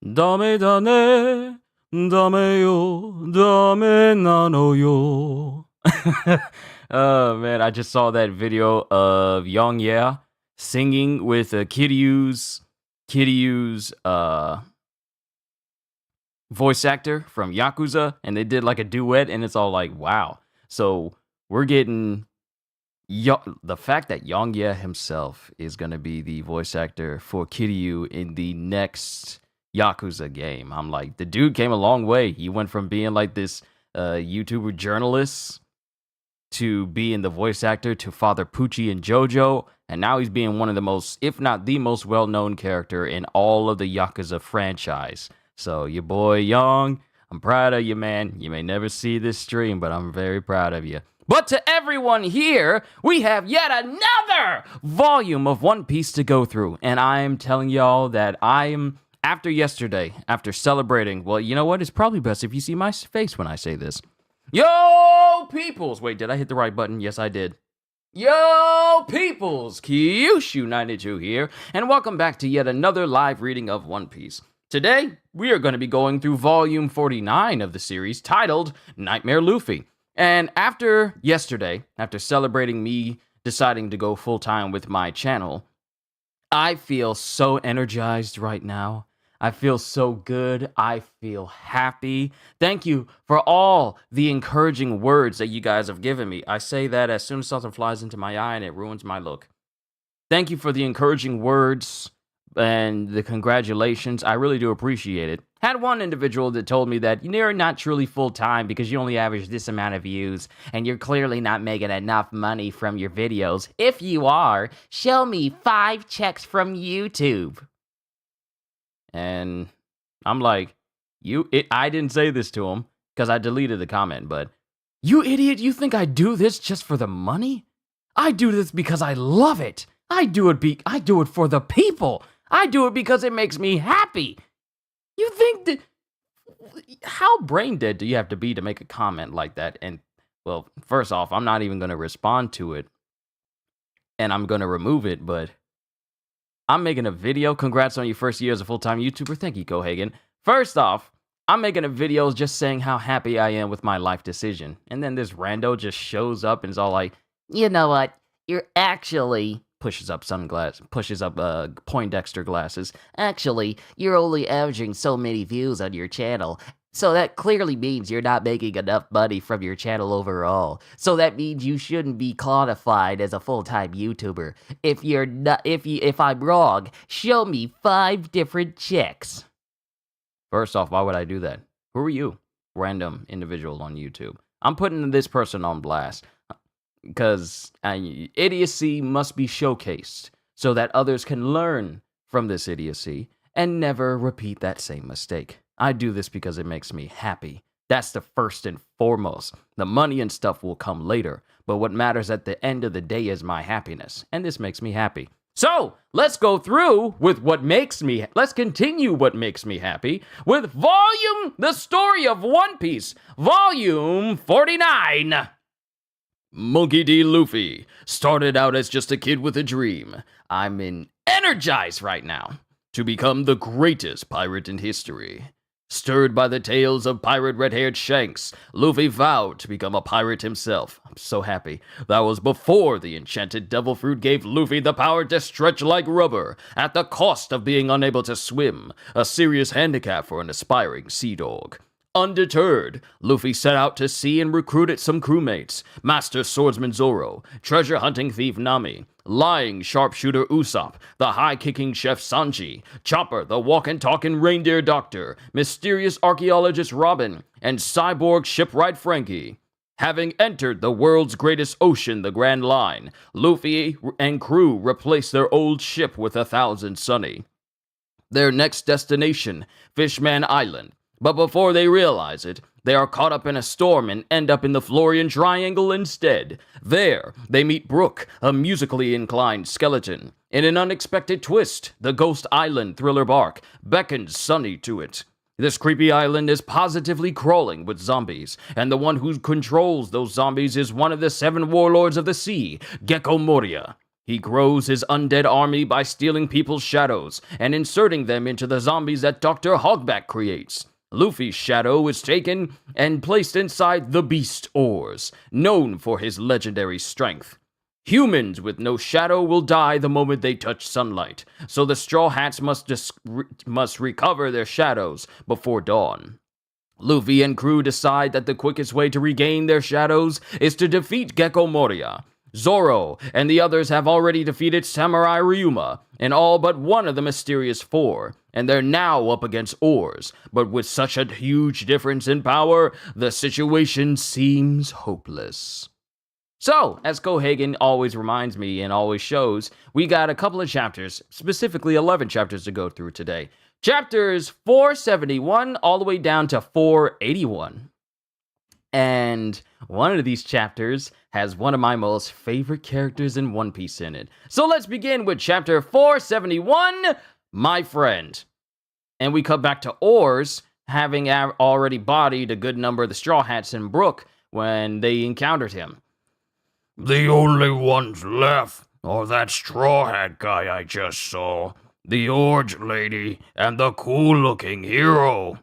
ダメだね。ダメよ。ダメなのよ. Oh man, I just saw that video of Young Yeah singing with Kiryu's voice actor from Yakuza, and they did like a duet, and it's all like, wow. So we're getting the fact that Yongye himself is going to be the voice actor for Kiryu in the next Yakuza game. I'm like, the dude came a long way. He went from being like this YouTuber journalist to being the voice actor to Father Pucci and JoJo, and now he's being one of the most, if not the most well-known character in all of the Yakuza franchise. So your boy Young, I'm proud of you, man. You may never see this stream, but I'm very proud of you. But to everyone here, we have yet another volume of One Piece to go through. And I'm telling y'all that after yesterday, after celebrating, well, you know what? It's probably best if you see my face when I say this. Yo, peoples! Wait, did I hit the right button? Yes, I did. Yo, peoples! Kyushu92 here, and welcome back to yet another live reading of One Piece. Today, we are going to be going through volume 49 of the series, titled Nightmare Luffy. And after yesterday, after celebrating me deciding to go full-time with my channel, I feel so energized right now. I feel so good. I feel happy. Thank you for all the encouraging words that you guys have given me. I say that as soon as something flies into my eye and it ruins my look. Thank you for the encouraging words and the congratulations. I really do appreciate it. Had one individual that told me that you're not truly full-time because you only average this amount of views and you're clearly not making enough money from your videos. If you are, show me 5 checks from YouTube. And I'm like, I didn't say this to him because I deleted the comment, but you idiot, you think I do this just for the money? I do this because I love it. I do it for the people. I do it because it makes me happy. You think that, how brain dead do you have to be to make a comment like that? And, well, first off, I'm not even going to respond to it, and I'm going to remove it, but I'm making a video. Congrats on your first year as a full-time YouTuber. Thank you, Kohagen. First off, I'm making a video just saying how happy I am with my life decision. And then this rando just shows up and is all like, you know what? You're actually... pushes up Poindexter glasses. Actually, you're only averaging so many views on your channel. So that clearly means you're not making enough money from your channel overall. So that means you shouldn't be qualified as a full-time YouTuber. If I'm wrong, show me 5 different checks. First off, why would I do that? Who are you? Random individual on YouTube. I'm putting this person on blast. Because idiocy must be showcased so that others can learn from this idiocy and never repeat that same mistake. I do this because it makes me happy. That's the first and foremost. The money and stuff will come later, but what matters at the end of the day is my happiness, and this makes me happy. So, let's go through with let's continue what makes me happy with The Story of One Piece, Volume 49. Monkey D. Luffy started out as just a kid with a dream. I'm energized right now to become the greatest pirate in history. Stirred by the tales of pirate red-haired Shanks, Luffy vowed to become a pirate himself. I'm so happy. That was before the enchanted devil fruit gave Luffy the power to stretch like rubber, at the cost of being unable to swim, a serious handicap for an aspiring sea dog. Undeterred, Luffy set out to sea and recruited some crewmates: Master Swordsman Zoro, treasure hunting thief Nami, lying sharpshooter Usopp, the high-kicking chef Sanji, Chopper, the walk-and-talking reindeer doctor, mysterious archaeologist Robin, and cyborg shipwright Frankie. Having entered the world's greatest ocean, the Grand Line, Luffy and crew replaced their old ship with 1,000 Sunny. Their next destination, Fishman Island. But before they realize it, they are caught up in a storm and end up in the Florian Triangle instead. There, they meet Brook, a musically inclined skeleton. In an unexpected twist, the Ghost Island thriller bark beckons Sunny to it. This creepy island is positively crawling with zombies, and the one who controls those zombies is one of the 7 warlords of the sea, Gecko Moria. He grows his undead army by stealing people's shadows and inserting them into the zombies that Dr. Hogback creates. Luffy's shadow is taken and placed inside the beast Oars, known for his legendary strength. Humans with no shadow will die the moment they touch sunlight, so the Straw Hats must recover their shadows before dawn. Luffy and crew decide that the quickest way to regain their shadows is to defeat Gecko Moria. Zoro and the others have already defeated Samurai Ryuma and all but one of the mysterious four, and they're now up against Oars, but with such a huge difference in power, the situation seems hopeless. So, as Kohagen always reminds me and always shows, we got a couple of chapters, specifically 11 chapters to go through today. Chapters 471 all the way down to 481. And one of these chapters has one of my most favorite characters in One Piece in it. So let's begin with chapter 471, My Friend. And we cut back to Oars, having already bodied a good number of the Straw Hats in Brook when they encountered him. The only ones left are that Straw Hat guy I just saw, the Orange Lady, and the cool-looking hero.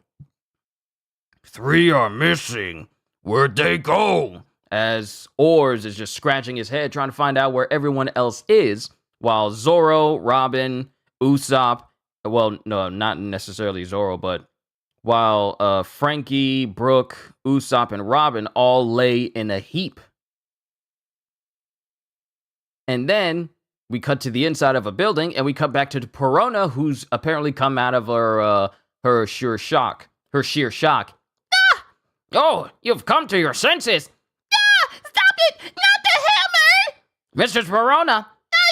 3 are missing. Where'd they go? As Oars is just scratching his head trying to find out where everyone else is, while Zoro, Robin, Usopp, well, no, not necessarily Zoro, but while Frankie, Brook, Usopp, and Robin all lay in a heap. And then we cut to the inside of a building, and we cut back to Perona, who's apparently come out of her sheer shock. Ah! Oh, you've come to your senses. Ah! Stop it! Not the hammer! Mistress Perona. I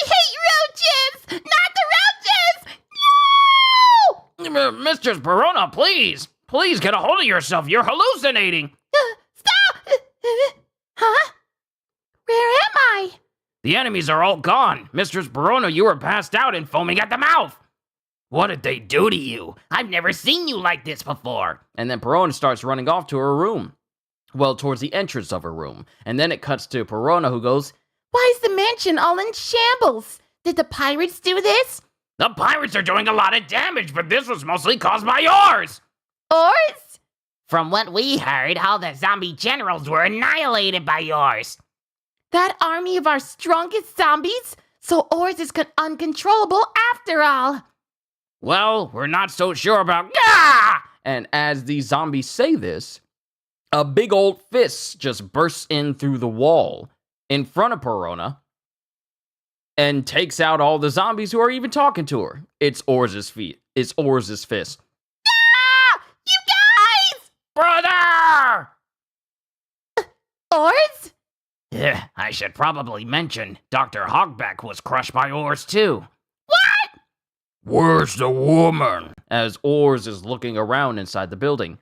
hate roaches! Not the roaches! No! Mistress Perona, please. Please get a hold of yourself. You're hallucinating. Stop! Huh? Where am I? The enemies are all gone. Mistress Perona, you were passed out and foaming at the mouth. What did they do to you? I've never seen you like this before. And then Perona starts running off to her room. Well, towards the entrance of her room. And then it cuts to Perona, who goes, Why is the mansion all in shambles? Did the pirates do this? The pirates are doing a lot of damage, but this was mostly caused by Oars. Oars? From what we heard, all the zombie generals were annihilated by Oars. That army of our strongest zombies? So Oars is uncontrollable after all. Well, we're not so sure about... Gah! And as the zombies say this, a big old fist just bursts in through the wall in front of Perona and takes out all the zombies who are even talking to her. It's Oars' feet. It's Oars' fist. Ah! You guys! Brother! Oars? Yeah, I should probably mention Dr. Hogback was crushed by Oars too. What? Where's the woman? As Oars is looking around inside the building.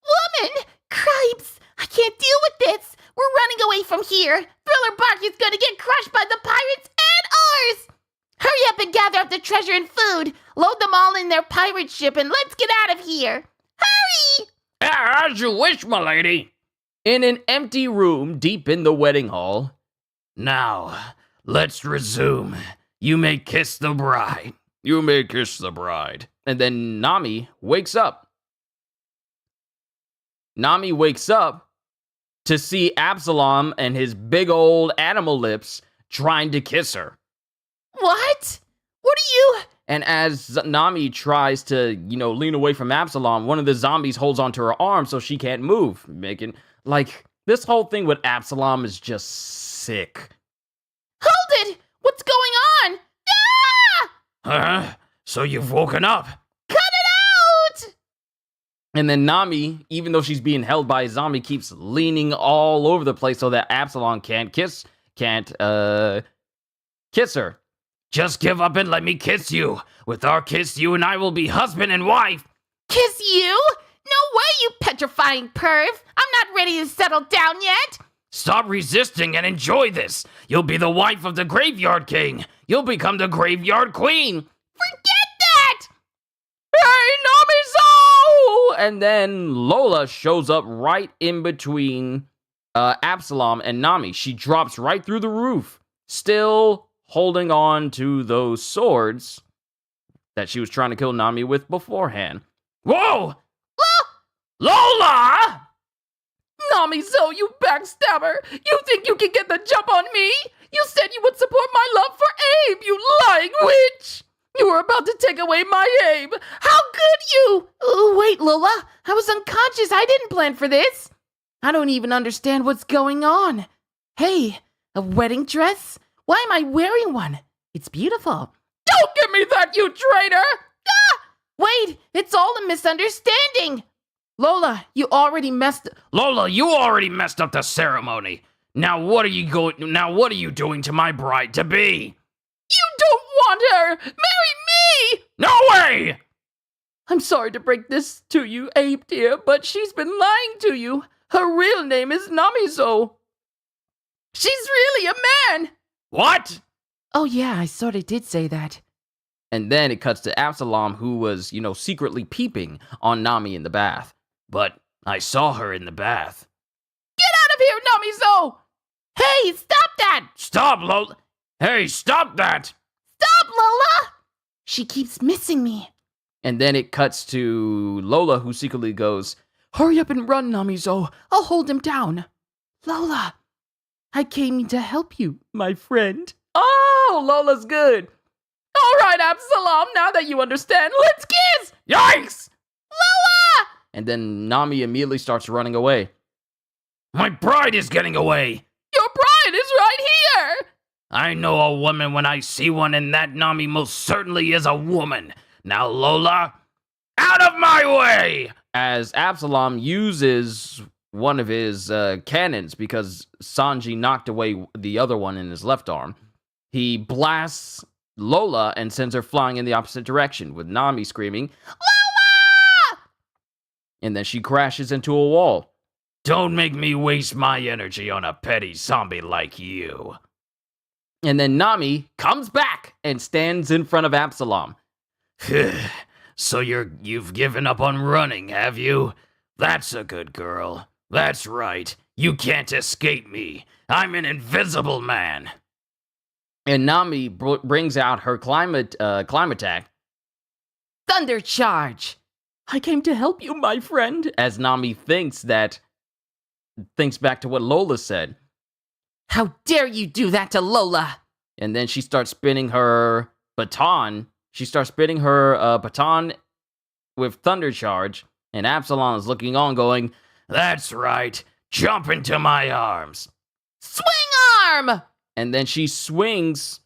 Woman! Cripes! I can't deal with this! We're running away from here! Thriller Bark is gonna get crushed by the pirates and Oars! Hurry up and gather up the treasure and food! Load them all in their pirate ship and let's get out of here! Hurry! As you wish, my lady. In an empty room deep in the wedding hall. Now, let's resume. You may kiss the bride. You may kiss the bride. And then Nami wakes up. Nami wakes up to see Absalom and his big old animal lips trying to kiss her. What? What are you... And as Nami tries to, lean away from Absalom, one of the zombies holds onto her arm so she can't move, making... Like, this whole thing with Absalom is just sick. Hold it! What's going on? Ah! So you've woken up. Cut it out! And then Nami, even though she's being held by a zombie, keeps leaning all over the place so that Absalom can't kiss her. Just give up and let me kiss you. With our kiss, you and I will be husband and wife. Kiss you? No way, you petrifying perv! I'm not ready to settle down yet! Stop resisting and enjoy this. You'll be the wife of the Graveyard King. You'll become the Graveyard Queen. Forget that! Hey, Nami-zo! And then Lola shows up right in between Absalom and Nami. She drops right through the roof, still holding on to those swords that she was trying to kill Nami with beforehand. Whoa! Lola! Namizo, you backstabber! You think you can get the jump on me? You said you would support my love for Abe, you lying witch! You were about to take away my Abe! How could you? Oh, wait, Lola. I was unconscious. I didn't plan for this. I don't even understand what's going on. Hey, a wedding dress? Why am I wearing one? It's beautiful. Don't give me that, you traitor! Ah! Wait, it's all a misunderstanding. Lola, you already messed up the ceremony. Now what are you doing to my bride to be? You don't want her! Marry me! No way! I'm sorry to break this to you, Abe dear, but she's been lying to you. Her real name is Namizo. She's really a man! What? Oh yeah, I sort of did say that. And then it cuts to Absalom, who was, secretly peeping on Nami in the bath. But I saw her in the bath. Get out of here, Namizo! Hey, stop that! Stop, Lola! Hey, stop that! Stop, Lola! She keeps missing me. And then it cuts to Lola, who secretly goes, Hurry up and run, Namizo. I'll hold him down. Lola, I came to help you, my friend. Oh, Lola's good. All right, Absalom, now that you understand, let's kiss! Yikes! Lola! and then Nami immediately starts running away. My bride is getting away! Your bride is right here! I know a woman when I see one, and that Nami most certainly is a woman. Now, Lola, out of my way! As Absalom uses one of his cannons because Sanji knocked away the other one in his left arm, he blasts Lola and sends her flying in the opposite direction, with Nami screaming, "Lola!" And then she crashes into a wall. Don't make me waste my energy on a petty zombie like you. And then Nami comes back and stands in front of Absalom. So you've given up on running, have you? That's a good girl. That's right. You can't escape me. I'm an invisible man. And Nami brings out her climb attack. Thunder charge! I came to help you, my friend. As Nami thinks back to what Lola said. How dare you do that to Lola? And then she starts spinning her baton. She starts spinning her baton with thunder charge. And Absalom is looking on going, That's right. Jump into my arms. Swing arm! And then she swings.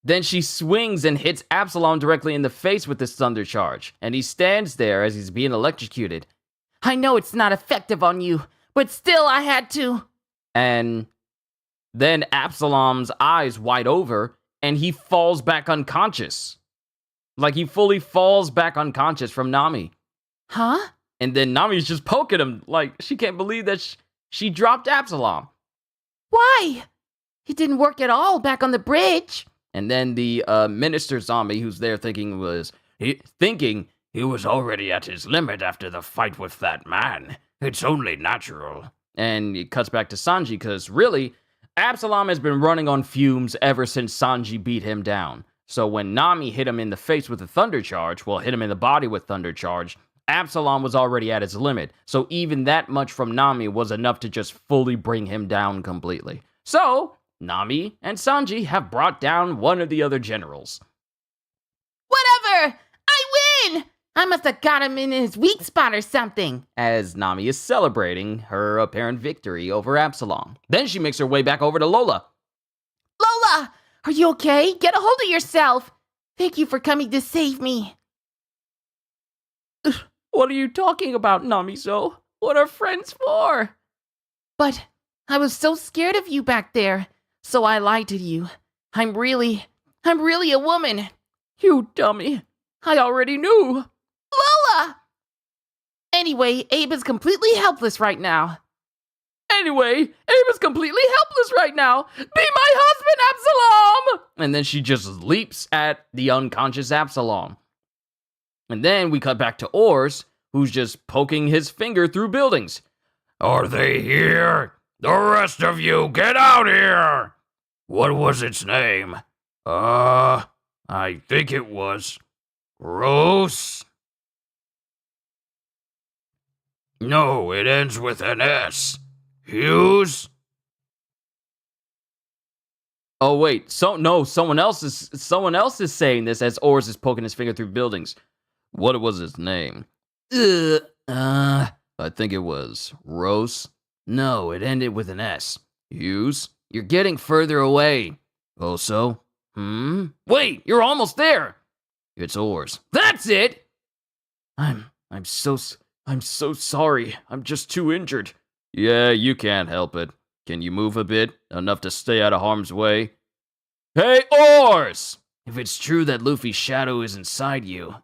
Then she swings and hits Absalom directly in the face with this thunder charge. And he stands there as he's being electrocuted. I know it's not effective on you, but still I had to. And then Absalom's eyes wide over, and he falls back unconscious. Like, he fully falls back unconscious from Nami. Huh? And then Nami's just poking him, like, she can't believe that she dropped Absalom. Why? It didn't work at all back on the bridge. And then the minister zombie who's there thinking he was already at his limit after the fight with that man. It's only natural. And it cuts back to Sanji, because really, Absalom has been running on fumes ever since Sanji beat him down. So when Nami hit him in the face with a thunder charge, hit him in the body with thunder charge, Absalom was already at his limit. So even that much from Nami was enough to just fully bring him down completely. So Nami and Sanji have brought down one of the other generals. Whatever! I win! I must have got him in his weak spot or something. As Nami is celebrating her apparent victory over Absalom. Then she makes her way back over to Lola. Lola! Are you okay? Get a hold of yourself. Thank you for coming to save me. What are you talking about, Namizo? What are friends for? But I was so scared of you back there, so I lied to you. I'm really a woman. You dummy. I already knew. Lola! Anyway, Abe is completely helpless right now. Anyway, Abe is completely helpless right now. Be my husband, Absalom! And then she just leaps at the unconscious Absalom. And then we cut back to Oars, who's just poking his finger through buildings. Are they here? The rest of you, get out here! What was its name? I think it was Rose? No, it ends with an S. Hughes? Oh wait, someone else is saying this as Oars is poking his finger through buildings. What was his name? I think it was Rose. No, it ended with an S. Hughes? You're getting further away. Oh, so? Wait, you're almost there. It's Oars. That's it. I'm so sorry. I'm just too injured. Yeah, you can't help it. Can you move a bit? Enough to stay out of harm's way? Hey, Oars! If it's true that Luffy's shadow is inside you,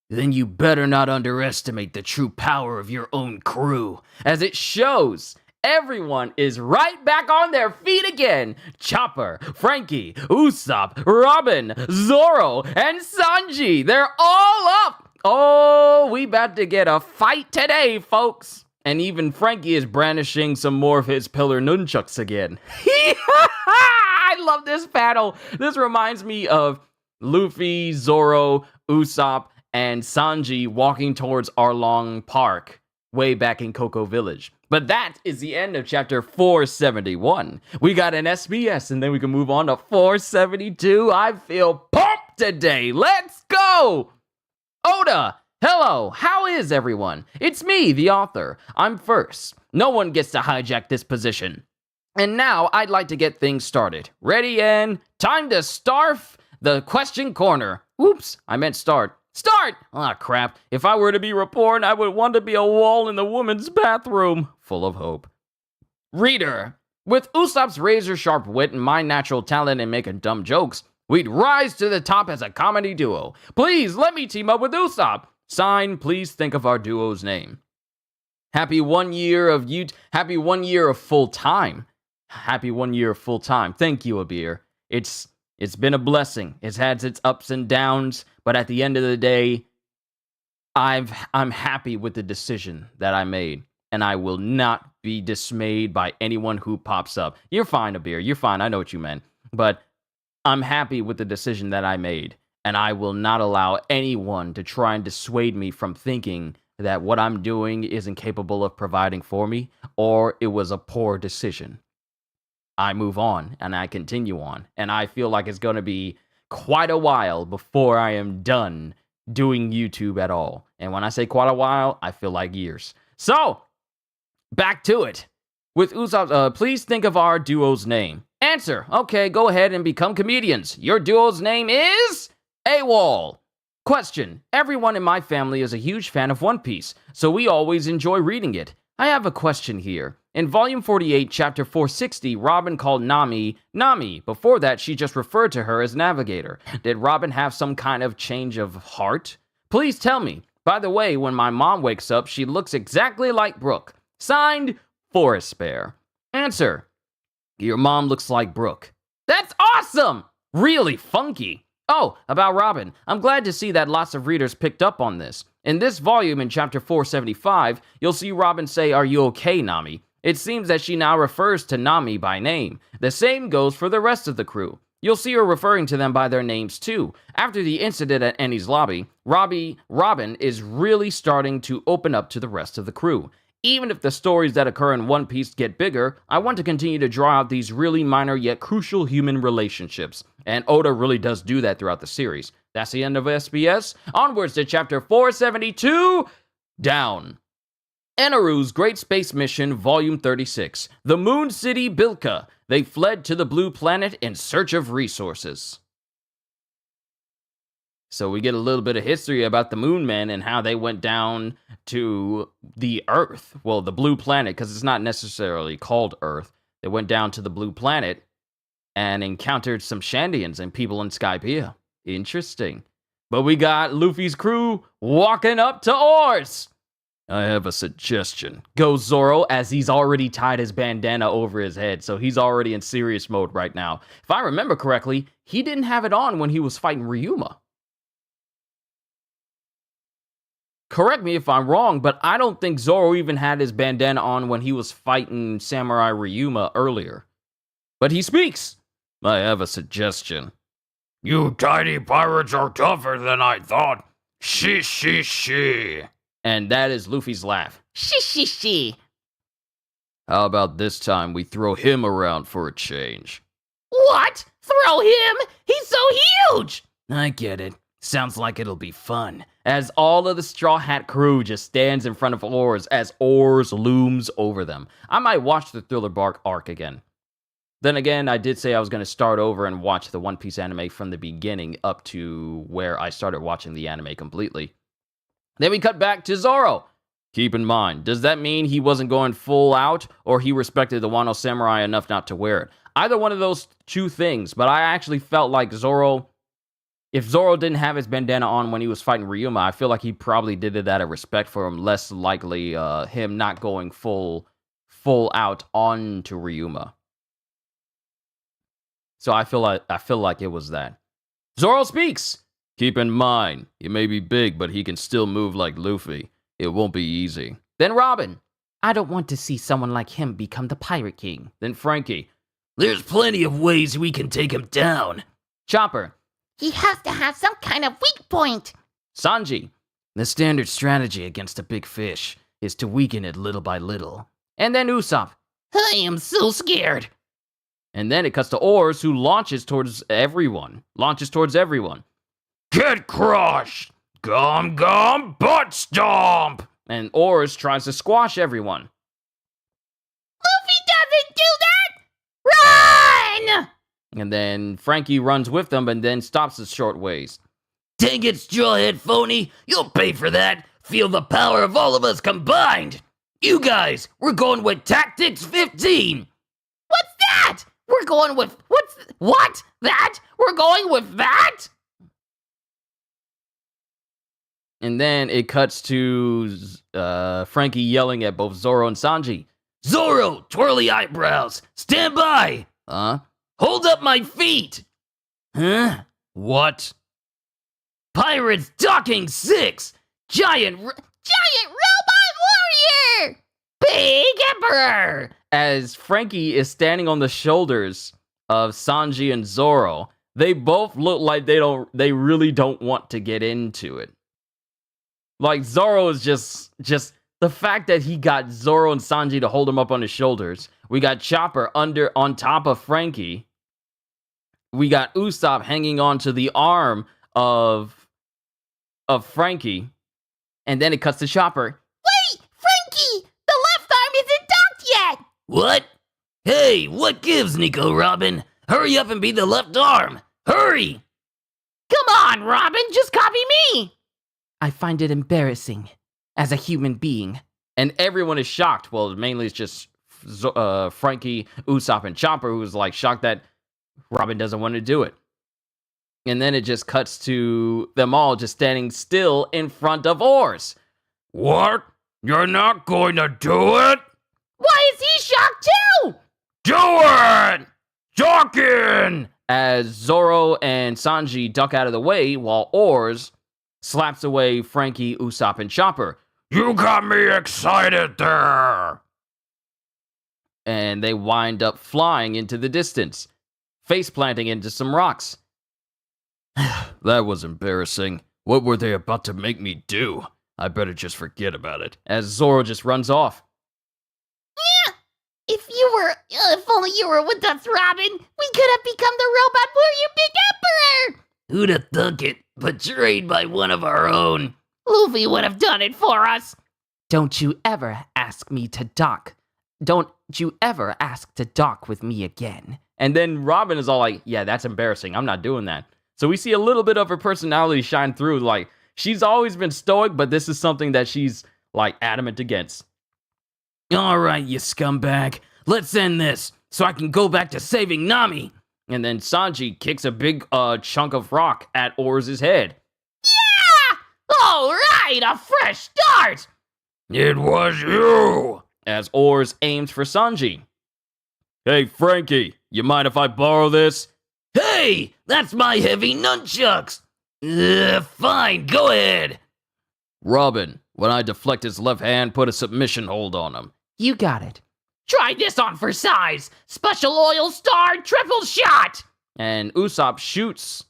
then you better not underestimate the true power of your own crew. As it shows, everyone is right back on their feet again. Chopper, Frankie, Usopp, Robin, Zoro, and Sanji. They're all up. Oh, we about to get a fight today, folks. And even Frankie is brandishing some more of his pillar nunchucks again. I love this battle. This reminds me of Luffy, Zoro, Usopp, and Sanji walking towards Arlong Park way back in Cocoa Village. But that is the end of chapter 471. We got an SBS, and then we can move on to 472. I feel pumped today. Let's go! Oda, hello, how is everyone? It's me, the author. I'm first. No one gets to hijack this position. And now I'd like to get things started. Ready and time to start the question corner. Oops, I meant start. Start! Ah, crap. If I were to be reborn, I would want to be a wall in the woman's bathroom. Full of hope. Reader, with Usopp's razor-sharp wit and my natural talent in making dumb jokes, we'd rise to the top as a comedy duo. Please let me team up with Usopp. Sign, please think of our duo's name. Happy 1 year of Happy 1 year of full time. Happy 1 year of full time. Thank you, Abir. It's been a blessing. It's had its ups and downs, but at the end of the day, I'm happy with the decision that I made, and I will not be dismayed by anyone who pops up. You're fine, Abir. You're fine. I know what you meant, but I'm happy with the decision that I made, and I will not allow anyone to try and dissuade me from thinking that what I'm doing isn't capable of providing for me, or it was a poor decision. I move on, and I continue on, and I feel like it's going to be quite a while before I am done doing YouTube at all. And when I say quite a while, I feel like years. So, back to it. With Usopp, please think of our duo's name. Answer. Okay, go ahead and become comedians. Your duo's name is AWOL. Question. Everyone in my family is a huge fan of One Piece, so we always enjoy reading it. I have a question here. In Volume 48, Chapter 460, Robin called Nami, Nami. Before that, she just referred to her as Navigator. Did Robin have some kind of change of heart? Please tell me. By the way, when my mom wakes up, she looks exactly like Brooke. Signed, Forest Bear. Answer. Your mom looks like Brooke. That's awesome! Really funky. Oh, about Robin. I'm glad to see that lots of readers picked up on this. In this volume, in Chapter 475, you'll see Robin say, "Are you okay, Nami?" It seems that she now refers to Nami by name. The same goes for the rest of the crew. You'll see her referring to them by their names too. After the incident at Annie's lobby, Robin is really starting to open up to the rest of the crew. Even if the stories that occur in One Piece get bigger, I want to continue to draw out these really minor yet crucial human relationships. And Oda really does do that throughout the series. That's the end of SBS. Onwards to Chapter 472, Down. Enaru's Great Space Mission, Volume 36. The Moon City Bilka. They fled to the Blue Planet in search of resources. So we get a little bit of history about the Moon Men and how they went down to the Earth. Well, the Blue Planet, because it's not necessarily called Earth. They went down to the Blue Planet and encountered some Shandians and people in Skypiea. Interesting. But we got Luffy's crew walking up to Oars. I have a suggestion. Goes Zoro, as he's already tied his bandana over his head, so he's already in serious mode right now. If I remember correctly, he didn't have it on when he was fighting Ryuma. correct me if I'm wrong, but I don't think Zoro even had his bandana on when he was fighting Samurai Ryuma earlier. But he speaks. I have a suggestion. You tiny pirates are tougher than I thought. She. And that is Luffy's laugh. She. How about this time we throw him around for a change? What? Throw him? He's so huge! I get it. Sounds like it'll be fun. As all of the Straw Hat crew just stands in front of Oars as Oars looms over them. I might watch the Thriller Bark arc again. Then again, I did say I was going to start over and watch the One Piece anime from the beginning up to where I started watching the anime completely. Then we cut back to Zoro. Keep in mind, does that mean he wasn't going full out, or he respected the Wano Samurai enough not to wear it? Either one of those two things, but I actually felt like Zoro, if Zoro didn't have his bandana on when he was fighting Ryuma, I feel like he probably did it out of respect for him, less likely him not going full out onto Ryuma. So I feel like it was that. Zoro speaks. Keep in mind, he may be big, but he can still move like Luffy. It won't be easy. Then Robin. I don't want to see someone like him become the Pirate King. Then Frankie. There's plenty of ways we can take him down. Chopper. He has to have some kind of weak point. Sanji. The standard strategy against a big fish is to weaken it little by little. And then Usopp. I am so scared. And then it cuts to Oars, who launches towards everyone. Get crushed! Gum, butt stomp! And Oars tries to squash everyone. Luffy doesn't do that! Run! And then Frankie runs with them and then stops the short ways. Dang it, Strawhead Phony! You'll pay for that! Feel the power of all of us combined! You guys, we're going with Tactics 15! What's that? We're going with... What? That? We're going with that? And then it cuts to Frankie yelling at both Zoro and Sanji. Zoro, twirly eyebrows, stand by! Huh? Hold up my feet! Huh? What? Pirates docking 6! Giant robot warrior! Big Emperor! As Frankie is standing on the shoulders of Sanji and Zoro, they both look like they really don't want to get into it. Like, Zoro is just the fact that he got Zoro and Sanji to hold him up on his shoulders. We got Chopper on top of Frankie. We got Usopp hanging onto the arm of Frankie. And then it cuts to Chopper. Wait, Frankie! The left arm isn't docked yet! What? Hey, what gives, Nico Robin? Hurry up and be the left arm! Hurry! Come on, Robin, just copy me! I find it embarrassing as a human being. And everyone is shocked. Well, mainly it's just Frankie, Usopp, and Chopper who's like shocked that Robin doesn't want to do it. And then it just cuts to them all just standing still in front of Oars. What? You're not going to do it? Why is he shocked too? Do it! Duck in! As Zoro and Sanji duck out of the way while Oars slaps away Frankie, Usopp, and Chopper. You got me excited there! And they wind up flying into the distance, face planting into some rocks. That was embarrassing. What were they about to make me do? I better just forget about it. As Zoro just runs off. Yeah. If only you were with us, Robin, we could have become the robot warrior Big Emperor! Who'd have thunk it? Betrayed by one of our own. Luffy would have done it for us. Don't you ever ask me to dock. Don't you ever ask to dock with me again. And then Robin is all like, yeah, that's embarrassing. I'm not doing that. So we see a little bit of her personality shine through. Like, she's always been stoic, but this is something that she's, like, adamant against. All right, you scumbag. Let's end this so I can go back to saving Nami. And then Sanji kicks a big chunk of rock at Oars' head. Yeah! All right, a fresh start! It was you! As Oars aims for Sanji. Hey, Frankie, you mind if I borrow this? Hey, that's my heavy nunchucks! Fine, go ahead. Robin, When I deflect his left hand, put a submission hold on him. You got it. Try this on for size. Special oil star triple shot. And Usopp shoots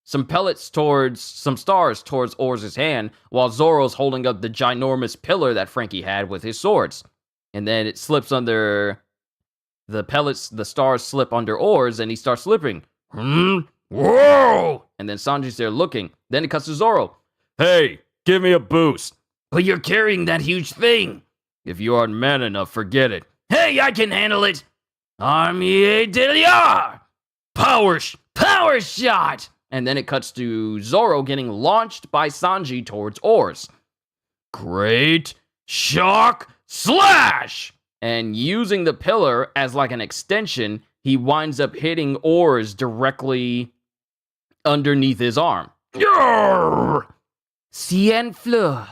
some pellets towards some stars towards Oars' hand, while Zoro's holding up the ginormous pillar that Frankie had with his swords. And then it slips under the pellets, the stars slip under Oars, and he starts slipping. Whoa! And then Sanji's there looking. Then it cuts to Zoro. Hey, give me a boost. But you're carrying that huge thing. If you aren't man enough, forget it. Hey, I can handle it. Armie Delia! Power shot! And then it cuts to Zoro getting launched by Sanji towards Oars. Great shock slash! And using the pillar as like an extension, he winds up hitting Oars directly underneath his arm. Yarr! Cien fleur.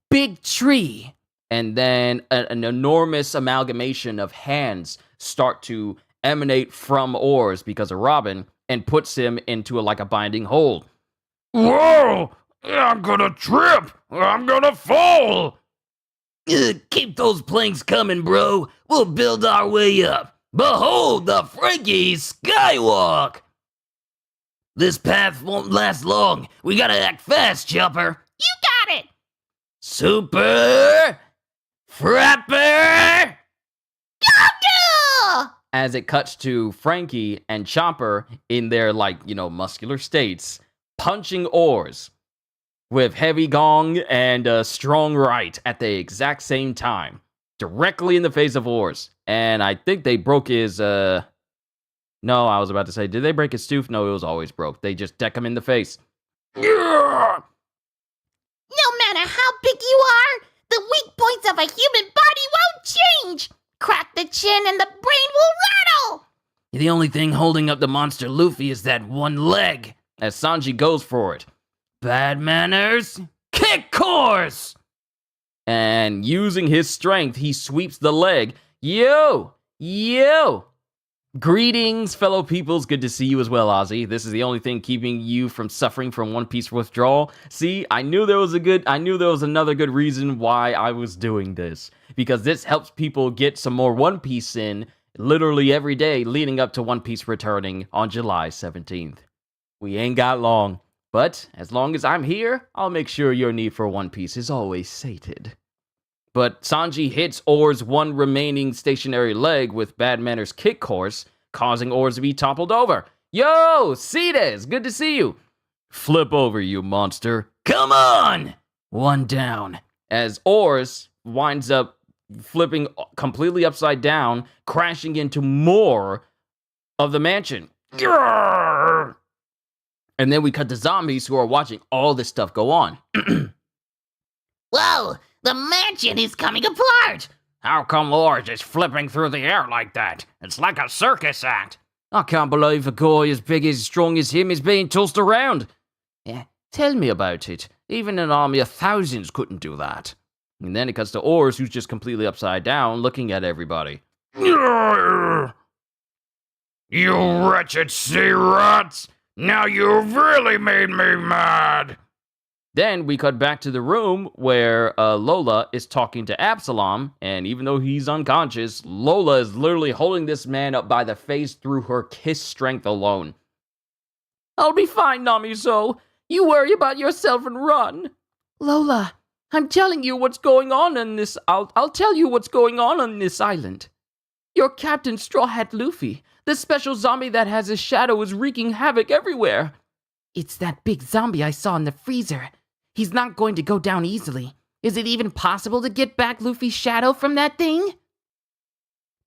Big tree. And then an enormous amalgamation of hands start to emanate from Oars because of Robin, and puts him into a binding hold. Whoa! I'm gonna trip! I'm gonna fall! Keep those planks coming, bro. We'll build our way up. Behold the Frankie Skywalk! This path won't last long. We gotta act fast, Chopper. You got it! Super Frapper! Go! As it cuts to Frankie and Chopper in their, muscular states, punching Oars with heavy gong and a strong right at the exact same time, directly in the face of Oars. And I think they broke his, No, I was about to say, did they break his tooth? No, it was always broke. They just deck him in the face. No matter how big you are, the weak points of a human body won't change. Crack the chin and the brain will rattle. The only thing holding up the monster Luffy is that one leg. As Sanji goes for it. Bad manners, kick course! And using his strength, he sweeps the leg. Yo! Greetings, fellow peoples. Good to see you as well, Ozzy. This is the only thing keeping you from suffering from One Piece withdrawal. See, I knew there was another good reason why I was doing this. Because this helps people get some more One Piece in literally every day leading up to One Piece returning on July 17th. We ain't got long. But as long as I'm here, I'll make sure your need for One Piece is always sated. But Sanji hits Oars' one remaining stationary leg with Bad Manners' kick course, causing Oars to be toppled over. Yo, Cedes, good to see you. Flip over, you monster. Come on! One down. As Oars winds up flipping completely upside down, crashing into more of the mansion. Yarr! And then we cut to zombies who are watching all this stuff go on. Whoa, the mansion is coming apart. How come Oars is flipping through the air like that? It's like a circus act. I can't believe a guy as big as strong as him is being tossed around. Yeah, tell me about it. Even an army of thousands couldn't do that. And then it cuts to Oars, who's just completely upside down, looking at everybody. Yarr! You wretched sea rats! Now you've really made me mad! Then we cut back to the room where Lola is talking to Absalom, and even though he's unconscious, Lola is literally holding this man up by the face through her kiss strength alone. I'll be fine, Namiso. You worry about yourself and run. Lola, I'm telling you what's going on in this... I'll tell you what's going on this island. Your Captain Straw Hat Luffy, the special zombie that has a shadow, is wreaking havoc everywhere. It's that big zombie I saw in the freezer. He's not going to go down easily. Is it even possible to get back Luffy's shadow from that thing?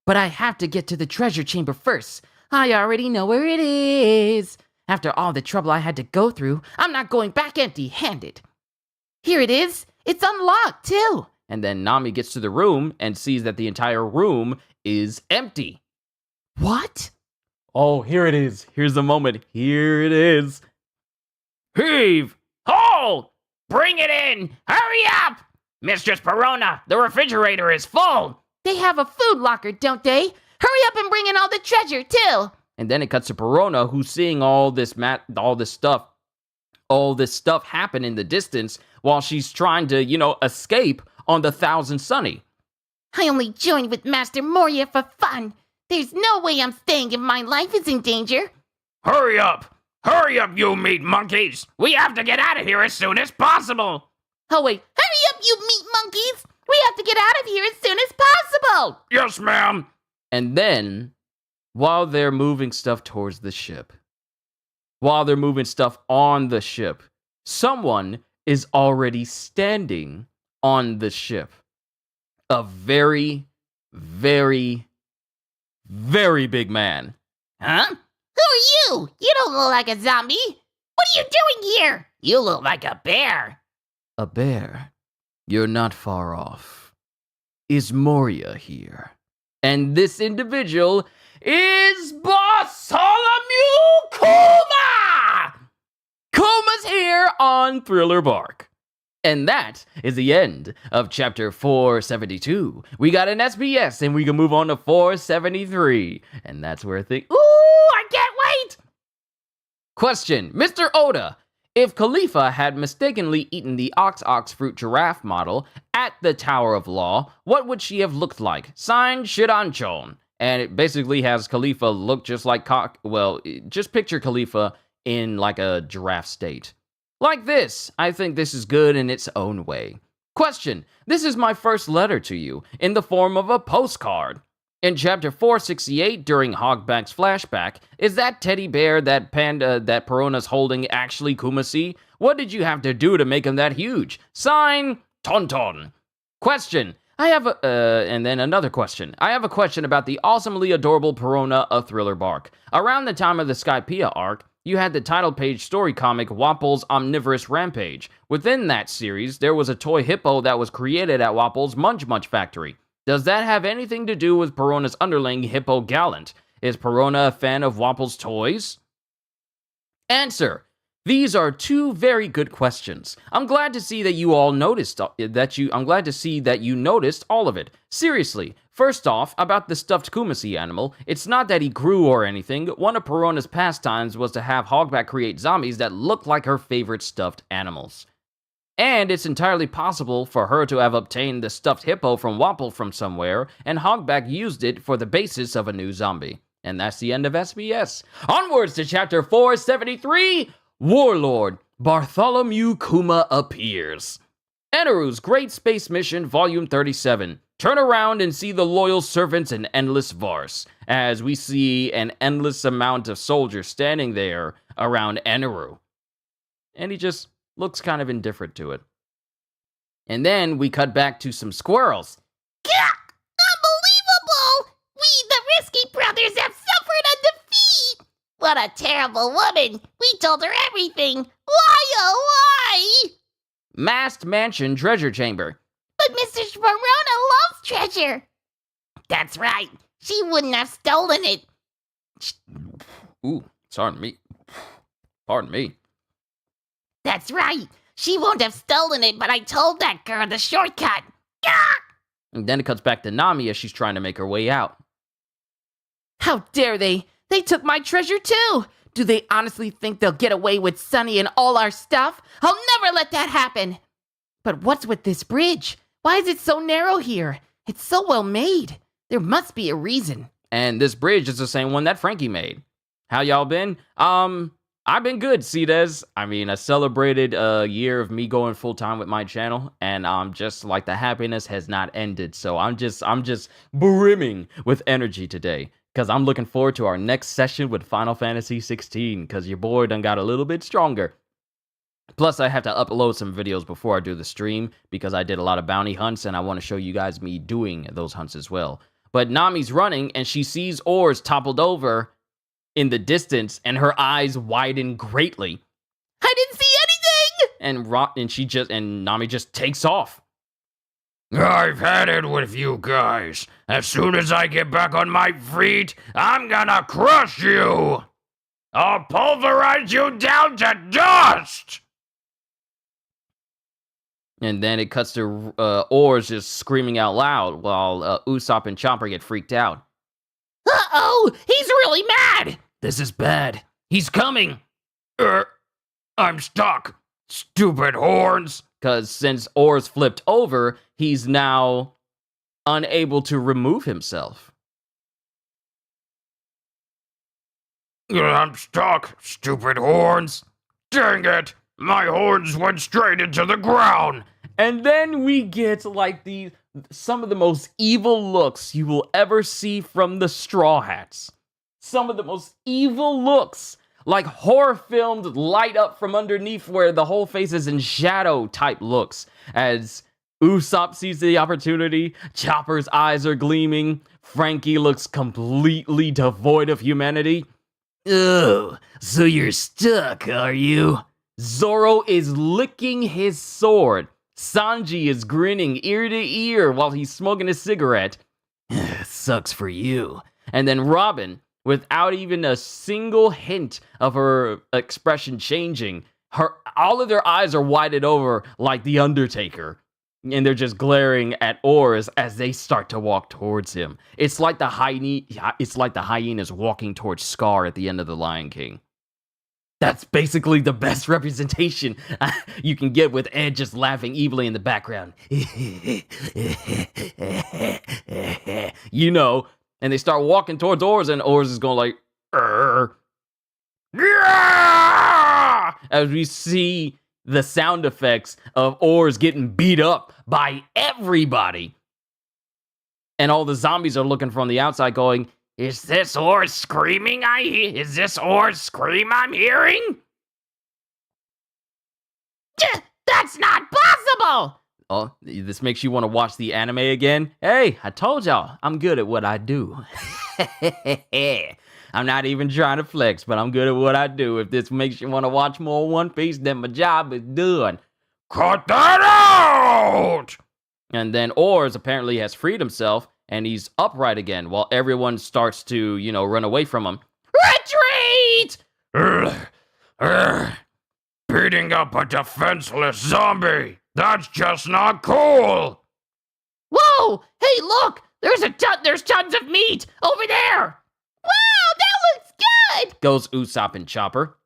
But I have to get to the treasure chamber first. I already know where it is. After all the trouble I had to go through, I'm not going back empty-handed. Here it is. It's unlocked, too. And then Nami gets to the room and sees that the entire room is empty. What? Oh, here it is. Here's the moment. Here it is. Heave! Ho! Bring it in! Hurry up! Mistress Perona, the refrigerator is full! They have a food locker, don't they? Hurry up and bring in all the treasure, too. And then it cuts to Perona, who's seeing all this stuff all this stuff happen in the distance while she's trying to, escape on the Thousand Sunny. I only joined with Master Moria for fun. There's no way I'm staying if my life is in danger. Hurry up! Hurry up, you meat monkeys! We have to get out of here as soon as possible! Oh wait, hurry up, you meat monkeys! We have to get out of here as soon as possible! Yes, ma'am! And then, while they're moving stuff towards the ship, while they're moving stuff on the ship, someone is already standing on the ship. A very, very, very big man. Huh? Who are you? You don't look like a zombie. What are you doing here? You look like a bear. A bear? You're not far off. Is Moria here? And this individual is Bartholomew Kuma! Kuma's here on Thriller Bark. And that is the end of chapter 472. We got an SBS and we can move on to 473. And that's where Ooh, I can't wait! Question, Mr. Oda. If Khalifa had mistakenly eaten the ox fruit giraffe model at the Tower of Law, what would she have looked like? Signed, Shiranchon. And it basically has Khalifa look just like just picture Khalifa in like a giraffe state. Like this. I think this is good in its own way. Question. This is my first letter to you, in the form of a postcard. In chapter 468, during Hogback's flashback, is that teddy bear, that panda that Perona's holding actually Kumasi? What did you have to do to make him that huge? Sign, Tonton. Question. And then another question. I have a question about the awesomely adorable Perona of Thriller Bark. Around the time of the Skypiea arc, you had the title page story comic Wapple's Omnivorous Rampage. Within that series, there was a toy hippo that was created at Wapple's Munch Munch factory. Does that have anything to do with Perona's underling, Hippo Gallant? Is Perona a fan of Wapple's toys? Answer. These are two very good questions. I'm glad to see that you all noticed I'm glad to see that you noticed all of it. Seriously, first off, about the stuffed Kumasi animal, it's not that he grew or anything. One of Perona's pastimes was to have Hogback create zombies that look like her favorite stuffed animals. And it's entirely possible for her to have obtained the stuffed hippo from Wapple from somewhere, and Hogback used it for the basis of a new zombie. And that's the end of SBS. Onwards to chapter 473, Warlord Bartholomew Kuma appears. Eneru's Great Space Mission, Volume 37. Turn around and see the loyal servants in endless Vars, as we see an endless amount of soldiers standing there around Eneru. And he just looks kind of indifferent to it. And then we cut back to some squirrels. Gah! Unbelievable! We, the Risky Brothers, have suffered a defeat! What a terrible woman! We told her everything! Why, oh, why? Masked Mansion Treasure Chamber. But Mr. Sharona loves treasure! That's right. She wouldn't have stolen it. Ooh, pardon me. That's right. She won't have stolen it, but I told that girl the shortcut. Gah! And then it cuts back to Nami as she's trying to make her way out. How dare they? They took my treasure too! Do they honestly think they'll get away with Sunny and all our stuff? I'll never let that happen! But what's with this bridge? Why is it so narrow here? It's so well made. There must be a reason. And this bridge is the same one that Frankie made. How y'all been? I've been good, Cdes. I mean, I celebrated a year of me going full time with my channel, and just like the happiness has not ended. So I'm just brimming with energy today, because I'm looking forward to our next session with Final Fantasy 16, because your boy done got a little bit stronger. Plus, I have to upload some videos before I do the stream, because I did a lot of bounty hunts, and I want to show you guys me doing those hunts as well. But Nami's running, and she sees Oars toppled over in the distance, and her eyes widen greatly. I didn't see anything! And Nami just takes off. I've had it with you guys. As soon as I get back on my feet, I'm gonna crush you. I'll pulverize you down to dust. And then it cuts to Oars just screaming out loud while Usopp and Chopper get freaked out. Uh-oh! He's really mad! This is bad. He's coming. I'm stuck. Stupid horns. Because since Oars flipped over, he's now unable to remove himself. I'm stuck. Stupid horns. Dang it. My horns went straight into the ground. And then we get like some of the most evil looks you will ever see from the Straw Hats. Some of the most evil looks, like horror filmed light up from underneath where the whole face is in shadow type looks. As Usopp sees the opportunity, Chopper's eyes are gleaming, Frankie looks completely devoid of humanity. Oh, so you're stuck, are you? Zoro is licking his sword. Sanji is grinning ear to ear while he's smoking a cigarette. Sucks for you. And then Robin, without even a single hint of her expression changing, all of their eyes are widened over like the Undertaker. And they're just glaring at Oars as they start to walk towards him. It's like the hyenas walking towards Scar at the end of The Lion King. That's basically the best representation you can get with Ed just laughing evilly in the background. You know, and they start walking towards Oars, and Oars is going like, yeah! As we see the sound effects of Oars getting beat up by everybody. And all the zombies are looking from the outside going, is this Oars screaming Is this Oars scream I'm hearing? That's not possible! Oh, this makes you want to watch the anime again? Hey, I told y'all, I'm good at what I do. I'm not even trying to flex, but I'm good at what I do. If this makes you want to watch more One Piece, then my job is done. Cut that out! And then Oars apparently has freed himself, and he's upright again, while everyone starts to, run away from him. Retreat! Beating up a defenseless zombie. That's just not cool. Whoa! Hey, look! There's tons of meat over there! Wow, that looks good! Goes Usopp and Chopper.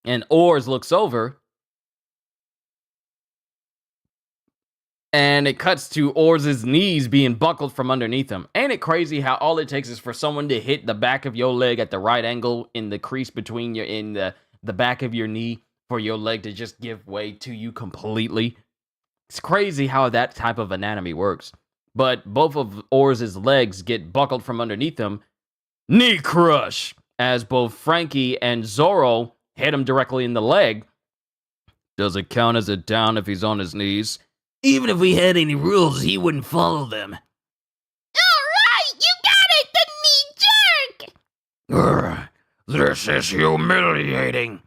And Oars looks over. And it cuts to Oars' knees being buckled from underneath him. Ain't it crazy how all it takes is for someone to hit the back of your leg at the right angle in the crease between the back of your knee for your leg to just give way to you completely? It's crazy how that type of anatomy works. But both of Oars' legs get buckled from underneath him. Knee crush! As both Frankie and Zoro hit him directly in the leg. Does it count as a down if he's on his knees? Even if we had any rules, he wouldn't follow them. Alright, you got it! The knee jerk! This is humiliating.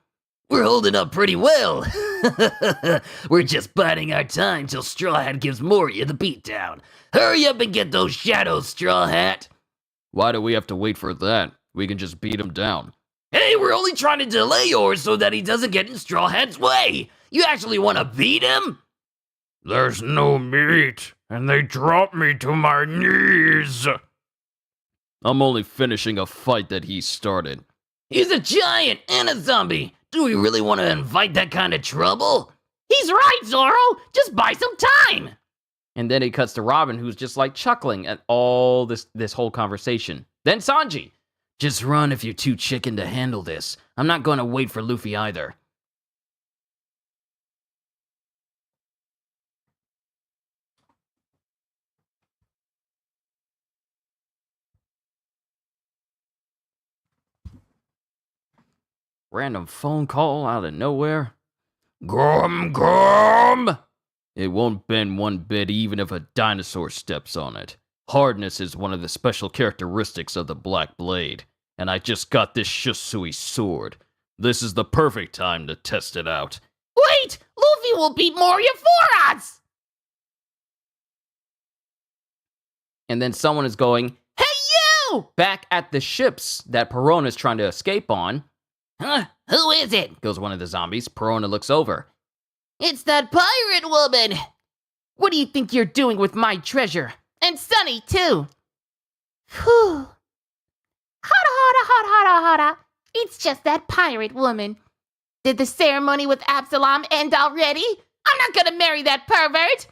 We're holding up pretty well. We're just biding our time till Straw Hat gives Moria the beatdown. Hurry up and get those shadows, Straw Hat. Why do we have to wait for that? We can just beat him down. Hey, we're only trying to delay Oars so that he doesn't get in Straw Hat's way. You actually want to beat him? There's no meat, and they drop me to my knees. I'm only finishing a fight that he started. He's a giant and a zombie. Do we really want to invite that kind of trouble? He's right, Zoro! Just buy some time! And then it cuts to Robin, who's just like chuckling at all this whole conversation. Then Sanji. Just run if you're too chicken to handle this. I'm not going to wait for Luffy either. Random phone call out of nowhere. Gum. It won't bend one bit even if a dinosaur steps on it. Hardness is one of the special characteristics of the Black Blade, and I just got this Shisui sword. This is the perfect time to test it out. Wait! Luffy will beat Moria for us! And then someone is going, Hey, you! back at the ships that Perona is trying to escape on. Huh? Who is it? Goes one of the zombies. Perona looks over. It's that pirate woman! What do you think you're doing with my treasure? And Sunny, too! Whew. Hada. It's just that pirate woman. Did the ceremony with Absalom end already? I'm not gonna marry that pervert!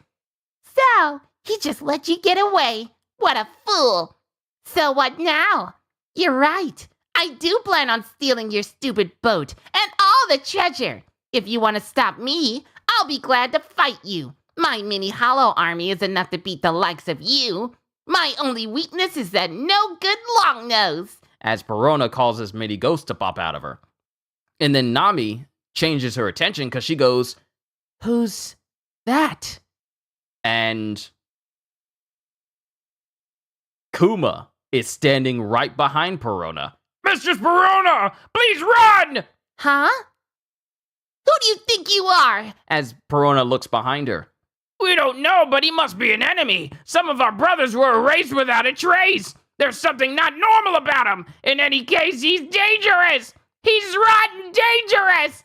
So, he just let you get away. What a fool! So what now? You're right. I do plan on stealing your stupid boat and all the treasure. If you want to stop me, I'll be glad to fight you. My mini hollow army is enough to beat the likes of you. My only weakness is that no good long nose. As Perona causes mini ghosts to pop out of her. And then Nami changes her attention because she goes, "Who's that?" And Kuma is standing right behind Perona. Mistress Perona, please run! Huh? Who do you think you are? As Perona looks behind her. We don't know, but he must be an enemy. Some of our brothers were erased without a trace. There's something not normal about him. In any case, he's dangerous. He's rotten dangerous.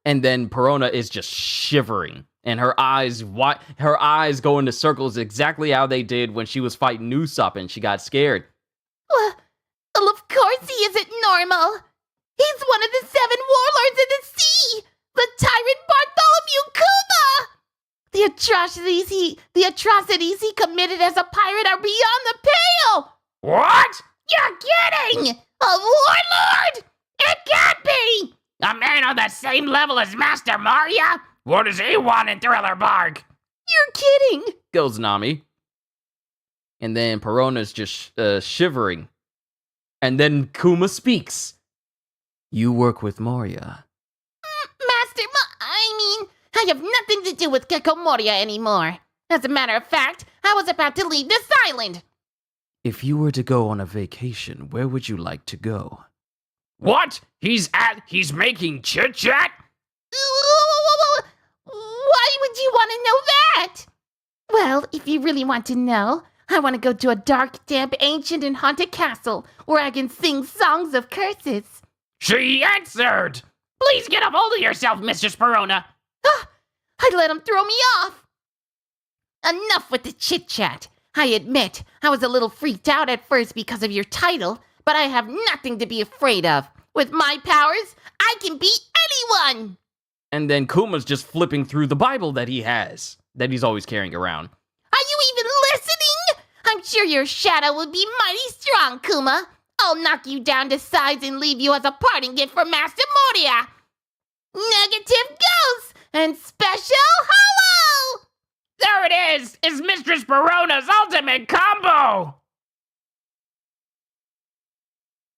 And then Perona is just shivering. And her eyes go into circles exactly how they did when she was fighting Usopp and she got scared. Well, of course he isn't normal. He's one of the 7 warlords of the sea. The tyrant Bartholomew Kuma! The atrocities he committed as a pirate are beyond the pale! What? You're kidding! A warlord? It can't be! A man on the same level as Master Maria? What does he want in Thriller Bark? You're kidding! Goes Nami. And then Perona's just shivering. And then Kuma speaks. "You work with Moria." I have nothing to do with Gecko Moria anymore. As a matter of fact, I was about to leave this island. "If you were to go on a vacation, where would you like to go?" What? He's making chit-chat? Why would you want to know that? Well, if you really want to know, I want to go to a dark, damp, ancient, and haunted castle where I can sing songs of curses. She answered! Please get a hold of yourself, Mistress Perona. I'd let him throw me off. Enough with the chit-chat. I admit, I was a little freaked out at first because of your title, but I have nothing to be afraid of. With my powers, I can beat anyone! And then Kuma's just flipping through the Bible that he has, that he's always carrying around. Are you even listening? I'm sure your shadow will be mighty strong, Kuma. I'll knock you down to size and leave you as a parting gift for Master Moria. Negative ghost and special hollow! There it is! It's Mistress Perona's ultimate combo!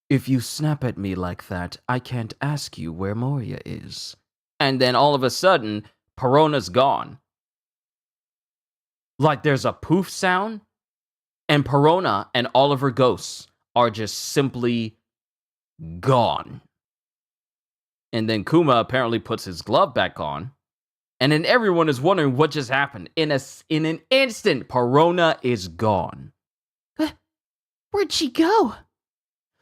"If you snap at me like that, I can't ask you where Moria is." And then all of a sudden, Perona's gone. Like there's a poof sound, and Perona and all of her ghosts are just simply gone. And then Kuma apparently puts his glove back on. And then everyone is wondering what just happened. In an instant, Perona is gone. Where'd she go?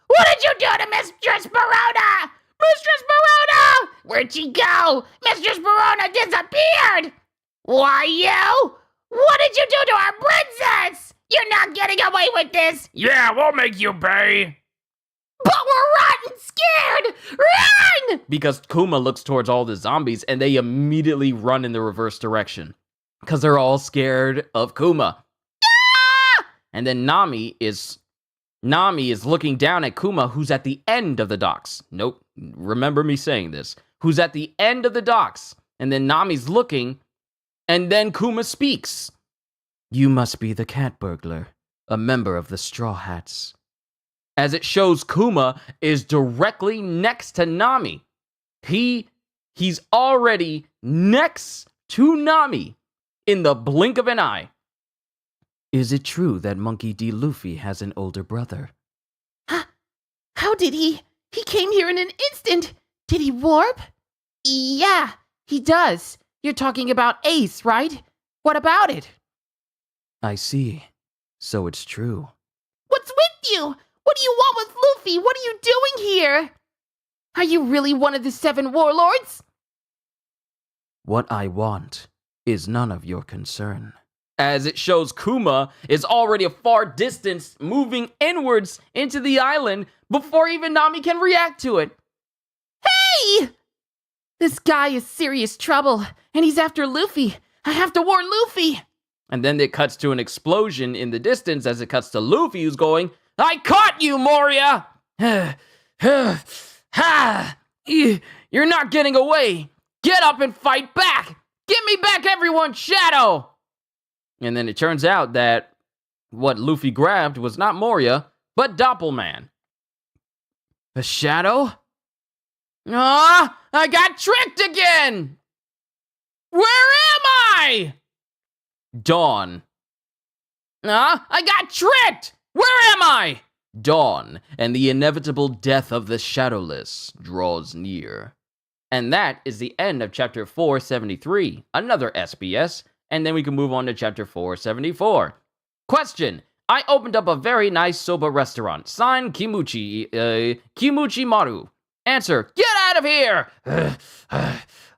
What did you do to Mistress Perona? Mistress Perona! Where'd she go? Mistress Perona disappeared! Why, you? What did you do to our princess? You're not getting away with this! Yeah, we'll make you pay! But we're rotten scared! Run! Because Kuma looks towards all the zombies and they immediately run in the reverse direction. Because they're all scared of Kuma. Ah! And then Nami is looking down at Kuma, who's at the end of the docks. Nope, remember me saying this. Who's at the end of the docks. And then Nami's looking, and then Kuma speaks. "You must be the cat burglar, a member of the Straw Hats." As it shows Kuma is directly next to Nami. He's already next to Nami in the blink of an eye. "Is it true that Monkey D. Luffy has an older brother?" How did he? He came here in an instant. Did he warp? Yeah, he does. You're talking about Ace, right? What about it? "I see. So it's true." What's with you? What do you want with Luffy? What are you doing here? Are you really one of the 7 warlords? "What I want is none of your concern." as it shows Kuma is already a far distance moving inwards into the island before even Nami can react to it. Hey! This guy is serious trouble, and he's after Luffy. I have to warn Luffy. And then it cuts to an explosion in the distance as it cuts to Luffy, who's going, I caught you, Moria! Ha! You're not getting away! Get up and fight back! Give me back everyone's shadow! And then it turns out that what Luffy grabbed was not Moria, but Doppelman. A shadow? Ah! I got tricked again! Where am I? Dawn. Ah! I got tricked! Where am I? Dawn, and the inevitable death of the Shadowless draws near. And that is the end of chapter 473, another SBS, and then we can move on to chapter 474. Question: I opened up a very nice soba restaurant. Signed Kimuchi Maru. Answer: get out of here!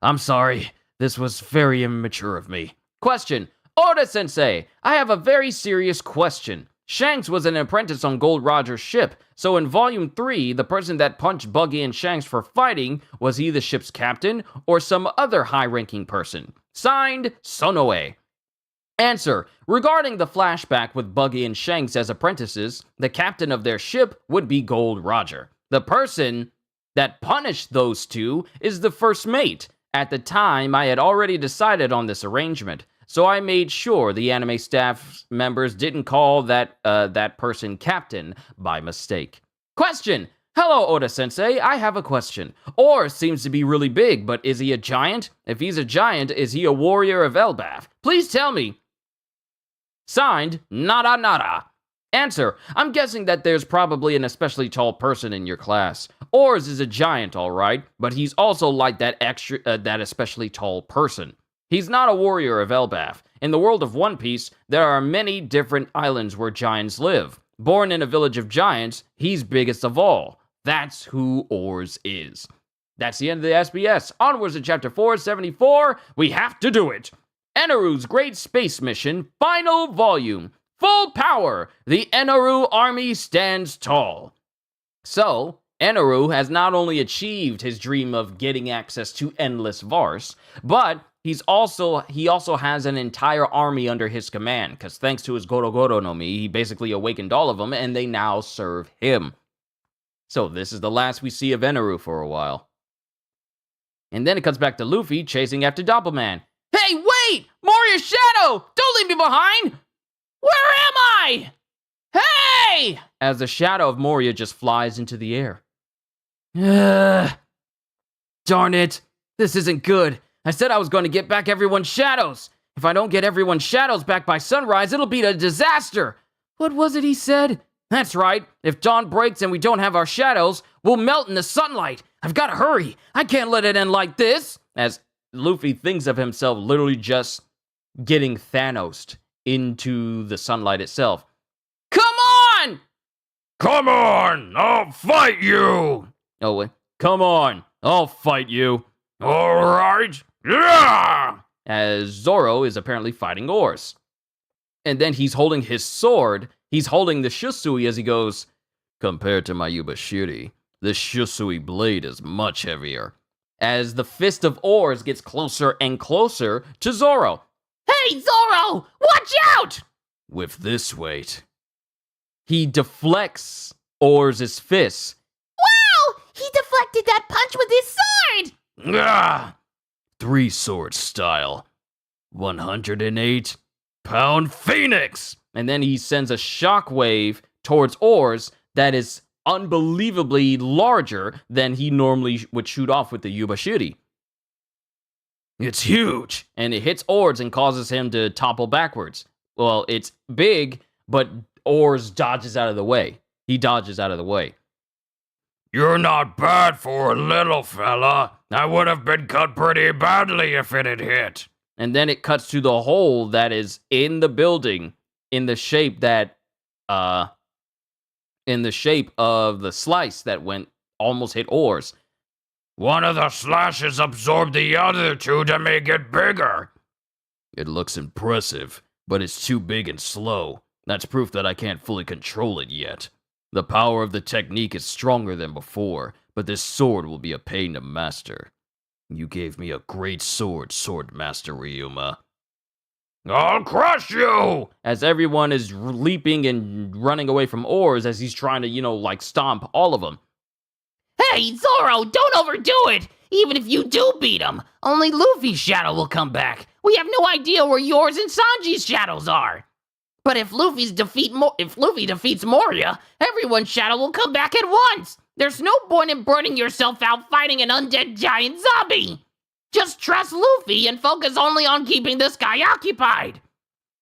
I'm sorry. This was very immature of me. Question: Oda-sensei, I have a very serious question. Shanks was an apprentice on Gold Roger's ship, so in Volume 3, the person that punched Buggy and Shanks for fighting, was he the ship's captain or some other high-ranking person? Signed, Sonoe. Answer: regarding the flashback with Buggy and Shanks as apprentices, the captain of their ship would be Gold Roger. The person that punished those two is the first mate. At the time, I had already decided on this arrangement, so I made sure the anime staff members didn't call that person captain by mistake. Question: hello, Oda-sensei, I have a question. Oars seems to be really big, but is he a giant? If he's a giant, is he a warrior of Elbaf? Please tell me. Signed, Nada Nada. Answer: I'm guessing that there's probably an especially tall person in your class. Oars is a giant, all right, but he's also like that especially tall person. He's not a warrior of Elbaf. In the world of One Piece, there are many different islands where giants live. Born in a village of giants, he's biggest of all. That's who Oars is. That's the end of the SBS. Onwards to chapter 474. We have to do it. Enaru's Great Space Mission, final volume. Full power! The Enaru army stands tall. So, Enaru has not only achieved his dream of getting access to endless Vars, but he also has an entire army under his command, because thanks to his Goro Goro no Mi, he basically awakened all of them, and they now serve him. So this is the last we see of Enaru for a while. And then it cuts back to Luffy chasing after Doppelman. Hey, wait! Moria's shadow! Don't leave me behind! Where am I? Hey! As the shadow of Moria just flies into the air. Darn it. This isn't good. I said I was going to get back everyone's shadows. If I don't get everyone's shadows back by sunrise, it'll be a disaster. What was it he said? That's right. If dawn breaks and we don't have our shadows, we'll melt in the sunlight. I've got to hurry. I can't let it end like this. As Luffy thinks of himself literally just getting Thanos'd into the sunlight itself. Come on! Come on, I'll fight you! Oh, wait. Come on, I'll fight you. All right, yeah! As Zoro is apparently fighting Oars. And then he's holding his sword. He's holding the Shusui as he goes, compared to my Yubashiri, the Shusui blade is much heavier. As the fist of Oars gets closer and closer to Zoro. Hey, Zoro! Watch out! With this weight. He deflects Oars' fist. Wow! He deflected that punch with his sword! Ah! 3-sword style. 108-pound phoenix! And then he sends a shockwave towards Oars that is unbelievably larger than he normally would shoot off with the Yubashiri. It's huge! And it hits Oars and causes him to topple backwards. Well, it's big, but Oars dodges out of the way. He dodges out of the way. You're not bad for a little fella. I would have been cut pretty badly if it had hit. And then it cuts to the hole that is in the building in the shape that, in the shape of the slice that almost hit Oars. One of the slashes absorbed the other two to make it bigger. It looks impressive. but it's too big and slow. That's proof that I can't fully control it yet. The power of the technique is stronger than before, but this sword will be a pain to master. You gave me a great sword, Sword Master Ryuma. I'll crush you! As everyone is leaping and running away from Oars as he's trying to, stomp all of them. Hey, Zoro, don't overdo it! Even if you do beat him, only Luffy's shadow will come back. We have no idea where yours and Sanji's shadows are. But if Luffy defeats Moria, everyone's shadow will come back at once. There's no point in burning yourself out fighting an undead giant zombie. Just trust Luffy and focus only on keeping this guy occupied.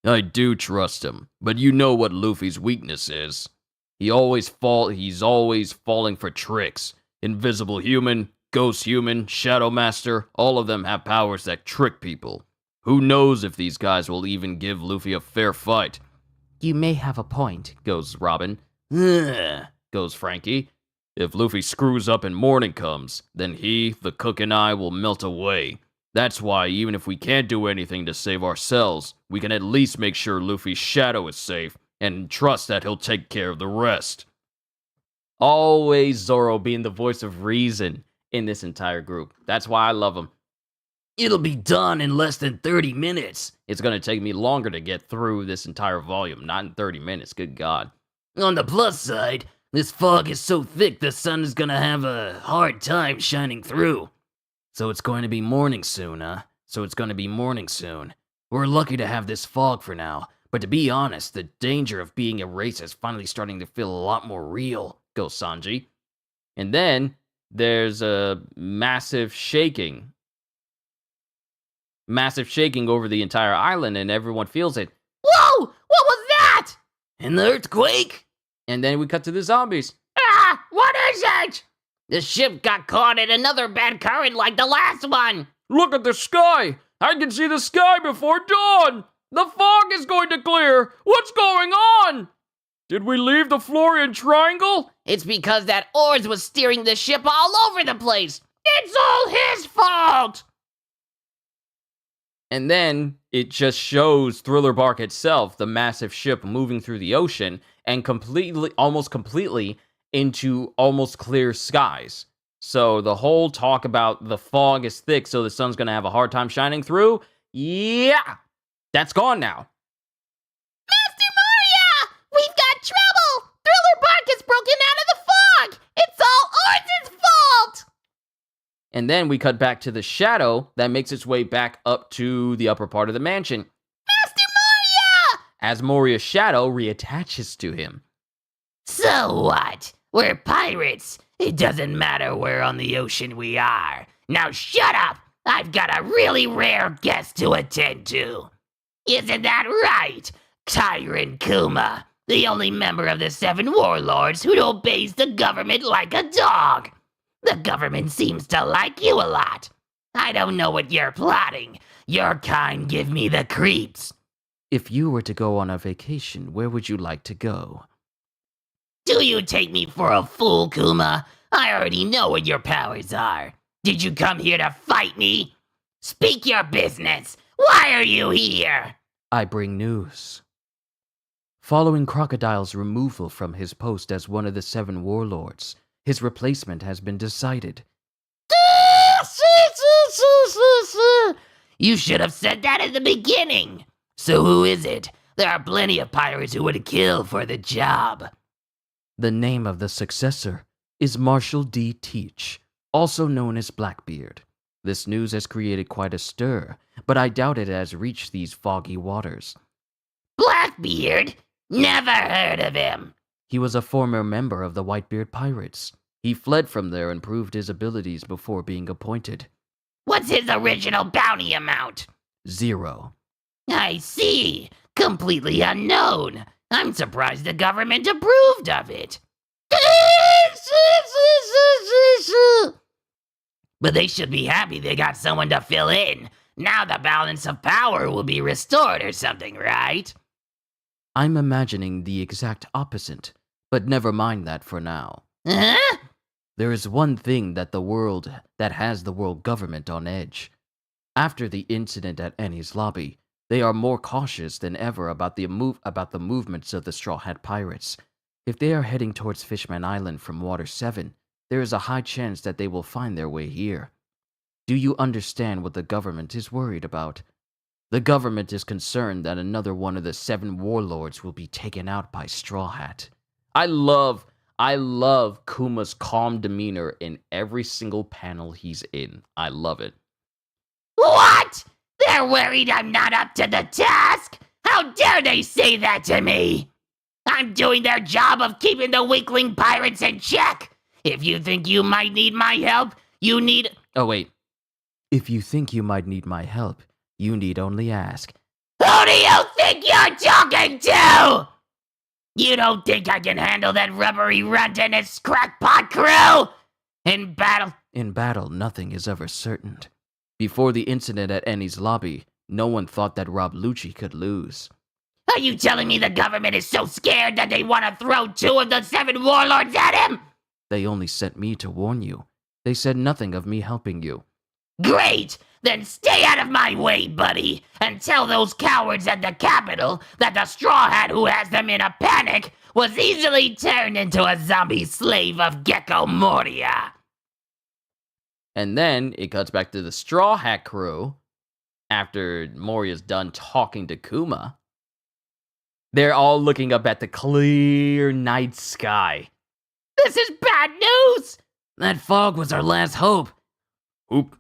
I do trust him, but you know what Luffy's weakness is. He's always falling for tricks. Invisible human, ghost human, shadow master, all of them have powers that trick people. Who knows if these guys will even give Luffy a fair fight? You may have a point, goes Robin. Ugh, goes Frankie. If Luffy screws up and morning comes, then he, the cook, and I will melt away. That's why, even if we can't do anything to save ourselves, we can at least make sure Luffy's shadow is safe, and trust that he'll take care of the rest. Always Zoro being the voice of reason in this entire group. That's why I love him. It'll be done in less than 30 minutes. It's going to take me longer to get through this entire volume, not in 30 minutes, good God. On the plus side, this fog is so thick the sun is going to have a hard time shining through. So it's going to be morning soon, huh? We're lucky to have this fog for now, but to be honest, the danger of being erased is finally starting to feel a lot more real, goes Sanji. And then there's a massive shaking over the entire island, and everyone feels it. Whoa! What was that? An earthquake? And then we cut to the zombies. Ah! What is it? The ship got caught in another bad current like the last one. Look at the sky! I can see the sky before dawn! The fog is going to clear! What's going on? Did we leave the Florian Triangle? It's because that Oars was steering the ship all over the place. It's all his fault! And then it just shows Thriller Bark itself, the massive ship moving through the ocean, and almost completely into almost clear skies. So the whole talk about the fog is thick, so the sun's gonna have a hard time shining through, yeah, that's gone now. Master Moria! We've got trouble! Thriller Bark has broken out of the fog! It's all Oars' fault! And then we cut back to the shadow that makes its way back up to the upper part of the mansion. Master Moria! As Moria's shadow reattaches to him. So what? We're pirates. It doesn't matter where on the ocean we are. Now shut up! I've got a really rare guest to attend to. Isn't that right, Tyrant Kuma, the only member of the 7 warlords who obeys the government like a dog? The government seems to like you a lot. I don't know what you're plotting. Your kind give me the creeps. If you were to go on a vacation, where would you like to go? Do you take me for a fool, Kuma? I already know what your powers are. Did you come here to fight me? Speak your business. Why are you here? I bring news. Following Crocodile's removal from his post as one of the 7 warlords, his replacement has been decided. You should have said that at the beginning. So who is it? There are plenty of pirates who would kill for the job. The name of the successor is Marshall D. Teach, also known as Blackbeard. This news has created quite a stir, but I doubt it has reached these foggy waters. Blackbeard? Never heard of him. He was a former member of the Whitebeard Pirates. He fled from there and proved his abilities before being appointed. What's his original bounty amount? 0. I see. Completely unknown. I'm surprised the government approved of it. But they should be happy they got someone to fill in. Now the balance of power will be restored or something, right? I'm imagining the exact opposite, but never mind that for now. Huh? There is one thing that has the world government on edge. After the incident at Annie's lobby, They are more cautious than ever about the movements of the Straw Hat Pirates. If they are heading towards Fishman Island from Water 7, there is a high chance that they will find their way here. Do you understand what the government is worried about? The government is concerned that another one of the 7 warlords will be taken out by Straw Hat. I love Kuma's calm demeanor in every single panel he's in. I love it. What? They're worried I'm not up to the task? How dare they say that to me? I'm doing their job of keeping the weakling pirates in check. If you think you might need my help, you need... Oh, wait. If you think you might need my help, you need only ask. Who do you think you're talking to? You don't think I can handle that rubbery runt and his crackpot crew? In battle, nothing is ever certain. Before the incident at Annie's lobby, no one thought that Rob Lucci could lose. Are you telling me the government is so scared that they want to throw 2 of the 7 warlords at him? They only sent me to warn you. They said nothing of me helping you. Great! Then stay out of my way, buddy, and tell those cowards at the Capitol that the Straw Hat who has them in a panic was easily turned into a zombie slave of Gecko Moria. And then it cuts back to the Straw Hat crew after Moria's done talking to Kuma. They're all looking up at the clear night sky. This is bad news! That fog was our last hope. Oop.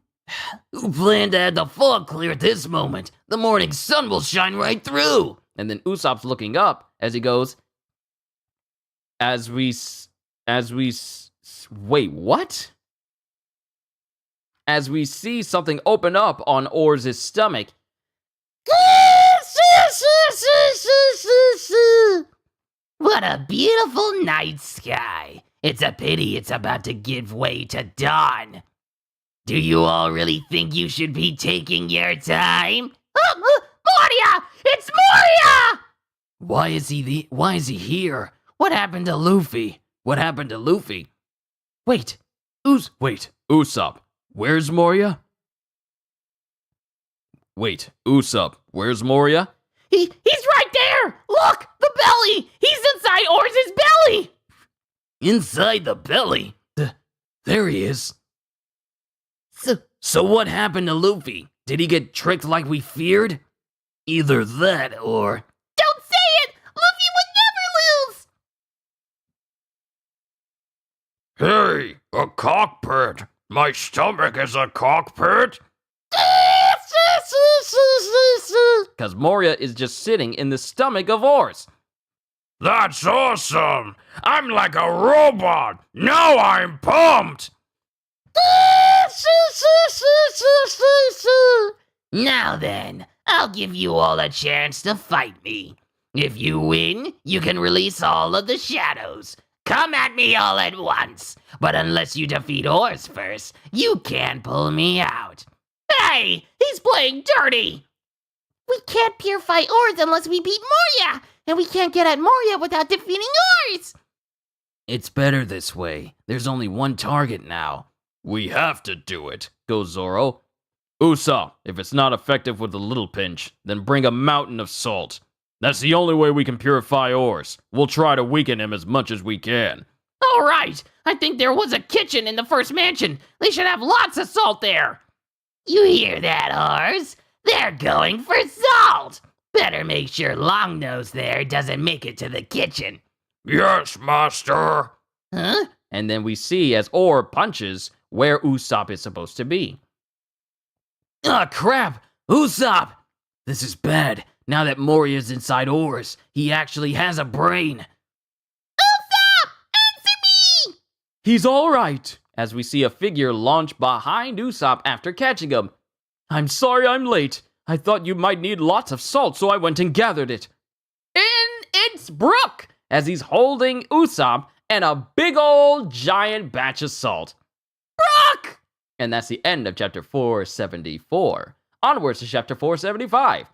Who planned to have the fog clear at this moment? The morning sun will shine right through. And then Usopp's looking up as he goes, wait, what? As we see something open up on Oars' stomach. What a beautiful night sky. It's a pity it's about to give way to dawn. Do you all really think you should be taking your time? Moria! It's Moria! Why is he here? What happened to Luffy? Wait, Usopp, where's Moria? He's right there! Look! The belly! He's inside Oars' belly! Inside the belly? There he is. So what happened to Luffy? Did he get tricked like we feared? Either that or... Don't say it! Luffy would never lose! Hey, a cockpit. My stomach is a cockpit. Because Moria is just sitting in the stomach of Oars. That's awesome. I'm like a robot. Now I'm pumped. Now then, I'll give you all a chance to fight me. If you win, you can release all of the shadows. Come at me all at once. But unless you defeat Oars first, you can't pull me out. Hey, he's playing dirty. We can't purify Oars unless we beat Moria. And we can't get at Moria without defeating Oars. It's better this way. There's only one target now. We have to do it, Goes Zoro. Usopp, if it's not effective with a little pinch, then bring a mountain of salt. That's the only way we can purify Oars. We'll try to weaken him as much as we can. All right, I think there was a kitchen in the first mansion. They should have lots of salt there. You hear that, Oars? They're going for salt. Better make sure Longnose there doesn't make it to the kitchen. Yes, master. Huh? And then we see as Oar punches where Usopp is supposed to be. Ah, crap! Usopp! This is bad. Now that Moria's inside Oars, he actually has a brain. Usopp! Answer me! He's all right, as we see a figure launch behind Usopp after catching him. I'm sorry I'm late. I thought you might need lots of salt, so I went and gathered it. In its Brook, as he's holding Usopp and a big old giant batch of salt. Brook! And that's the end of chapter 474. Onwards to chapter 475.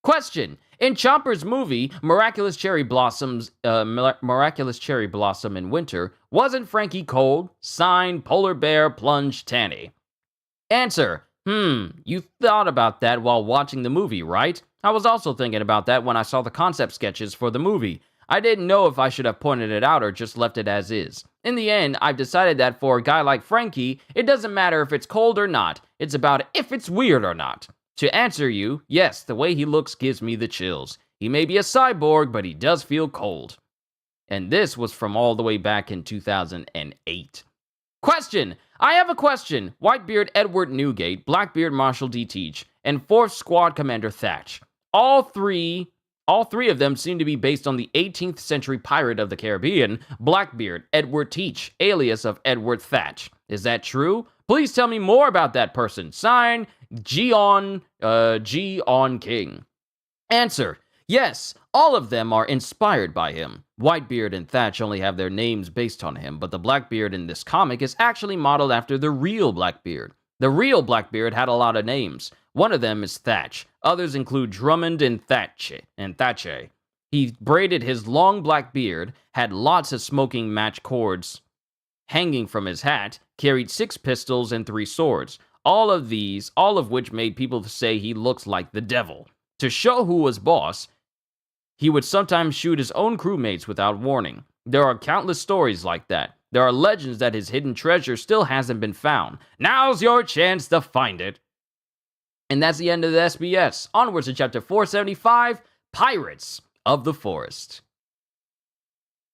Question: in Chomper's movie Miraculous Cherry Blossom in Winter, wasn't Frankie cold? Signed, Polar Bear Plunge Tanny. Answer: you thought about that while watching the movie, right? I was also thinking about that when I saw the concept sketches for the movie. I didn't know if I should have pointed it out or just left it as is. In the end, I've decided that for a guy like Frankie, it doesn't matter if it's cold or not. It's about if it's weird or not. To answer you, yes, the way he looks gives me the chills. He may be a cyborg, but he does feel cold. And this was from all the way back in 2008. Question! I have a question. Whitebeard Edward Newgate, Blackbeard Marshall D. Teach, and 4th Squad Commander Thatch. All three of them seem to be based on the 18th century pirate of the Caribbean, Blackbeard Edward Teach, alias of Edward Thatch. Is that true? Please tell me more about that person. Sign, G on King. Answer: yes, all of them are inspired by him. Whitebeard and Thatch only have their names based on him, but the Blackbeard in this comic is actually modeled after the real Blackbeard. The real Blackbeard had a lot of names. One of them is Thatch. Others include Drummond and Thatche. He braided his long black beard, had lots of smoking match cords hanging from his hat, carried 6 pistols and 3 swords. All of which made people say he looks like the devil. To show who was boss, he would sometimes shoot his own crewmates without warning. There are countless stories like that. There are legends that his hidden treasure still hasn't been found. Now's your chance to find it. And that's the end of the SBS. Onwards to chapter 475, Pirates of the Forest.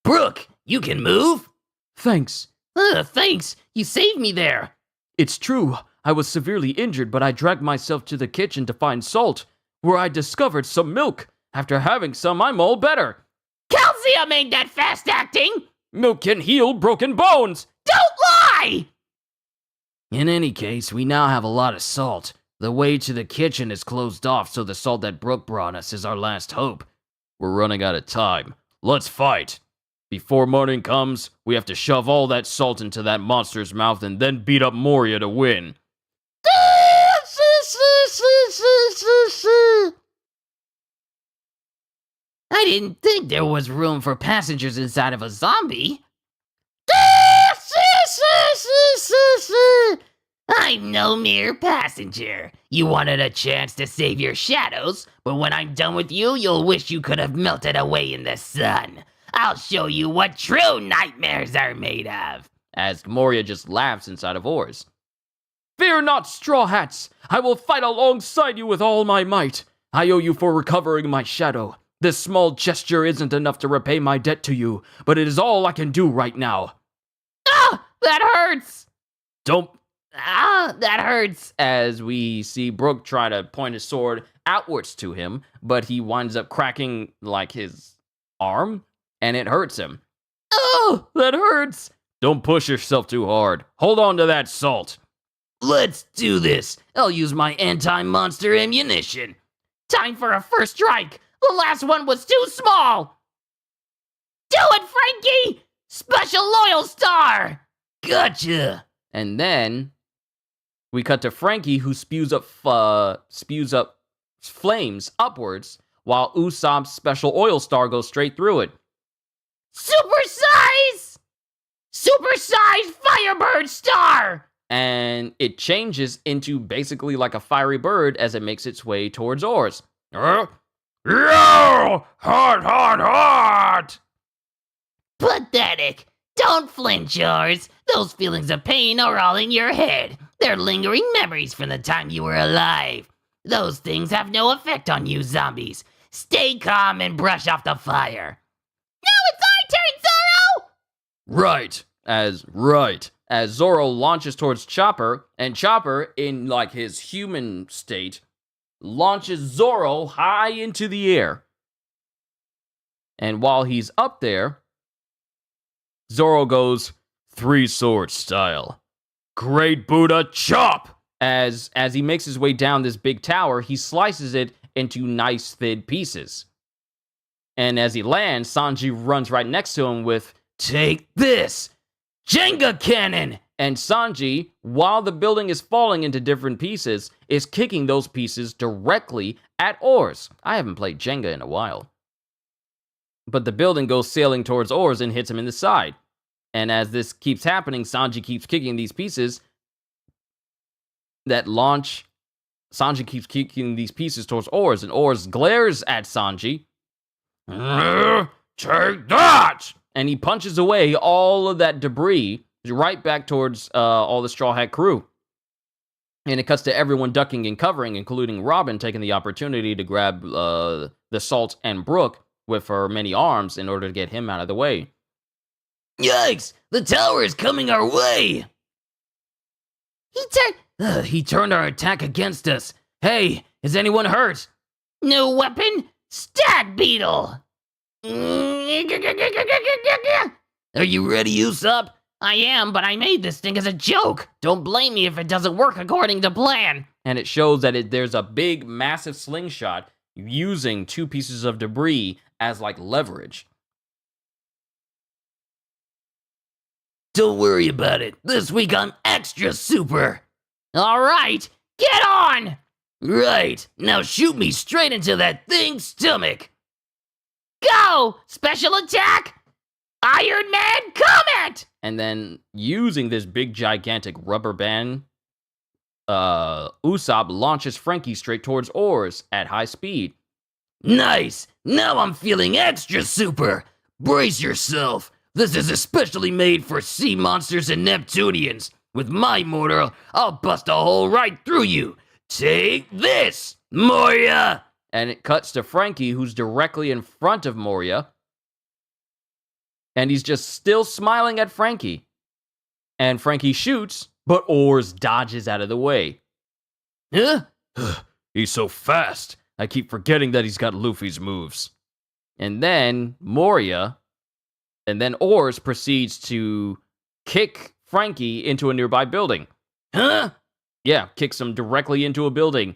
Brooke, you can move? Thanks. Thanks. You saved me there. It's true. I was severely injured, but I dragged myself to the kitchen to find salt, where I discovered some milk. After having some, I'm all better. Calcium ain't that fast acting! Milk can heal broken bones. Don't lie! In any case, we now have a lot of salt. The way to the kitchen is closed off, so the salt that Brooke brought us is our last hope. We're running out of time. Let's fight. Before morning comes, we have to shove all that salt into that monster's mouth and then beat up Moria to win. I didn't think there was room for passengers inside of a zombie. I'm no mere passenger. You wanted a chance to save your shadows, but when I'm done with you, you'll wish you could have melted away in the sun. I'll show you what true nightmares are made of. As Moria just laughs inside of Oars. Fear not, Straw Hats! I will fight alongside you with all my might. I owe you for recovering my shadow. This small gesture isn't enough to repay my debt to you, but it is all I can do right now. Ah! That hurts! That hurts. As we see Brooke try to point his sword outwards to him, but he winds up cracking, like, his arm, and it hurts him. Oh, that hurts. Don't push yourself too hard. Hold on to that salt. Let's do this. I'll use my anti-monster ammunition. Time for a first strike. The last one was too small. Do it, Frankie! Special loyal star! Gotcha. And then we cut to Frankie, who spews up flames upwards, while Usopp's special oil star goes straight through it. Supersize Firebird star! And it changes into basically like a fiery bird as it makes its way towards Oars. Yo! Hot! Pathetic. Don't flinch, Oars. Those feelings of pain are all in your head. They're lingering memories from the time you were alive. Those things have no effect on you zombies. Stay calm and brush off the fire. Now it's our turn, Zoro! As Zoro launches towards Chopper, and Chopper, in like his human state, launches Zoro high into the air. And while he's up there, Zoro goes, 3-sword style. Great Buddha chop! As he makes his way down this big tower, he slices it into nice thin pieces. And as he lands, Sanji runs right next to him with, take this! Jenga cannon! And Sanji, while the building is falling into different pieces, is kicking those pieces directly at Oars. I haven't played Jenga in a while. But the building goes sailing towards Oars and hits him in the side. And as this keeps happening, Sanji keeps kicking these pieces that launch Sanji keeps kicking these pieces towards Oars, and Oars glares at Sanji. Take that! And he punches away all of that debris right back towards all the Straw Hat crew. And it cuts to everyone ducking and covering, including Robin taking the opportunity to grab the Salt and Brook with her many arms in order to get him out of the way. Yikes! The tower is coming our way! He turned our attack against us. Hey, is anyone hurt? New weapon? Stag Beetle! Are you ready, Usopp? I am, but I made this thing as a joke. Don't blame me if it doesn't work according to plan. And it shows that there's a big, massive slingshot using 2 pieces of debris as, like, leverage. Don't worry about it. This week I'm extra super. All right, get on! Right, now shoot me straight into that thing's stomach. Go! Special attack! Iron Man Comet! And then, using this big, gigantic rubber band, Usopp launches Frankie straight towards Oars at high speed. Nice! Now I'm feeling extra super. Brace yourself. This is especially made for sea monsters and Neptunians. With my mortar, I'll bust a hole right through you. Take this, Moria! And it cuts to Frankie, who's directly in front of Moria. And he's just still smiling at Frankie. And Frankie shoots, but Oars dodges out of the way. Huh? He's so fast. I keep forgetting that he's got Luffy's moves. And then Oars proceeds to kick Frankie into a nearby building. Huh? Yeah, kicks him directly into a building.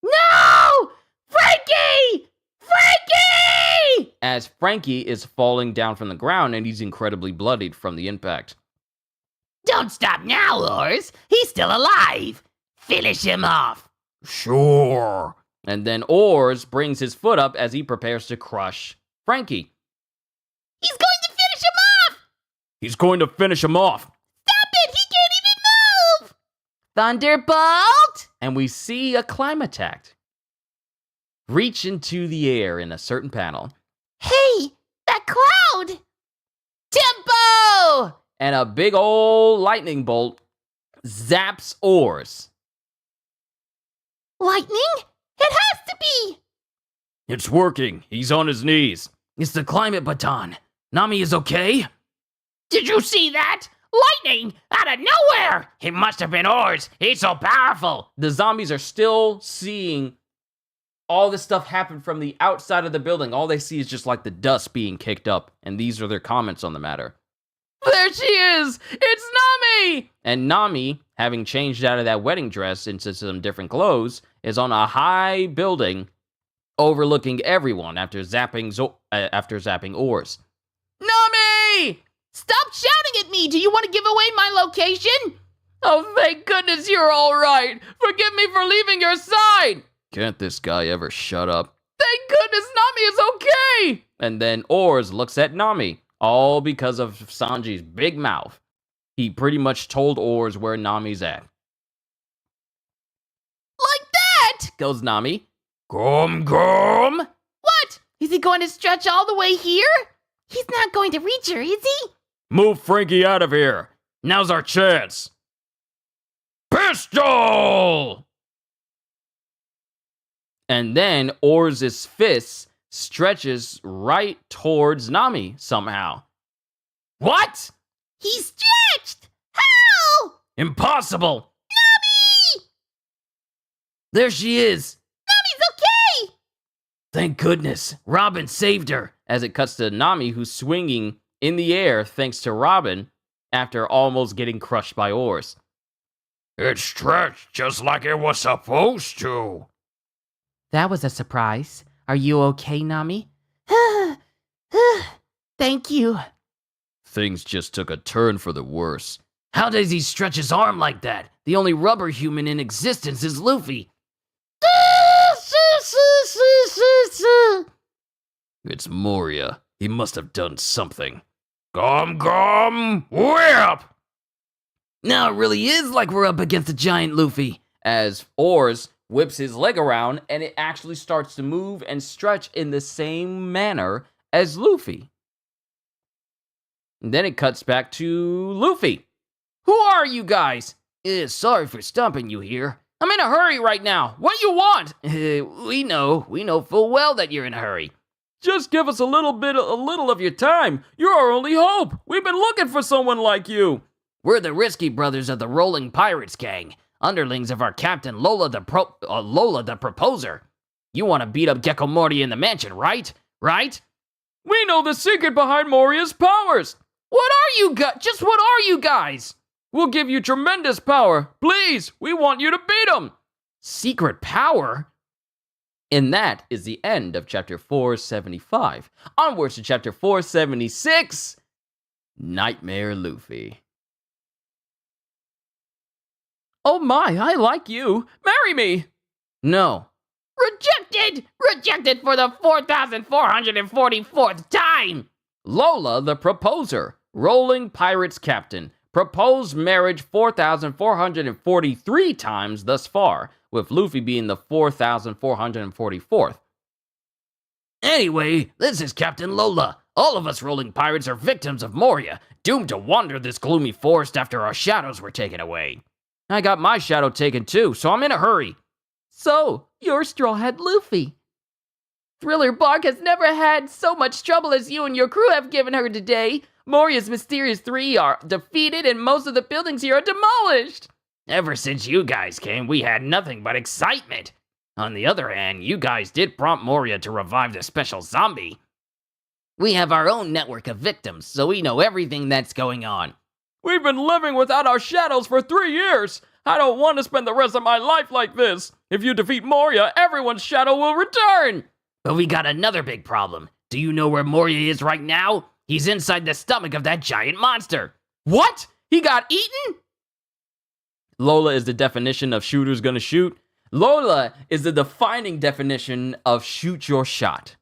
No! Frankie! Frankie! As Frankie is falling down from the ground and he's incredibly bloodied from the impact. Don't stop now, Oars. He's still alive. Finish him off. Sure. And then Oars brings his foot up as he prepares to crush Frankie. He's going to finish him off! He's going to finish him off. Stop it! He can't even move! Thunderbolt! And we see a Climattact reach into the air in a certain panel. Hey, that cloud! Tempo! And a big old lightning bolt zaps Oars. Lightning? It has to be! It's working. He's on his knees. It's the climate baton. Nami is okay? Did you see that? Lightning! Out of nowhere! It must have been Oars. He's so powerful. The zombies are still seeing all this stuff happen from the outside of the building. All they see is just like the dust being kicked up. And these are their comments on the matter. There she is! It's Nami! And Nami, having changed out of that wedding dress into some different clothes, is on a high building overlooking everyone after zapping Oars. Nami! Stop shouting at me! Do you want to give away my location? Oh, thank goodness you're all right. Forgive me for leaving your side. Can't this guy ever shut up? Thank goodness Nami is okay. And then Oars looks at Nami, all because of Sanji's big mouth. He pretty much told Oars where Nami's at. Like that! Goes Nami. Come. What? Is he going to stretch all the way here? He's not going to reach her, is he? Move Frankie out of here. Now's our chance. Pistol! And then Oars' fist stretches right towards Nami somehow. What? He's stretched! How? Impossible. Nami! There she is. Nami's okay! Thank goodness. Robin saved her. As it cuts to Nami, who's swinging in the air thanks to Robin after almost getting crushed by Oars. It stretched just like it was supposed to. That was a surprise. Are you okay, Nami? Thank you. Things just took a turn for the worse. How does he stretch his arm like that? The only rubber human in existence is Luffy. It's Moria. He must have done something. Come, whip! Now it really is like we're up against a giant Luffy. As Oars whips his leg around, and it actually starts to move and stretch in the same manner as Luffy. And then it cuts back to Luffy. Who are you guys? Sorry for stumping you here. I'm in a hurry right now. What do you want? We know full well that you're in a hurry. Just give us a little of your time. You're our only hope. We've been looking for someone like you. We're the Risky Brothers of the Rolling Pirates Gang, underlings of our captain Lola the Proposer. You want to beat up Gecko Morty in the mansion, right? Right? We know the secret behind Moria's powers. What are you guys? Just what are you guys? We'll give you tremendous power. Please, we want you to beat him. Secret power? And that is the end of chapter 475. Onwards to chapter 476, Nightmare Luffy. Oh my, I like you. Marry me. No. Rejected! Rejected for the 4,444th time! Lola the Proposer, Rolling Pirates Captain, proposed marriage 4,443 times thus far, with Luffy being the 4,444th. Anyway, this is Captain Lola. All of us rolling pirates are victims of Moria, doomed to wander this gloomy forest after our shadows were taken away. I got my shadow taken too, so I'm in a hurry. So, you're Straw Hat Luffy. Thriller Bark has never had so much trouble as you and your crew have given her today. Moria's Mysterious 3 are defeated and most of the buildings here are demolished. Ever since you guys came, we had nothing but excitement. On the other hand, you guys did prompt Moria to revive the special zombie. We have our own network of victims, so we know everything that's going on. We've been living without our shadows for 3 years. I don't want to spend the rest of my life like this. If you defeat Moria, everyone's shadow will return. But we got another big problem. Do you know where Moria is right now? He's inside the stomach of that giant monster. What? He got eaten? Lola is the definition of shooters gonna shoot. Lola is the defining definition of shoot your shot.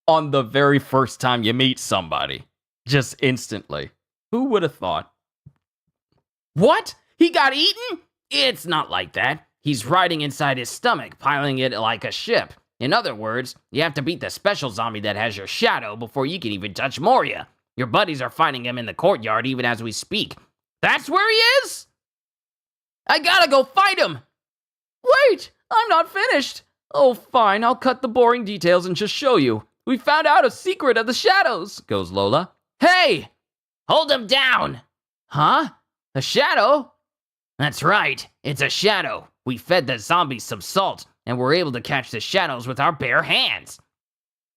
On the very first time you meet somebody. Just instantly. Who would have thought? What? He got eaten? It's not like that. He's riding inside his stomach, piloting it like a ship. In other words, you have to beat the special zombie that has your shadow before you can even touch Moria. Your buddies are fighting him in the courtyard even as we speak. That's where he is? I gotta go fight him! Wait, I'm not finished. Oh, fine, I'll cut the boring details and just show you. We found out a secret of the shadows, goes Lola. Hey! Hold him down! Huh? A shadow? That's right, it's a shadow. We fed the zombies some salt, and were able to catch the shadows with our bare hands.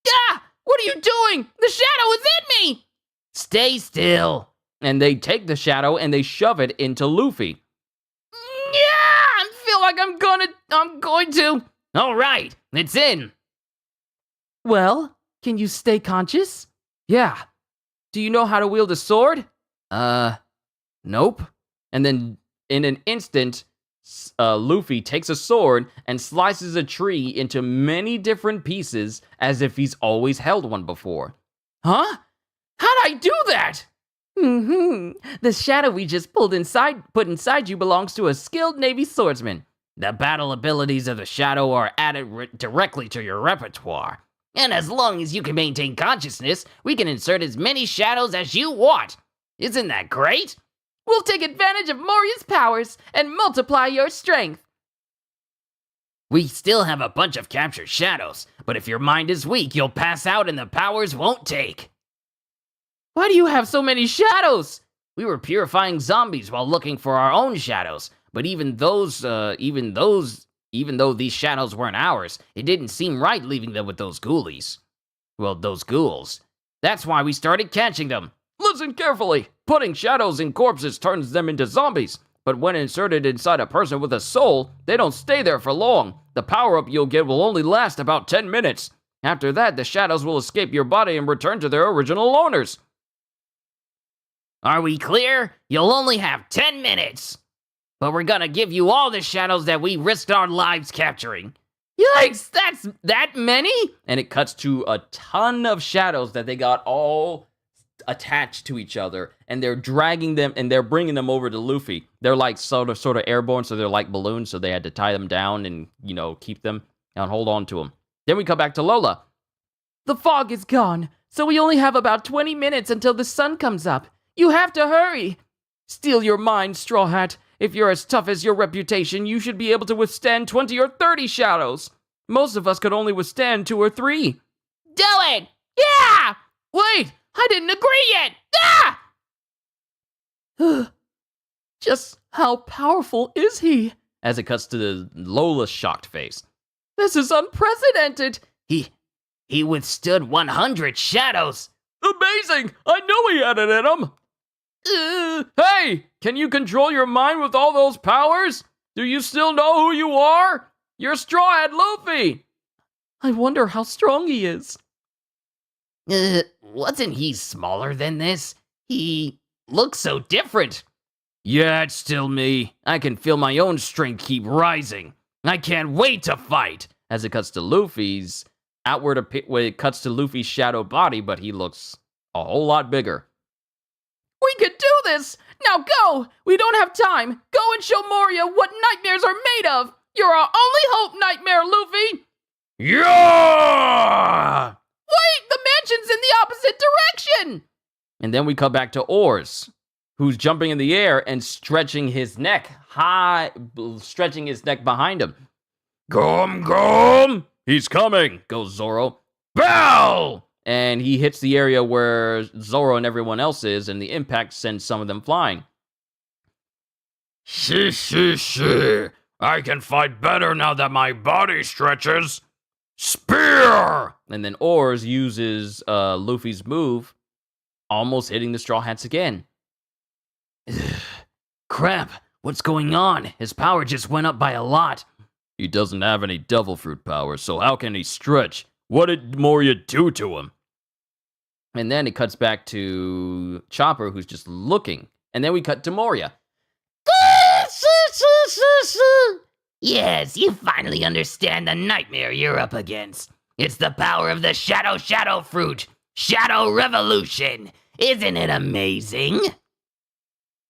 Ah! What are you doing? The shadow is in me! Stay still. And they take the shadow and they shove it into Luffy. Yeah! I feel like I'm going to. All right, it's in. Well, can you stay conscious? Yeah. Do you know how to wield a sword? Nope. And then, in an instant, Luffy takes a sword and slices a tree into many different pieces as if he's always held one before. Huh? How'd I do that? The shadow we just put inside you belongs to a skilled Navy swordsman. The battle abilities of the shadow are added directly to your repertoire. And as long as you can maintain consciousness, we can insert as many shadows as you want. Isn't that great? We'll take advantage of Moria's powers and multiply your strength. We still have a bunch of captured shadows, but if your mind is weak, you'll pass out and the powers won't take. Why do you have so many shadows? We were purifying zombies while looking for our own shadows, but even though these shadows weren't ours, it didn't seem right leaving them with those ghoulies. Well, those ghouls. That's why we started catching them. Listen carefully. Putting shadows in corpses turns them into zombies. But when inserted inside a person with a soul, they don't stay there for long. The power-up you'll get will only last about 10 minutes. After that, the shadows will escape your body and return to their original owners. Are we clear? You'll only have 10 minutes. But we're gonna give you all the shadows that we risked our lives capturing. Yikes, that's that many? And it cuts to a ton of shadows that they got all attached to each other, and they're dragging them, and they're bringing them over to Luffy. They're like sort of airborne, so they're like balloons, so they had to tie them down and, keep them and hold on to them. Then we come back to Lola. The fog is gone, so we only have about 20 minutes until the sun comes up. You have to hurry. Steel your mind, Straw Hat. If you're as tough as your reputation, you should be able to withstand 20 or 30 shadows. Most of us could only withstand 2 or 3. Do it! Yeah! Wait, I didn't agree yet! Ah! Just how powerful is he? As it cuts to Lola's shocked face. This is unprecedented! He withstood 100 shadows. Amazing! I know he had it in him! Hey! Can you control your mind with all those powers? Do you still know who you are? You're Straw Hat Luffy! I wonder how strong he is. Wasn't he smaller than this? He looks so different. Yeah, it's still me. I can feel my own strength keep rising. I can't wait to fight. As it cuts to Luffy's it cuts to Luffy's shadow body, but he looks a whole lot bigger. We can do this! Now go! We don't have time! Go and show Moria what nightmares are made of! You're our only hope, Nightmare Luffy! Yeah! Wait! The mansion's in the opposite direction! And then we come back to Oars, who's jumping in the air and stretching his neck behind him. Gum! He's coming, goes Zoro. Bell! And he hits the area where Zoro and everyone else is, and the impact sends some of them flying. She. I can fight better now that my body stretches. Spear! And then Oars uses Luffy's move, almost hitting the Straw Hats again. Crap, what's going on? His power just went up by a lot. He doesn't have any devil fruit power, so how can he stretch? What did Moria do to him? And then it cuts back to Chopper, who's just looking. And then we cut to Moria. Yes, you finally understand the nightmare you're up against. It's the power of the Shadow Fruit. Shadow Revolution. Isn't it amazing?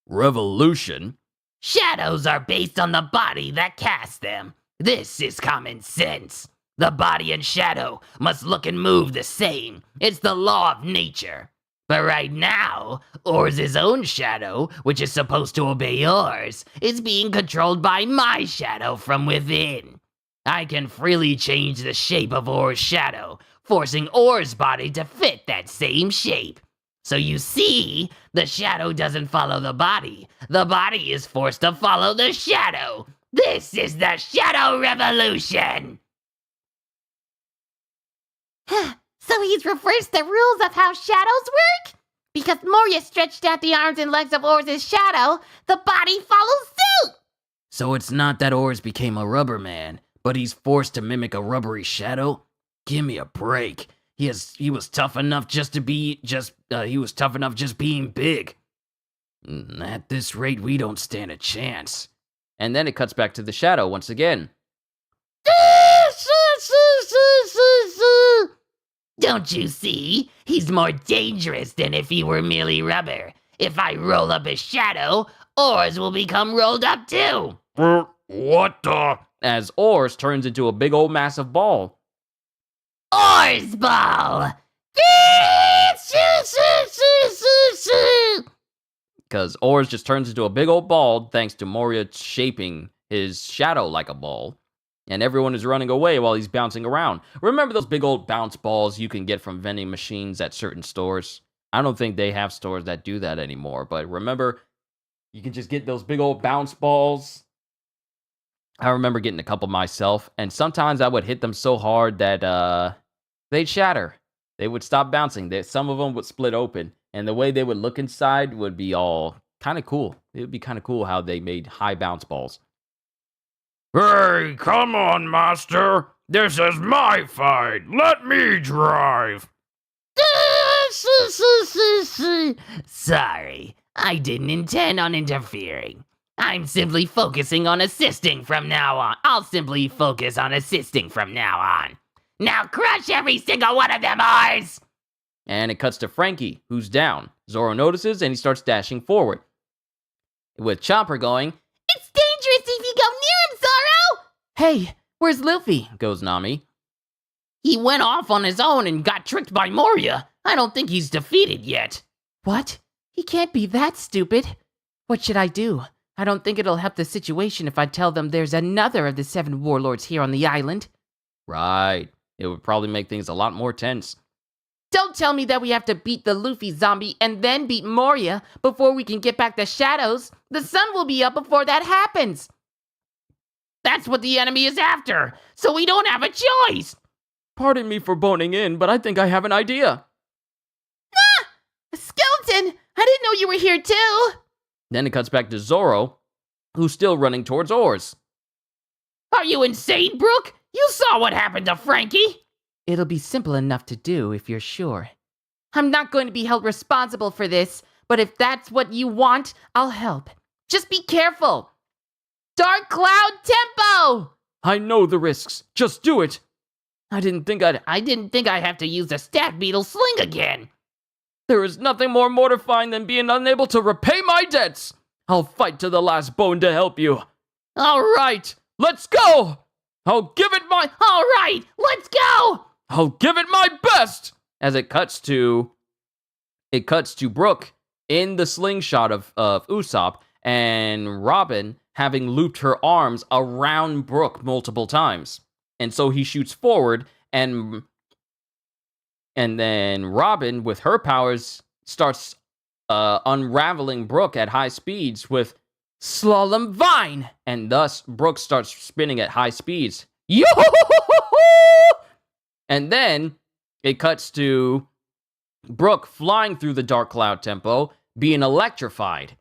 Revolution? Shadows are based on the body that casts them. This is common sense. The body and shadow must look and move the same. It's the law of nature. But right now, Oars' own shadow, which is supposed to obey yours, is being controlled by my shadow from within. I can freely change the shape of Oars' shadow, forcing Oars' body to fit that same shape. So you see, the shadow doesn't follow the body. The body is forced to follow the shadow. This is the Shadow Revolution! So he's reversed the rules of how shadows work? Because Moria stretched out the arms and legs of Oars' shadow, the body follows suit! So it's not that Oars became a rubber man, but he's forced to mimic a rubbery shadow? Give me a break. He was tough enough just being big. At this rate, we don't stand a chance. And then it cuts back to the shadow once again. Don't you see? He's more dangerous than if he were merely rubber. If I roll up his shadow, Oars will become rolled up too. What the? As Oars turns into a big old massive ball. Oars Ball! Because Oars just turns into a big old ball thanks to Moria shaping his shadow like a ball. And everyone is running away while he's bouncing around. Remember those big old bounce balls you can get from vending machines at certain stores? I don't think they have stores that do that anymore. But remember, you can just get those big old bounce balls. I remember getting a couple myself. And sometimes I would hit them so hard that they'd shatter. They would stop bouncing. Some of them would split open. And the way they would look inside would be all kind of cool. It would be kind of cool how they made high bounce balls. Hey, come on, master. This is my fight. Let me drive. Sorry, I didn't intend on interfering. I'm simply focusing on assisting from now on. I'll simply focus on assisting from now on. Now crush every single one of them, Oars! And it cuts to Frankie, who's down. Zoro notices and he starts dashing forward. With Chopper going, It's dangerous if you go near him, Zoro! Hey, where's Luffy? goes Nami. He went off on his own and got tricked by Moria. I don't think he's defeated yet. What? He can't be that stupid. What should I do? I don't think it'll help the situation if I tell them there's another of the 7 warlords here on the island. Right. It would probably make things a lot more tense. Don't tell me that we have to beat the Luffy zombie and then beat Moria before we can get back the shadows. The sun will be up before that happens. That's what the enemy is after, so we don't have a choice. Pardon me for boning in, but I think I have an idea. A skeleton! I didn't know you were here too! Then it cuts back to Zoro, who's still running towards Oars. Are you insane, Brooke? You saw what happened to Frankie. It'll be simple enough to do if you're sure. I'm not going to be held responsible for this, but if that's what you want, I'll help. Just be careful. Dark Cloud Tempo! I know the risks. Just do it. I didn't think I'd have to use the Staff Beetle sling again. There is nothing more mortifying than being unable to repay my debts. I'll fight to the last bone to help you. All right, let's go. I'll give it my best. As it cuts to Brooke in the slingshot of Usopp and Robin having looped her arms around Brooke multiple times. And so he shoots forward and then Robin, with her powers, starts unraveling Brooke at high speeds with Slalom Vine. And thus, Brooke starts spinning at high speeds. Yo-ho-ho-ho-ho! And then, it cuts to Brooke flying through the Dark Cloud Tempo, being electrified.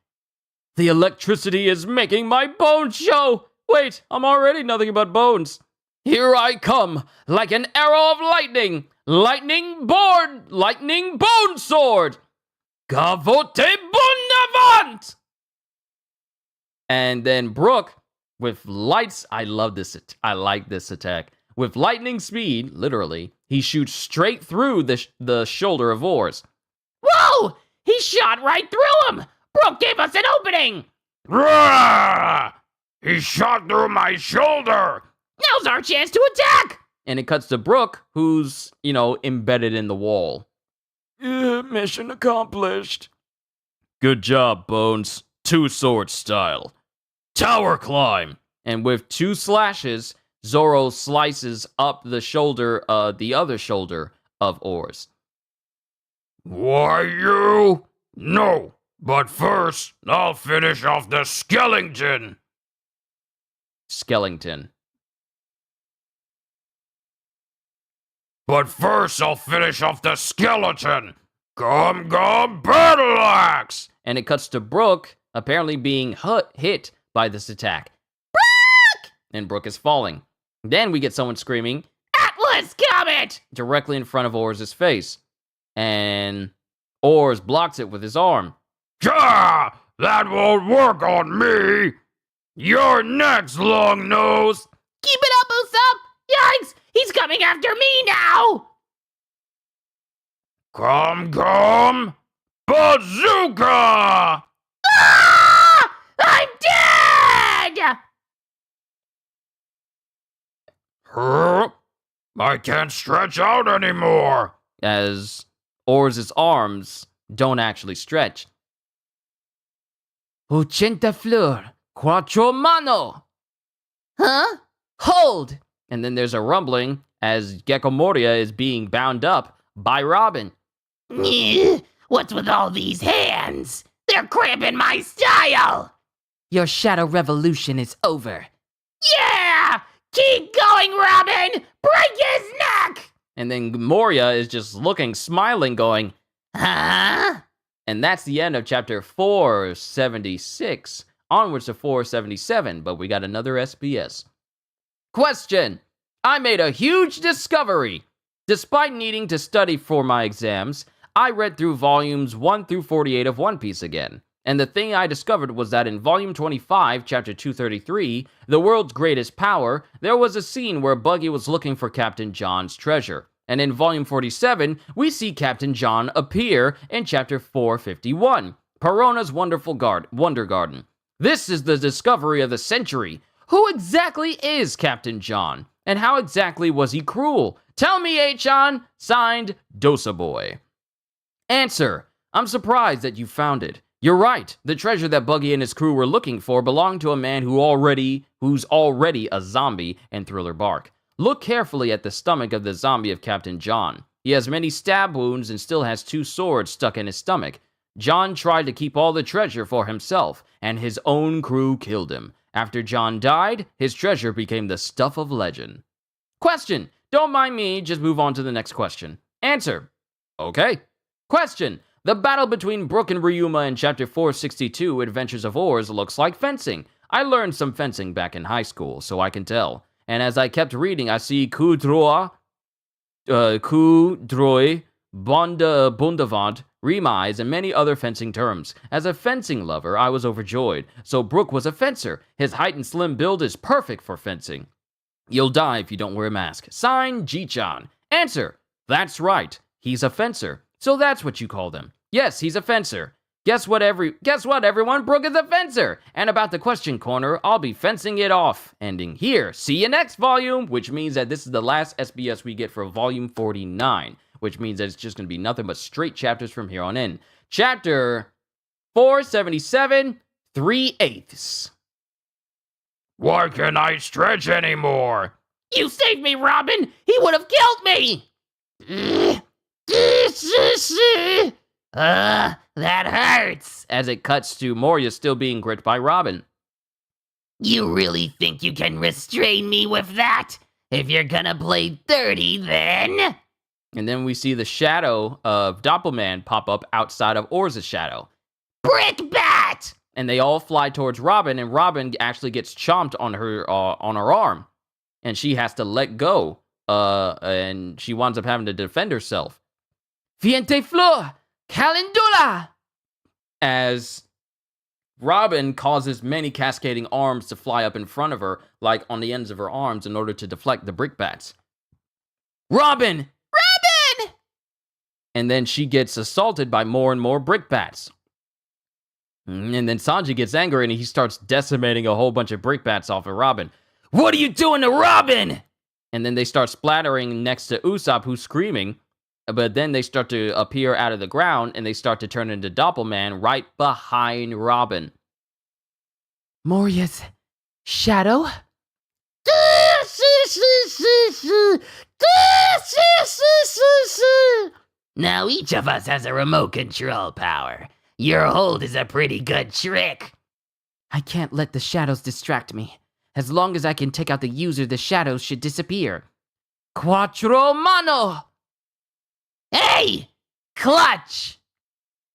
The electricity is making my bones show! Wait, I'm already nothing but bones. Here I come, like an arrow of lightning! Lightning bone sword! Gavote bonavant! And then Brooke, with lights, I like this attack. With lightning speed, literally, he shoots straight through the shoulder of Oars. Whoa! He shot right through him! Brooke gave us an opening! Rah! He shot through my shoulder! Now's our chance to attack! And it cuts to Brooke, who's, embedded in the wall. Mission accomplished. Good job, Bones. 2-sword style. Tower climb. And with 2 slashes, Zoro slices up the other shoulder of Oars. Why you? No, but first, I'll finish off the skeleton. But first, I'll finish off the skeleton. Come, battle axe! And it cuts to Brooke, apparently being hit by this attack. Brooke! And Brooke is falling. Then we get someone screaming, Atlas Comet! directly in front of Oars' face. And Oars blocks it with his arm. Gah! That won't work on me! You're next, long nose! Keep it up, Usopp! Yikes! He's coming after me now! Come, bazooka! Ah! I'm dead! I can't stretch out anymore. As Oars' arms don't actually stretch. Ochenta flor, cuatro mano. Huh? Hold! And then there's a rumbling as Gecko Moria is being bound up by Robin. What's with all these hands? They're cramping my style! Your shadow revolution is over. Yeah! Keep going, Robin! Break his neck! And then Moria is just looking, smiling, going, Huh? and that's the end of chapter 476. Onwards to 477, but we got another SBS. Question. I made a huge discovery. Despite needing to study for my exams, I read through volumes 1 through 48 of One Piece again. And the thing I discovered was that in volume 25, chapter 233, The World's Greatest Power, there was a scene where Buggy was looking for Captain John's treasure. And in volume 47, we see Captain John appear in chapter 451, Perona's Wonder Garden. This is the discovery of the century. Who exactly is Captain John? And how exactly was he cruel? Tell me, Achan. Signed, Dosa Boy. Answer. I'm surprised that you found it. You're right. The treasure that Buggy and his crew were looking for belonged to a man who's already a zombie in Thriller Bark. Look carefully at the stomach of the zombie of Captain John. He has many stab wounds and still has 2 swords stuck in his stomach. John tried to keep all the treasure for himself, and his own crew killed him. After John died, his treasure became the stuff of legend. Question. Don't mind me, just move on to the next question. Answer. Okay. Question. The battle between Brook and Ryuma in chapter 462, Adventures of Oars, looks like fencing. I learned some fencing back in high school, so I can tell. And as I kept reading, I see coup droit, bondavant, remise, and many other fencing terms. As a fencing lover, I was overjoyed. So Brook was a fencer. His height and slim build is perfect for fencing. You'll die if you don't wear a mask. Sign, Ji-chan. Answer. That's right. He's a fencer. So that's what you call them. Yes, he's a fencer. Guess what, everyone? Brook is a fencer. And about the question corner, I'll be fencing it off. Ending here. See you next volume, which means that this is the last SBS we get for volume 49, which means that it's just going to be nothing but straight chapters from here on in. Chapter 477, 3/8. Why can't I stretch anymore? You saved me, Robin! He would have killed me! That hurts. As it cuts to Moria still being gripped by Robin. You really think you can restrain me with that? If you're gonna play dirty, then... And then we see the shadow of Doppelman pop up outside of Oars' shadow. Brickbat! And they all fly towards Robin, and Robin actually gets chomped on her arm. And she has to let go. And she winds up having to defend herself. Viente Flor! Calendula! As Robin causes many cascading arms to fly up in front of her, like on the ends of her arms, in order to deflect the brickbats. Robin! Robin! And then she gets assaulted by more and more brickbats. And then Sanji gets angry and he starts decimating a whole bunch of brickbats off of Robin. What are you doing to Robin? And then they start splattering next to Usopp, who's screaming. But then they start to appear out of the ground, and they start to turn into Doppelman right behind Robin. Moria's shadow? Now each of us has a remote control power. Your hold is a pretty good trick. I can't let the shadows distract me. As long as I can take out the user, the shadows should disappear. Quattro mano! Hey! Clutch!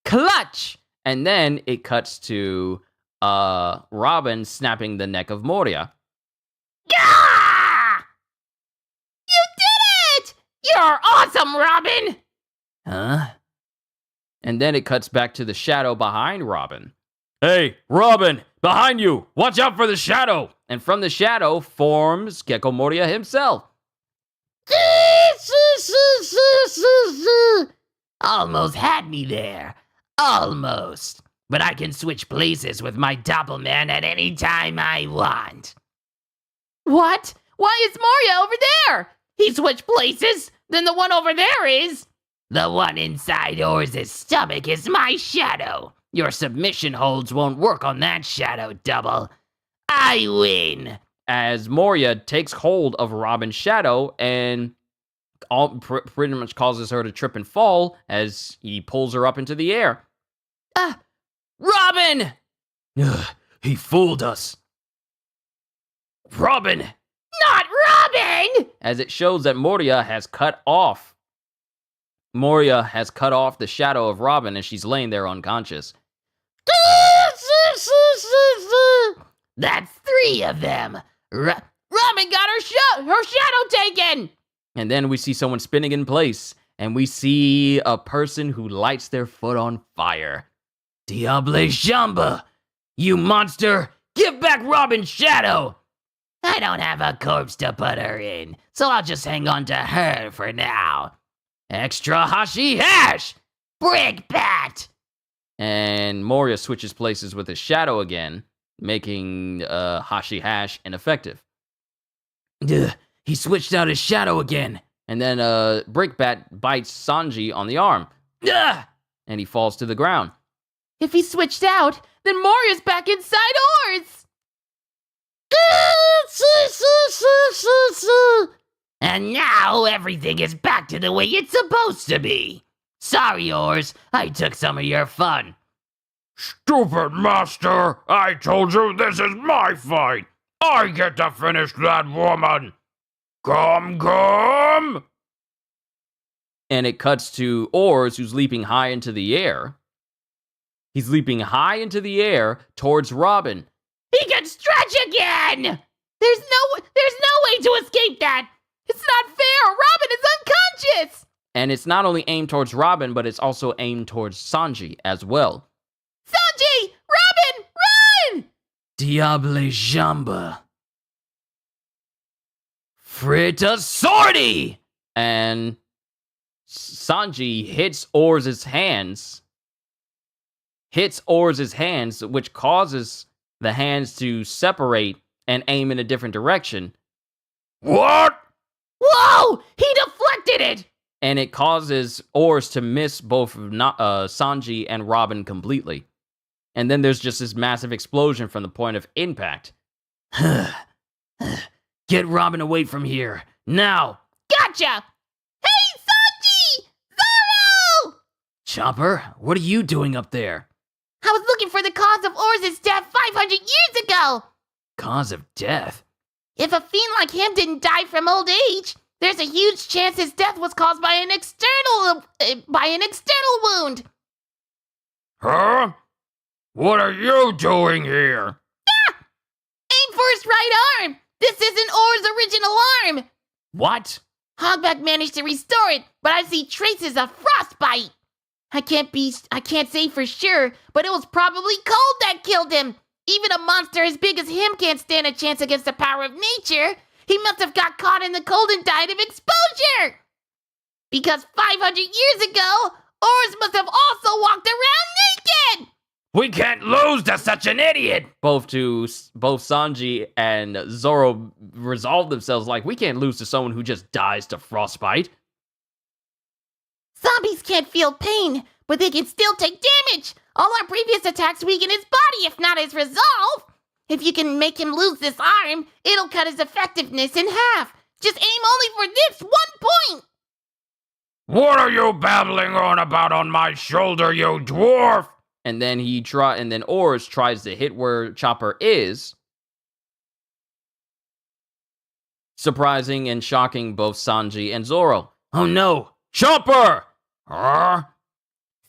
Clutch! And then it cuts to Robin snapping the neck of Moria. Gah! You did it! You're awesome, Robin! Huh? And then it cuts back to the shadow behind Robin. Hey, Robin! Behind you! Watch out for the shadow! And from the shadow forms Gecko Moria himself. Almost had me there. Almost. But I can switch places with my Doppelman at any time I want. What? Why is Moria over there? He switched places? Then the one over there is... The one inside Oars' stomach is my shadow. Your submission holds won't work on that shadow, Double. I win. As Moria takes hold of Robin's shadow and pretty much causes her to trip and fall as he pulls her up into the air. Robin! He fooled us. Robin! Not Robin! As it shows that Moria has cut off the shadow of Robin as she's laying there unconscious. That's 3 of them. Robin got her shadow taken! And then we see someone spinning in place, and we see a person who lights their foot on fire. Diable Jamba! You monster! Give back Robin's shadow! I don't have a corpse to put her in, so I'll just hang on to her for now. Extra Hashi Hash! Brick Bat! And Moria switches places with his shadow again, making Hashi Hash ineffective. He switched out his shadow again. And then Brickbat bites Sanji on the arm. And he falls to the ground. If he switched out, then Moria's back inside Oars! And now everything is back to the way it's supposed to be. Sorry, Oars, I took some of your fun. Stupid master! I told you this is my fight! I get to finish that woman! Come! And it cuts to Oars, who's leaping high into the air. He's leaping high into the air towards Robin. He can stretch again! There's no way to escape that! It's not fair! Robin is unconscious! And it's not only aimed towards Robin, but it's also aimed towards Sanji as well. Sanji! Robin! Run! Diable Jamba. Fritta Sortie! And Sanji hits Oars' hands, which causes the hands to separate and aim in a different direction. What? Whoa! He deflected it! And it causes Oars to miss both Sanji and Robin completely. And then there's just this massive explosion from the point of impact. Get Robin away from here, now! Gotcha! Hey, Sanji! Zoro! Chopper, what are you doing up there? I was looking for the cause of Oars' death 500 years ago. Cause of death? If a fiend like him didn't die from old age, there's a huge chance his death was caused by an external wound. Huh? What are you doing here? Aim for his right arm. This isn't Oars' original arm. What? Hogback managed to restore it, but I see traces of frostbite. I can't say for sure, but it was probably cold that killed him. Even a monster as big as him can't stand a chance against the power of nature. He must have got caught in the cold and died of exposure. Because 500 years ago, Oars must have also walked around naked. We can't lose to such an idiot! Both Sanji and Zoro resolve themselves like, we can't lose to someone who just dies to frostbite. Zombies can't feel pain, but they can still take damage. All our previous attacks weaken his body, if not his resolve. If you can make him lose this arm, it'll cut his effectiveness in half. Just aim only for this one point. What are you babbling on about on my shoulder, you dwarf? And then Oars tries to hit where Chopper is, surprising and shocking both Sanji and Zoro. Oh no! Chopper! Huh?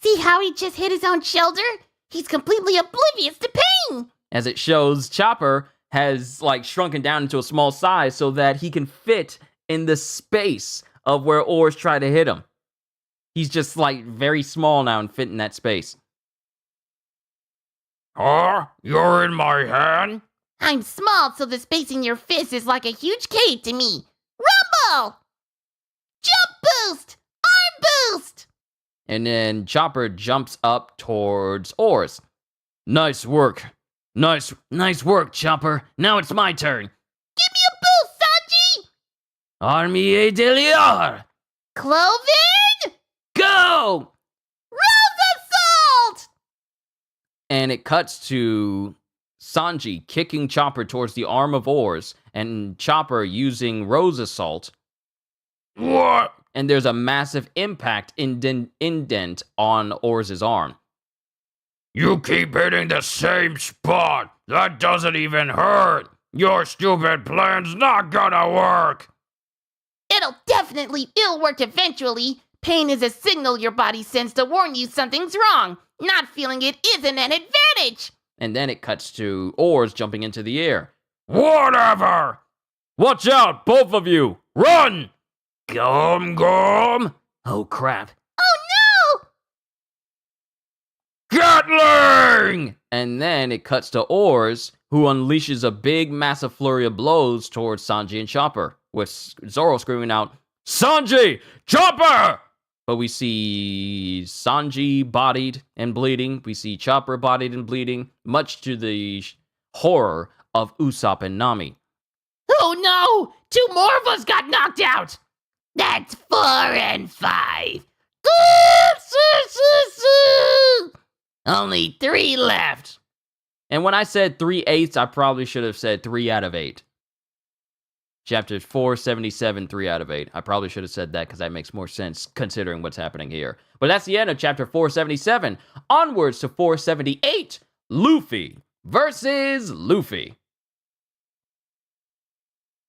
See how he just hit his own shoulder? He's completely oblivious to pain. As it shows, Chopper has shrunken down into a small size so that he can fit in the space of where Oars tried to hit him. He's just very small now and fit in that space. Huh? You're in my hand? I'm small, so the space in your fist is like a huge cave to me. Rumble! Jump boost! Arm boost! And then Chopper jumps up towards Oars. Nice work. Nice work, Chopper. Now it's my turn. Give me a boost, Sanji! Armée de l'Or! Cloven! Go! Rose Assault! And it cuts to Sanji kicking Chopper towards the arm of Oars, and Chopper using Rose Assault. What? And there's a massive impact indent on Oars' arm. You keep hitting the same spot. That doesn't even hurt. Your stupid plan's not gonna work. It'll work eventually. Pain is a signal your body sends to warn you something's wrong. Not feeling it isn't an advantage. And then it cuts to Oars jumping into the air. Whatever. Watch out, both of you! Run! Gum. Oh crap. Oh Get battling! And then it cuts to Oars, who unleashes a big, massive flurry of blows towards Sanji and Chopper, with Zoro screaming out, Sanji! Chopper! But we see Sanji bodied and bleeding. We see Chopper bodied and bleeding, much to the horror of Usopp and Nami. Oh no! 2 more of us got knocked out! That's 4 and 5. Only 3 left. And when I said 3/8, I probably should have said 3 out of 8. Chapter 477, 3 out of 8. I probably should have said that because that makes more sense considering what's happening here. But that's the end of chapter 477. Onwards to 478, Luffy versus Luffy.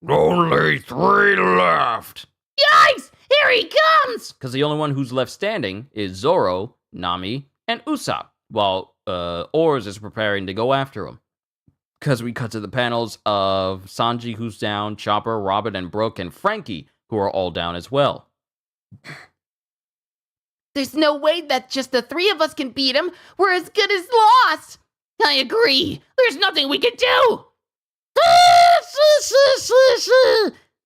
Only 3 left. Yikes! Here he comes! Because the only one who's left standing is Zoro, Nami, and Usopp, while Oars is preparing to go after him. Because we cut to the panels of Sanji, who's down, Chopper, Robin, and Brooke, and Frankie, who are all down as well. There's no way that just the 3 of us can beat him. We're as good as lost. I agree. There's nothing we can do.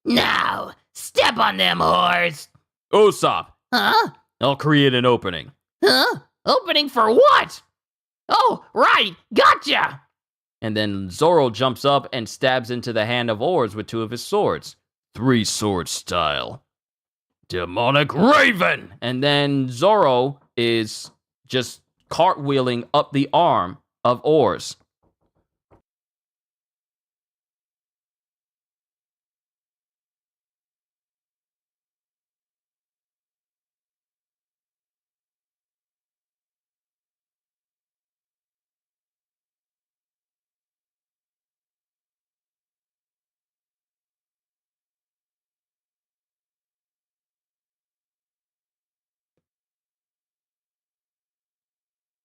Now, step on them, whores. Usopp, Huh? I'll create an opening. Huh? Opening for what? Oh, right. Gotcha. And then Zoro jumps up and stabs into the hand of Oars with 2 of his swords. 3-sword style. Demonic Raven! And then Zoro is just cartwheeling up the arm of Oars.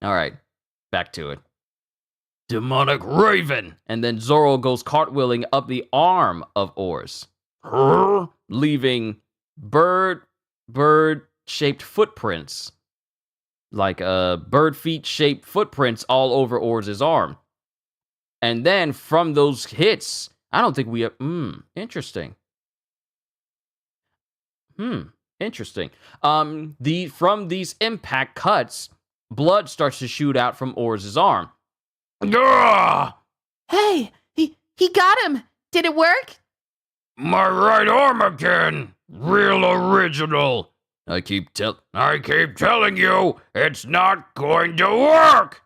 All right, back to it. Demonic Raven! And then Zoro goes cartwheeling up the arm of Oars, Huh? leaving bird-shaped footprints, like bird feet-shaped footprints all over Oars' arm. And then from those hits, I don't think we have... interesting. Interesting. From these impact cuts, blood starts to shoot out from Oars' arm. Gah! Hey, he got him. Did it work? My right arm again! Real original! I keep telling you, it's not going to work!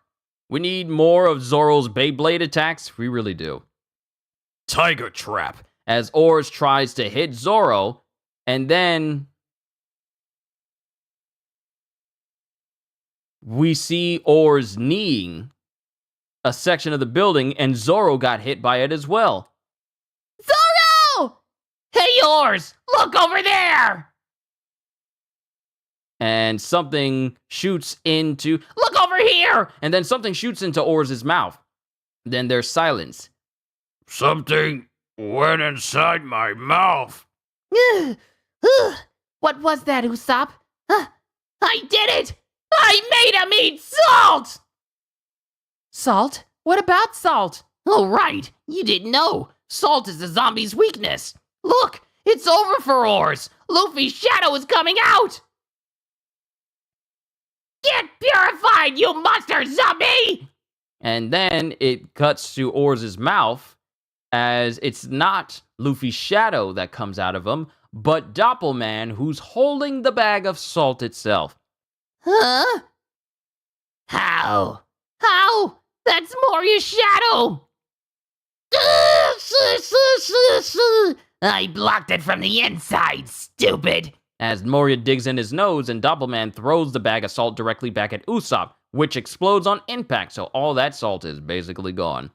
We need more of Zoro's Beyblade attacks. We really do. Tiger Trap! As Oars tries to hit Zoro, and then we see Oars kneeing a section of the building, and Zoro got hit by it as well. Zoro! Hey, Oars, look over there! And something shoots into... Look over here! And then something shoots into Oars' mouth. Then there's silence. Something went inside my mouth. What was that, Usopp? I did it! I made him eat salt! Salt? What about salt? Oh, right. You didn't know. Salt is the zombie's weakness. Look, it's over for Oars. Luffy's shadow is coming out. Get purified, you monster zombie! And then it cuts to Oars' mouth, as it's not Luffy's shadow that comes out of him, but Doppelman, who's holding the bag of salt itself. Huh? How? How? That's Moria's shadow! I blocked it from the inside, stupid! As Moria digs in his nose and Doppelman throws the bag of salt directly back at Usopp, which explodes on impact, so all that salt is basically gone.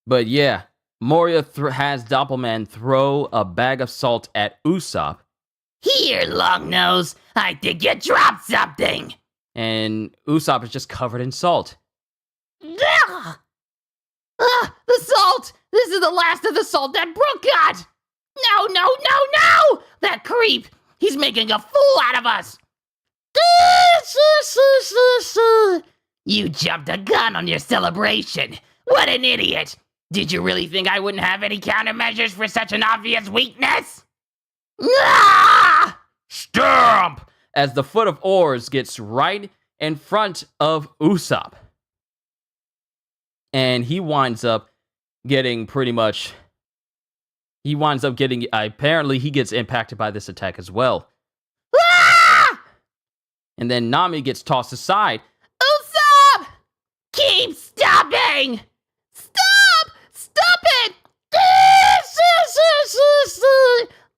But yeah, Moria has Doppelman throw a bag of salt at Usopp, Here, long nose. I think you dropped something. and Usopp is just covered in salt. Ugh! The salt! This is the last of the salt that Brook got! No, no, no, no! That creep! He's making a fool out of us! You jumped a gun on your celebration! What an idiot! Did you really think I wouldn't have any countermeasures for such an obvious weakness? Ah! Stomp! As the foot of Oars gets right in front of Usopp. And he winds up getting apparently he gets impacted by this attack as well. Ah! And then Nami gets tossed aside. Usopp! Keep stopping! Stop! Stop it!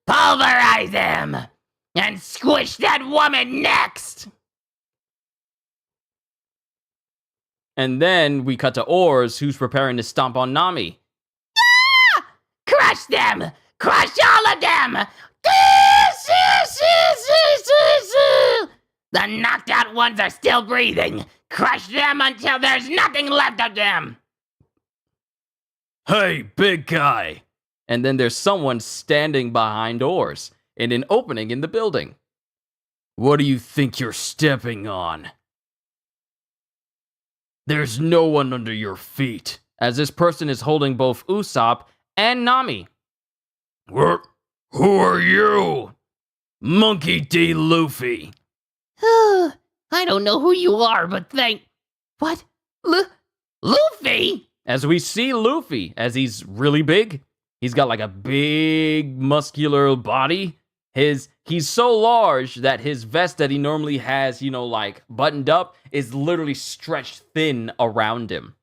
Pulverize him! And squish that woman next! And then we cut to Oars, who's preparing to stomp on Nami. Crush them! Crush all of them! The knocked out ones are still breathing. Crush them until there's nothing left of them! Hey, big guy! And then there's someone standing behind Oars in an opening in the building. What do you think you're stepping on? There's no one under your feet. As this person is holding both Usopp and Nami. Who are you? Monkey D. Luffy. I don't know who you are, but What? Luffy? As we see Luffy, as he's really big. He's got like a big muscular body. He's so large that his vest that he normally has, like buttoned up, is literally stretched thin around him.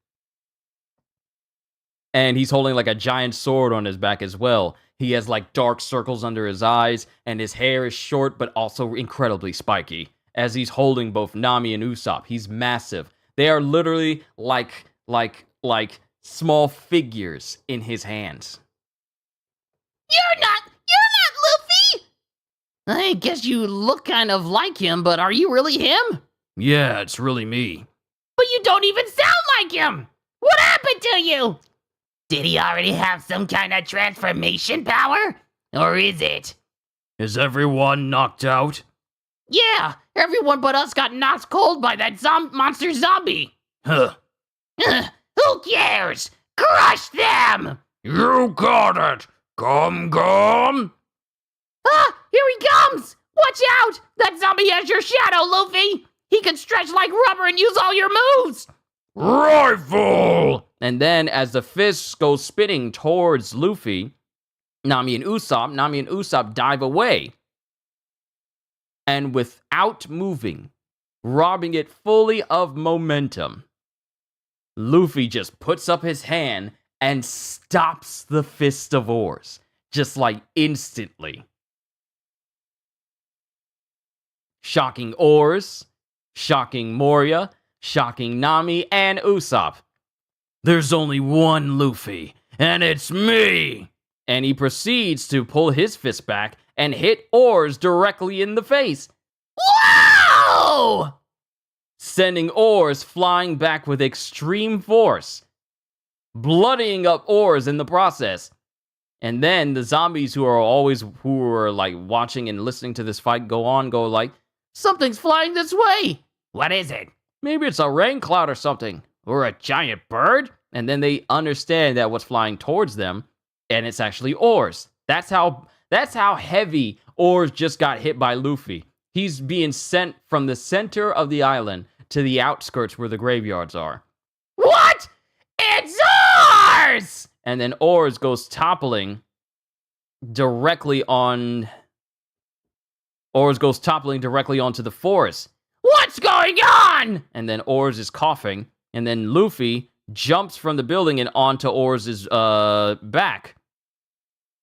And he's holding like a giant sword on his back as well. He has like dark circles under his eyes, and his hair is short but also incredibly spiky. As he's holding both Nami and Usopp, he's massive. They are literally like small figures in his hands. You're not Luffy? I guess you look kind of like him, but are you really him? Yeah, it's really me. But you don't even sound like him! What happened to you? Did he already have some kind of transformation power? Or is it? Is everyone knocked out? Yeah, everyone but us got knocked cold by that monster zombie. Huh. Who cares? Crush them! You got it! Come! Ah, here he comes! Watch out! That zombie has your shadow, Luffy! He can stretch like rubber and use all your moves! Rifle! And then as the fists go spinning towards Luffy, Nami and Usopp dive away. And without moving, robbing it fully of momentum, Luffy just puts up his hand and stops the Fist of Oars. Just like instantly. Shocking Oars, shocking Moria, shocking Nami, and Usopp. There's only one Luffy, and it's me! And he proceeds to pull his fist back and hit Oars directly in the face. Whoa! Sending Oars flying back with extreme force, bloodying up Oars in the process. And then the zombies who are like watching and listening to this fight go like, something's flying this way. What is it? Maybe it's a rain cloud or something, or a giant bird. And then they understand that what's flying towards them, and it's actually Oars. That's how heavy Oars just got hit by Luffy. He's being sent from the center of the island to the outskirts where the graveyards are. What? It's Oars! And then Oars goes toppling directly onto the forest. What's going on? And then Oars is coughing. And then Luffy jumps from the building and onto Oars' back.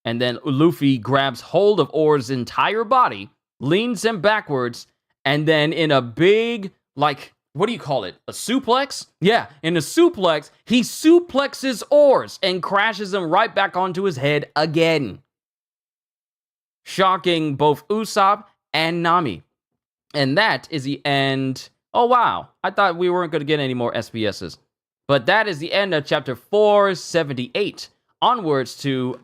And then Luffy grabs hold of Oars' entire body, leans him backwards, and then in a big, what do you call it? A suplex? Yeah, in a suplex, he suplexes Oars and crashes him right back onto his head again, shocking both Usopp and Nami. And that is the end. Oh, wow. I thought we weren't going to get any more SBSs. But that is the end of chapter 478. Onwards to...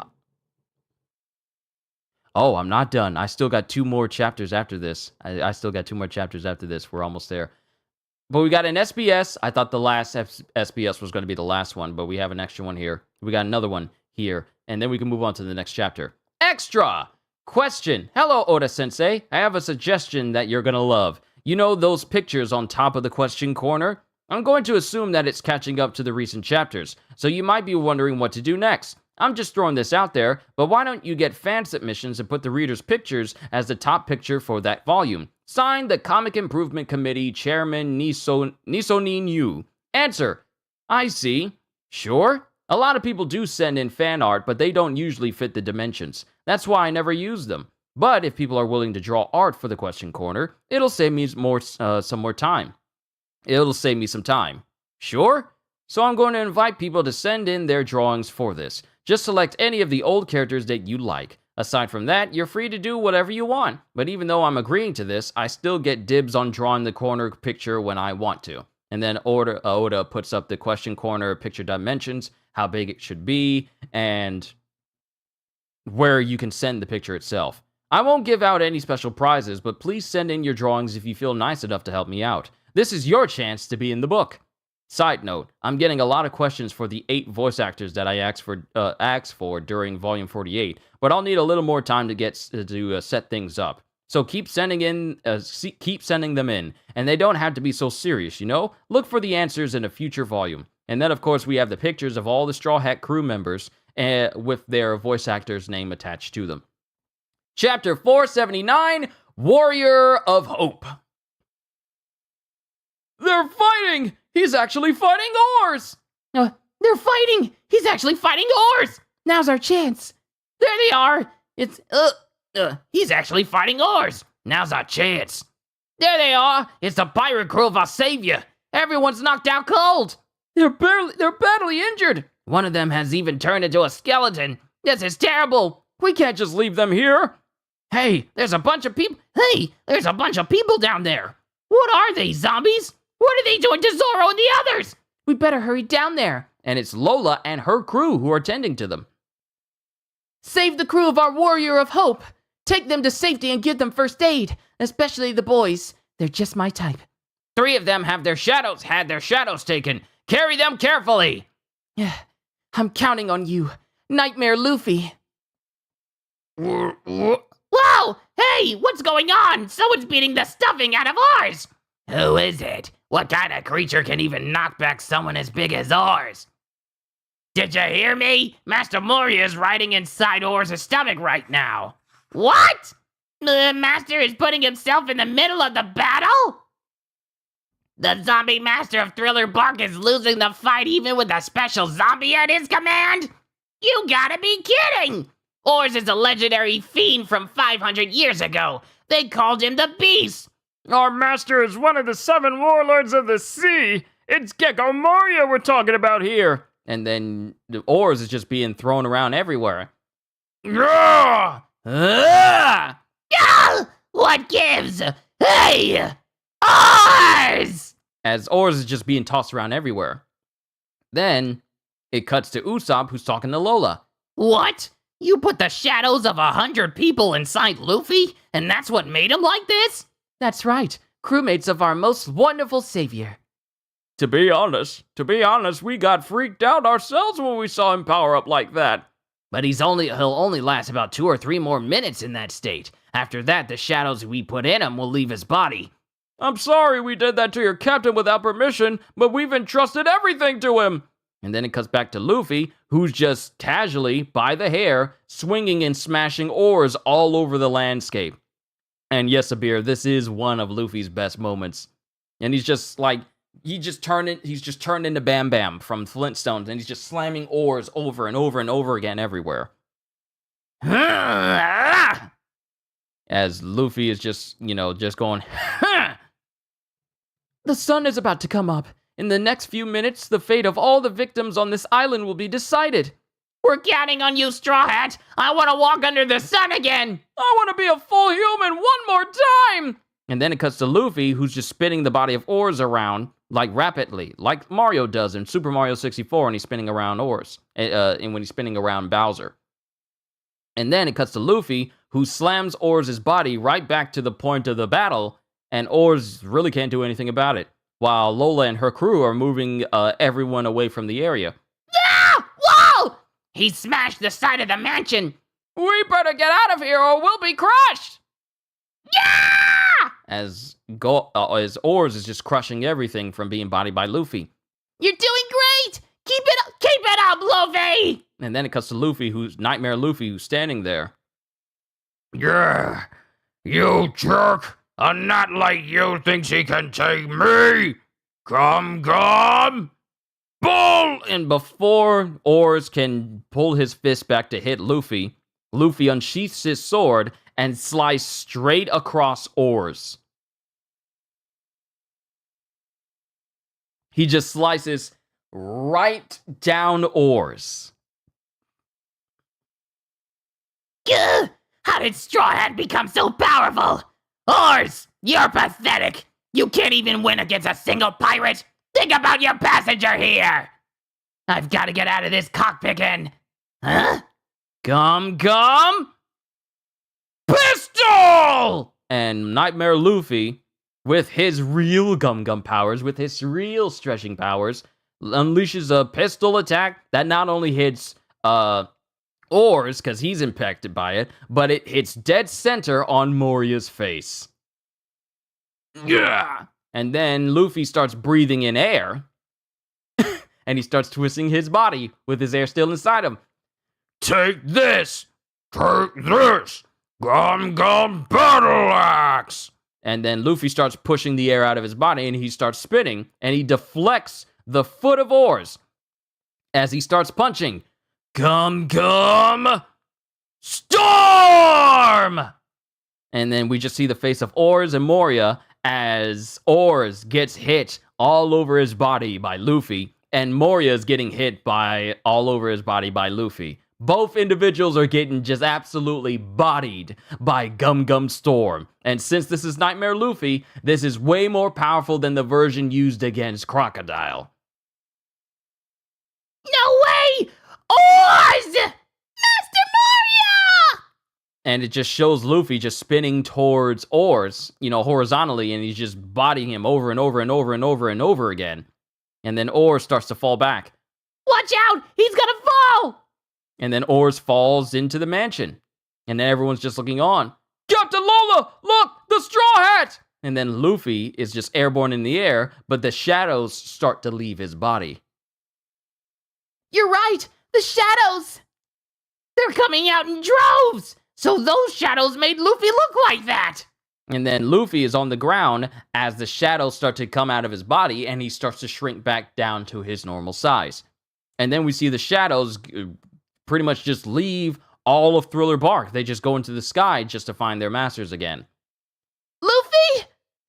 Oh, I'm not done. I still got 2 more chapters after this. I still got 2 more chapters after this. We're almost there. But we got an SBS. I thought the last SBS was going to be the last one, but we have an extra one here. We got another one here, and then we can move on to the next chapter. Extra! Question. Hello, Oda-sensei. I have a suggestion that you're going to love. You know those pictures on top of the question corner? I'm going to assume that it's catching up to the recent chapters, so you might be wondering what to do next. I'm just throwing this out there, but why don't you get fan submissions and put the reader's pictures as the top picture for that volume? Signed, the Comic Improvement Committee Chairman Nisonin Yu. Answer. I see. Sure. A lot of people do send in fan art, but they don't usually fit the dimensions. That's why I never use them. But if people are willing to draw art for the question corner, it'll save me some more time. It'll save me some time. Sure? So I'm going to invite people to send in their drawings for this. Just select any of the old characters that you like. Aside from that, you're free to do whatever you want. But even though I'm agreeing to this, I still get dibs on drawing the corner picture when I want to. And then Oda puts up the question corner picture dimensions, how big it should be, and where you can send the picture itself. I won't give out any special prizes, but please send in your drawings if you feel nice enough to help me out. This is your chance to be in the book. Side note, I'm getting a lot of questions for the 8 voice actors that I asked for during Volume 48, but I'll need a little more time to set things up. So keep sending them in, and they don't have to be so serious, you know? Look for the answers in a future volume. And then, of course, we have the pictures of all the Straw Hat crew members with their voice actor's name attached to them. Chapter 479, Warrior of Hope. They're fighting! He's actually fighting Oars! They're fighting! He's actually fighting Oars! Now's our chance. There they are! He's actually fighting Oars! Now's our chance. There they are! It's the pirate crew of our savior! Everyone's knocked out cold! They're badly injured! One of them has even turned into a skeleton! This is terrible! We can't just leave them here! Hey, there's a bunch of people down there! What are they, zombies? What are they doing to Zoro and the others? We better hurry down there. And it's Lola and her crew who are tending to them. Save the crew of our Warrior of Hope. Take them to safety and give them first aid, especially the boys. They're just my type. 3 of them had their shadows taken. Carry them carefully. Yeah, I'm counting on you, Nightmare Luffy. Whoa! Hey, what's going on? Someone's beating the stuffing out of Oars. Who is it? What kind of creature can even knock back someone as big as Oars? Did you hear me? Master Moria is riding inside Oars' stomach right now. What? The Master is putting himself in the middle of the battle? The zombie master of Thriller Bark is losing the fight even with a special zombie at his command? You gotta be kidding! Oars is a legendary fiend from 500 years ago. They called him the Beast. Our master is one of the 7 warlords of the sea. It's Gecko Moria we're talking about here. And then the Oars is just being thrown around everywhere. What gives? Hey! Oars! As Oars is just being tossed around everywhere. Then it cuts to Usopp, who's talking to Lola. What? You put the shadows of 100 people inside Luffy, and that's what made him like this? That's right, crewmates of our most wonderful savior. To be honest, we got freaked out ourselves when we saw him power up like that. But he'll only last about 2 or 3 more minutes in that state. After that, the shadows we put in him will leave his body. I'm sorry we did that to your captain without permission, but we've entrusted everything to him. And then it cuts back to Luffy, who's just casually, by the hair, swinging and smashing Oars all over the landscape. And yes, Abir, this is one of Luffy's best moments. And he's just like, he's just turned into Bam Bam from Flintstones, and he's just slamming Oars over and over and over again everywhere. As Luffy is just, just going, The sun is about to come up. In the next few minutes, the fate of all the victims on this island will be decided. We're counting on you, Straw Hat. I want to walk under the sun again. I want to be a full human one more time! And then it cuts to Luffy, who's just spinning the body of Oars around, like rapidly, like Mario does in Super Mario 64, and he's spinning around Oars, and when he's spinning around Bowser. And then it cuts to Luffy, who slams Oars' body right back to the point of the battle, and Oars really can't do anything about it, while Lola and her crew are moving everyone away from the area. Ah! Whoa! He smashed the side of the mansion. We better get out of here or we'll be crushed! Yeah! As Oars is just crushing everything from being bodied by Luffy. You're doing great! Keep it up, Luffy! And then it cuts to Luffy, Nightmare Luffy, who's standing there. Yeah, you jerk! A nut like you thinks he can take me! Come! Bull! And before Oars can pull his fist back to hit Luffy, Luffy unsheaths his sword and slices straight across Oars. He just slices right down Oars. Gah! How did Straw Hat become so powerful? Oars, you're pathetic. You can't even win against a single pirate. Think about your passenger here. I've got to get out of this cockpit and... Huh? Gum! Pistol! And Nightmare Luffy, with his real Gum powers, with his real stretching powers, unleashes a pistol attack that not only hits Oars, because he's impacted by it, but it hits dead center on Moria's face. Yeah! And then Luffy starts breathing in air, and he starts twisting his body with his air still inside him. Take this! Take this! Gum battle axe! And then Luffy starts pushing the air out of his body, and he starts spinning, and he deflects the foot of Oars as he starts punching. Gum! Storm! And then we just see the face of Oars and Moria as Oars gets hit all over his body by Luffy, and Moria is getting hit by all over his body by Luffy. Both individuals are getting just absolutely bodied by Gum Storm. And since this is Nightmare Luffy, this is way more powerful than the version used against Crocodile. No way! Oars! Master Moria! And it just shows Luffy just spinning towards Oars, horizontally, and he's just bodying him over and over and over and over and over again. And then Oars starts to fall back. Watch out! He's gonna fall! And then Oars falls into the mansion. And then everyone's just looking on. Captain Lola! Look! The Straw Hat! And then Luffy is just airborne in the air, but the shadows start to leave his body. You're right! The shadows! They're coming out in droves! So those shadows made Luffy look like that! And then Luffy is on the ground as the shadows start to come out of his body, and he starts to shrink back down to his normal size. And then we see the shadows pretty much just leave all of Thriller Bark. They just go into the sky just to find their masters again. Luffy?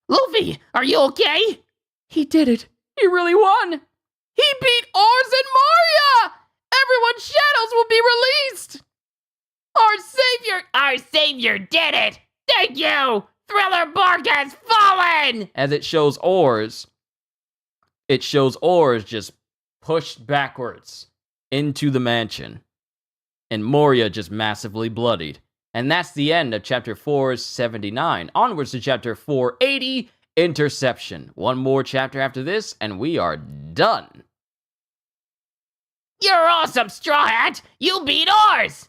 Luffy, are you okay? He did it. He really won. He beat Oars and Moria! Everyone's shadows will be released! Our savior did it! Thank you! Thriller Bark has fallen! As it shows Oars just pushed backwards into the mansion. And Moria just massively bloodied. And that's the end of chapter 479. Onwards to chapter 480, Interception. One more chapter after this, and we are done. You're awesome, Straw Hat! You beat Oars!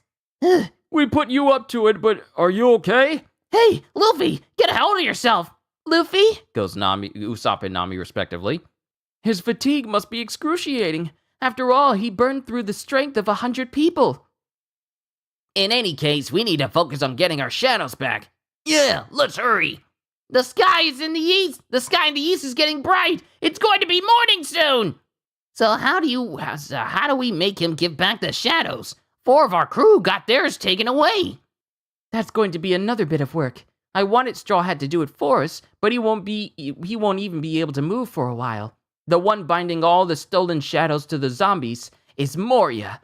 We put you up to it, but are you okay? Hey, Luffy, get a hold of yourself! Luffy? Goes Usopp and Nami respectively. His fatigue must be excruciating. After all, he burned through the strength of 100 people. In any case, we need to focus on getting our shadows back. Yeah, let's hurry. The sky is in the east. The sky in the east is getting bright. It's going to be morning soon. So how do we make him give back the shadows? 4 of our crew got theirs taken away. That's going to be another bit of work. I wanted Straw Hat to do it for us, but he won't even be able to move for a while. The one binding all the stolen shadows to the zombies is Moria.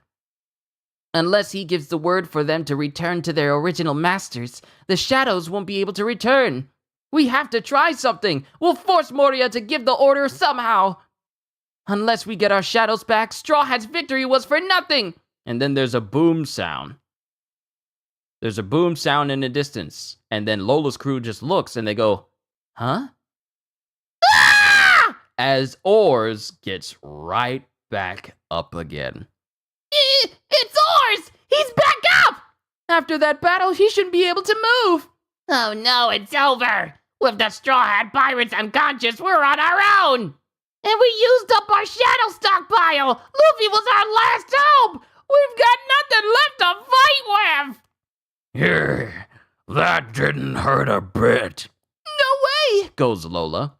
Unless he gives the word for them to return to their original masters, the shadows won't be able to return. We have to try something. We'll force Moria to give the order somehow. Unless we get our shadows back, Straw Hat's victory was for nothing. And then there's a boom sound. There's a boom sound in the distance. And then Lola's crew just looks and they go, huh? Ah! As Oars gets right back up again. It's Oars! He's back up! After that battle, he shouldn't be able to move. Oh no, it's over. With the Straw Hat Pirates unconscious, we're on our own. And we used up our shadow stockpile. Luffy was our last hope. We've got nothing left to fight with. Here, that didn't hurt a bit. No way! Goes Lola.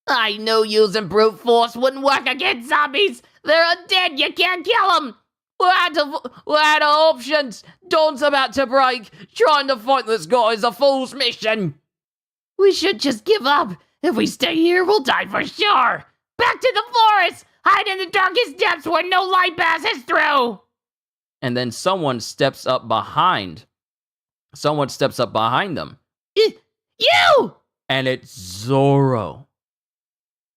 I knew using brute force wouldn't work against zombies. They're undead. You can't kill them. We had options. Dawn's about to break. Trying to fight this guy is a fool's mission. We should just give up. If we stay here, we'll die for sure. Back to the forest. Hide in the darkest depths where no light passes through. And then someone steps up behind. Someone steps up behind them. You! And it's Zoro.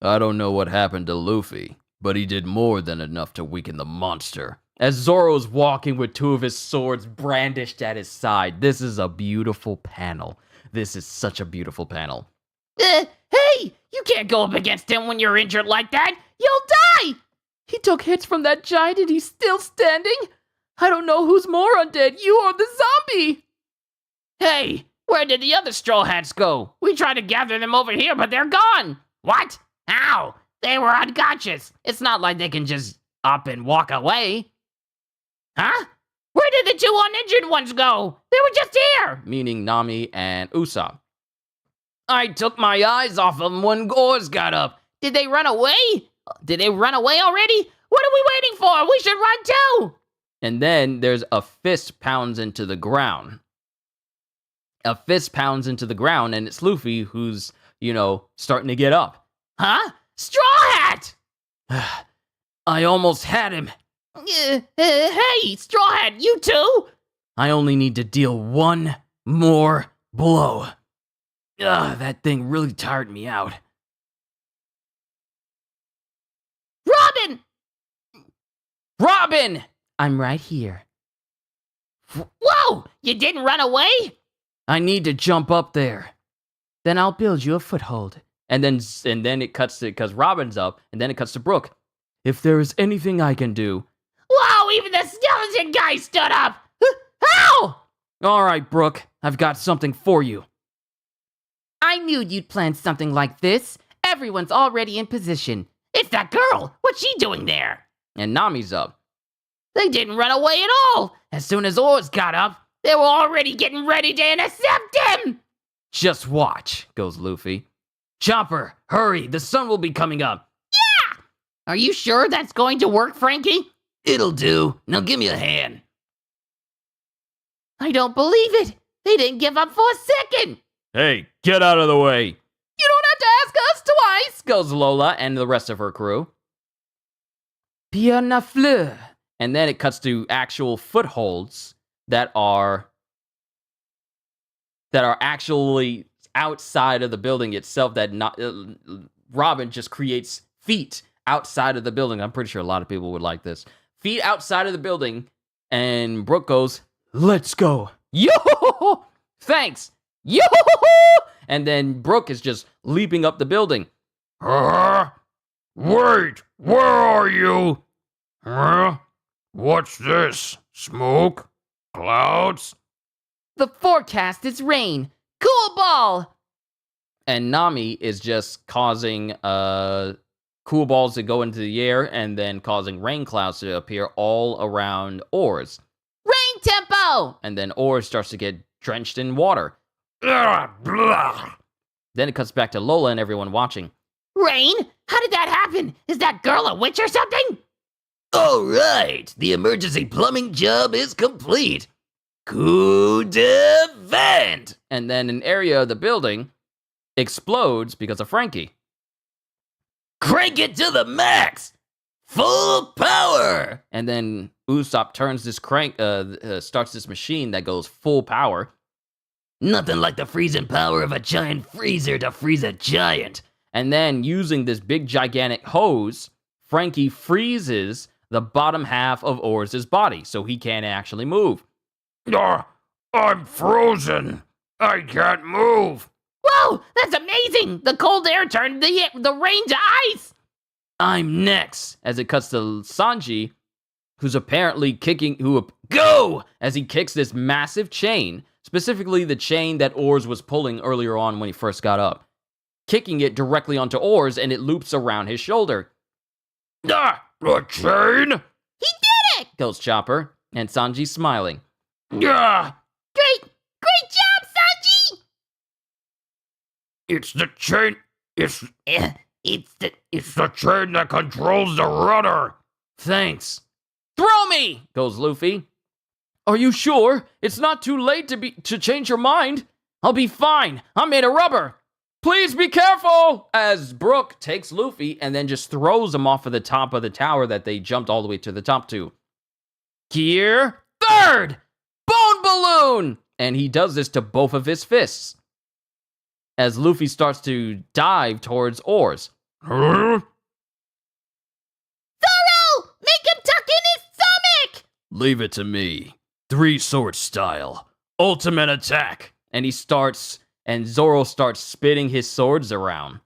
I don't know what happened to Luffy, but he did more than enough to weaken the monster. As Zoro's walking with two of his swords brandished at his side. This is a beautiful panel. This is such a beautiful panel. Hey! You can't go up against him when you're injured like that. You'll die! He took hits from that giant and he's still standing? I don't know who's more undead, you or the zombie! Hey! Where did the other Straw Hats go? We tried to gather them over here, but they're gone! What? How? They were unconscious. It's not like they can just up and walk away. Huh? Where did the two uninjured ones go? They were just here! Meaning Nami and Usopp. I took my eyes off them when Oars got up. Did they run away? Did they run away already? What are we waiting for? We should run too! And then there's a fist pounds into the ground. A fist pounds into the ground, and it's Luffy who's, starting to get up. Huh? Straw Hat! I almost had him. Hey, Straw Hat, you too? I only need to deal one more blow. That thing really tired me out. Robin! Robin! I'm right here. Whoa! You didn't run away? I need to jump up there. Then I'll build you a foothold. And then it cuts to, because Robin's up, and then it cuts to Brook. If there is anything I can do. Whoa, even the skeleton guy stood up! How? All right, Brook, I've got something for you. I knew you'd plan something like this. Everyone's already in position. It's that girl. What's she doing there? And Nami's up. They didn't run away at all. As soon as Oars got up, they were already getting ready to intercept him. Just watch, goes Luffy. Chopper, hurry, the sun will be coming up. Yeah! Are you sure that's going to work, Frankie? It'll do. Now give me a hand. I don't believe it. They didn't give up for a second. Hey, get out of the way. You don't have to ask us twice, Goes Lola and the rest of her crew. Bien à fleur. And then it cuts to actual footholds that are actually outside of the building itself. That not Robin just creates feet outside of the building. I'm pretty sure a lot of people would like this. Feet outside of the building, and Brook goes, "Let's go." Yo! Thanks. Yo! And then Brook is just leaping up the building. Wait, where are you? Huh? What's this? Smoke? Clouds? The forecast is rain. Cool ball. And Nami is just causing cool balls to go into the air and then causing rain clouds to appear all around Oars. Rain tempo. And then Oars starts to get drenched in water. Blah. Then it cuts back to Lola and everyone watching. Rain? How did that happen? Is that girl a witch or something? All right, the emergency plumbing job is complete. coup de vent! And then an area of the building explodes because of Frankie. Crank it to the max! Full power! And then Usopp turns this starts this machine that goes full power. Nothing like the freezing power of a giant freezer to freeze a giant. And then, using this big gigantic hose, Frankie freezes the bottom half of Oars' body, so he can't actually move. I'm frozen. I can't move. Whoa, that's amazing! The cold air turned the rain to ice! I'm next, as it cuts to Sanji, who's apparently go! As he kicks this massive chain, specifically the chain that Oars was pulling earlier on when he first got up, kicking it directly onto Oars, and it loops around his shoulder. A chain? He did it! Goes Chopper, and Sanji's smiling. Yeah, Great job, Sanji! it's the chain. It's It's the chain that controls the rudder. Thanks. Throw me! Goes Luffy. Are you sure? It's not too late to change your mind. I'll be fine. I'm made of rubber. Please be careful! As Brook takes Luffy and then just throws him off of the top of the tower that they jumped all the way to the top to. Gear 3rd! Bone Balloon! And he does this to both of his fists. As Luffy starts to dive towards Oars. Huh? Zoro! Make him tuck in his stomach! Leave it to me. 3-sword style. Ultimate attack. And he starts, and Zoro starts spitting his swords around.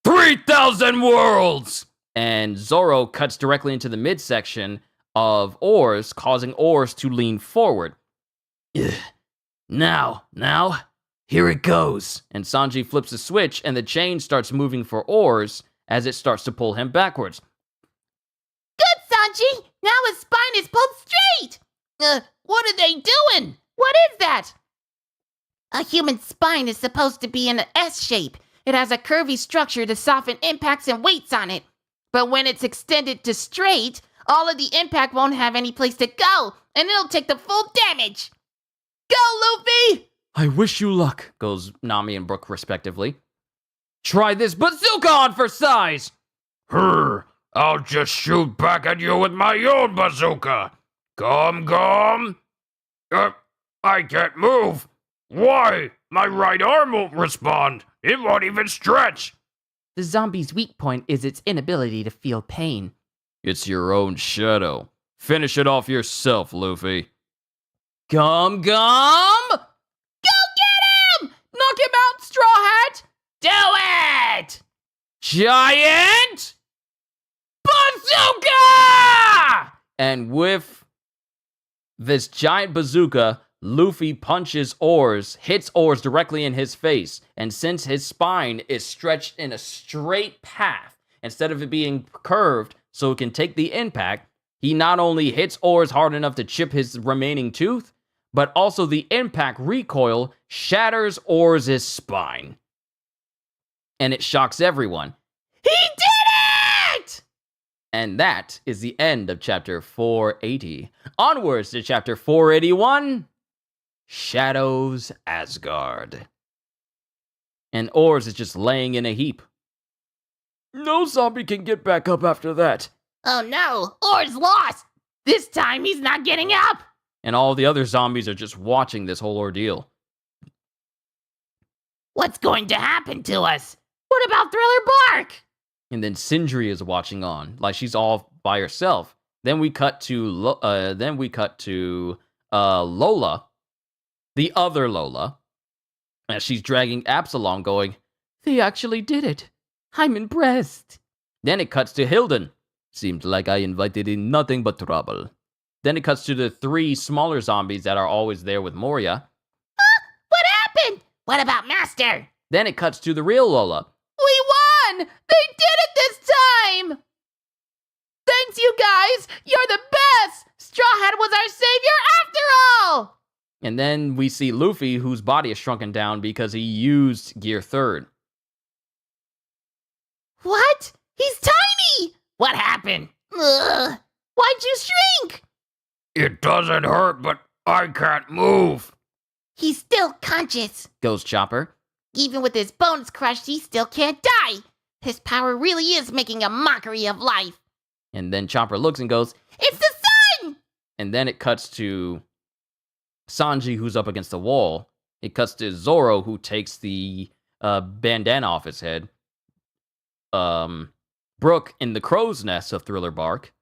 3,000 worlds! And Zoro cuts directly into the midsection of Oars, causing Oars to lean forward. Ugh. Now, here it goes. And Sanji flips the switch, and the chain starts moving for Oars as it starts to pull him backwards. Good, Sanji! Now his spine is pulled straight! What are they doing? What is that? A human spine is supposed to be in an S shape. It has a curvy structure to soften impacts and weights on it. But when it's extended to straight, all of the impact won't have any place to go, and it'll take the full damage. Go, Luffy! I wish you luck, goes Nami and Brook respectively. Try this bazooka on for size! I'll just shoot back at you with my own bazooka. Gum. I can't move. Why? My right arm won't respond. It won't even stretch. The zombie's weak point is its inability to feel pain. It's your own shadow. Finish it off yourself, Luffy. Gum! Go get him! Knock him out, Straw Hat! Do it! Giant bazooka! And with this giant bazooka, Luffy punches Oars, hits Oars directly in his face, and since his spine is stretched in a straight path, instead of it being curved so it can take the impact, he not only hits Oars hard enough to chip his remaining tooth, but also the impact recoil shatters Oars' spine. And it shocks everyone. He did it! And that is the end of chapter 480. Onwards to chapter 481, Shadows Asgard. And Oars is just laying in a heap. No zombie can get back up after that. Oh no, Oars lost! This time he's not getting up! And all the other zombies are just watching this whole ordeal. What's going to happen to us? What about Thriller Bark? And then Sindri is watching on, like she's all by herself. Then we cut to Lola, the other Lola, as she's dragging Absalom, going, "They actually did it. I'm impressed." Then it cuts to Hilden. Seems like I invited in nothing but trouble. Then it cuts to the 3 smaller zombies that are always there with Moria. Huh? What happened? What about Master? Then it cuts to the real Lola. We won! They did it this time! Thanks, you guys! You're the best! Straw Hat was our savior after all! And then we see Luffy, whose body is shrunken down because he used Gear 3rd. What? He's tiny! What happened? Ugh. Why'd you shrink? It doesn't hurt, but I can't move. He's still conscious. goes Chopper. Even with his bones crushed, he still can't die. His power really is making a mockery of life. And then Chopper looks and goes, It's the sun! and then it cuts to Sanji, who's up against the wall. It cuts to Zoro, who takes the bandana off his head. Brook in the crow's nest of Thriller Bark.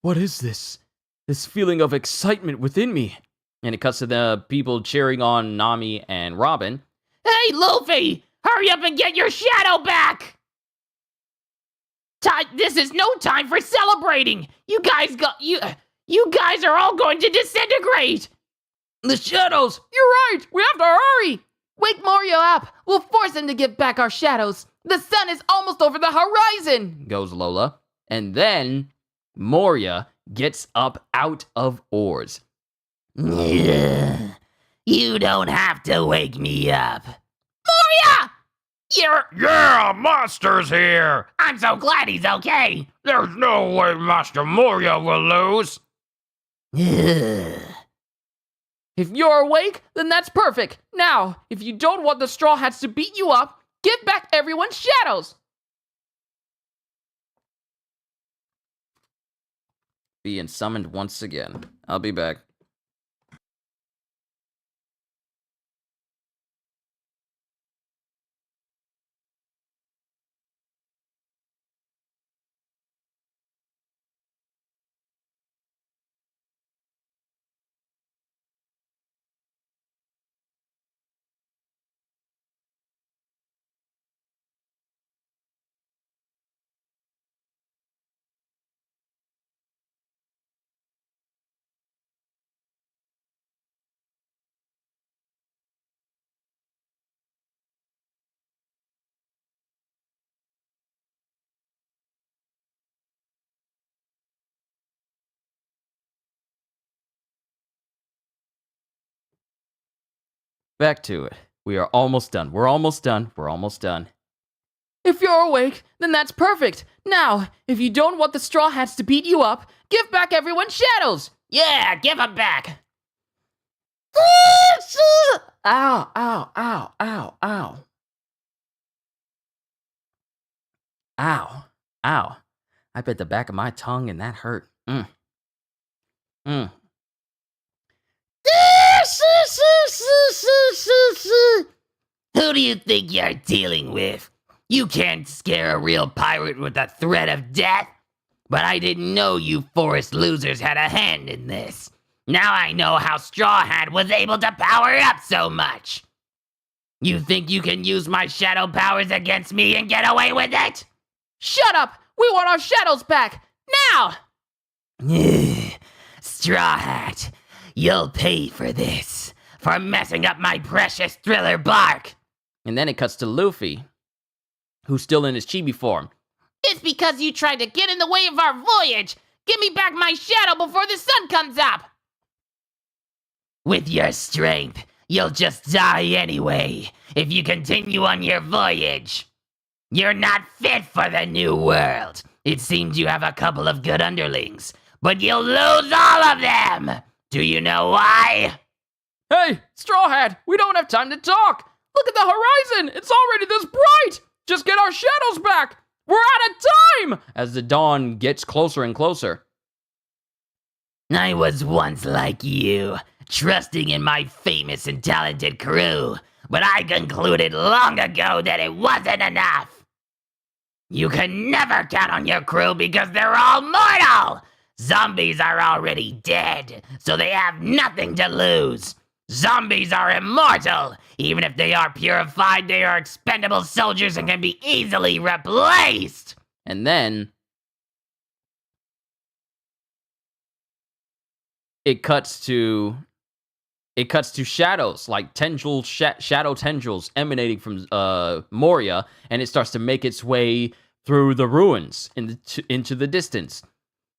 What is this? This feeling of excitement within me. And it cuts to the people cheering on Nami and Robin. Hey, Luffy! Hurry up and get your shadow back! This is no time for celebrating! You guys are all going to disintegrate! The shadows! You're right! We have to hurry! Wake Moria up! We'll force him to give back our shadows! The sun is almost over the horizon! Goes Lola. And then Moria gets up out of Oars. You don't have to wake me up. Moria! Yeah, Monster's here. I'm so glad he's okay. There's no way Master Moria will lose. If you're awake, then that's perfect. Now, if you don't want the Straw Hats to beat you up, give back everyone's shadows. Being summoned once again. I'll be back. Back to it. We are almost done. We're almost done. We're almost done. If you're awake, then that's perfect. Now, if you don't want the Straw Hats to beat you up, give back everyone's shadows. Yeah, give them back! Ow, ow, ow, ow, ow. Ow, ow. I bit the back of my tongue and that hurt. Who do you think you're dealing with? You can't scare a real pirate with the threat of death. But I didn't know you forest losers had a hand in this. Now I know how Straw Hat was able to power up so much. You think you can use my shadow powers against me and get away with it? Shut up! We want our shadows back! Now! Straw Hat, you'll pay for this. For messing up my precious Thriller Bark. And then it cuts to Luffy, who's still in his chibi form. It's because you tried to get in the way of our voyage! Give me back my shadow before the sun comes up! With your strength, you'll just die anyway if you continue on your voyage. You're not fit for the new world. It seems you have a couple of good underlings, but you'll lose all of them. Do you know why? Hey, Straw Hat, we don't have time to talk. Look at the horizon. It's already this bright. Just get our shadows back. We're out of time. As the dawn gets closer and closer. I was once like you, trusting in my famous and talented crew, but I concluded long ago that it wasn't enough. You can never count on your crew because they're all mortal. Zombies are already dead, so they have nothing to lose. Zombies are immortal. Even if they are purified, they are expendable soldiers and can be easily replaced. And then it cuts to shadows, like shadow tendrils emanating from Moria, and it starts to make its way through the ruins into the distance.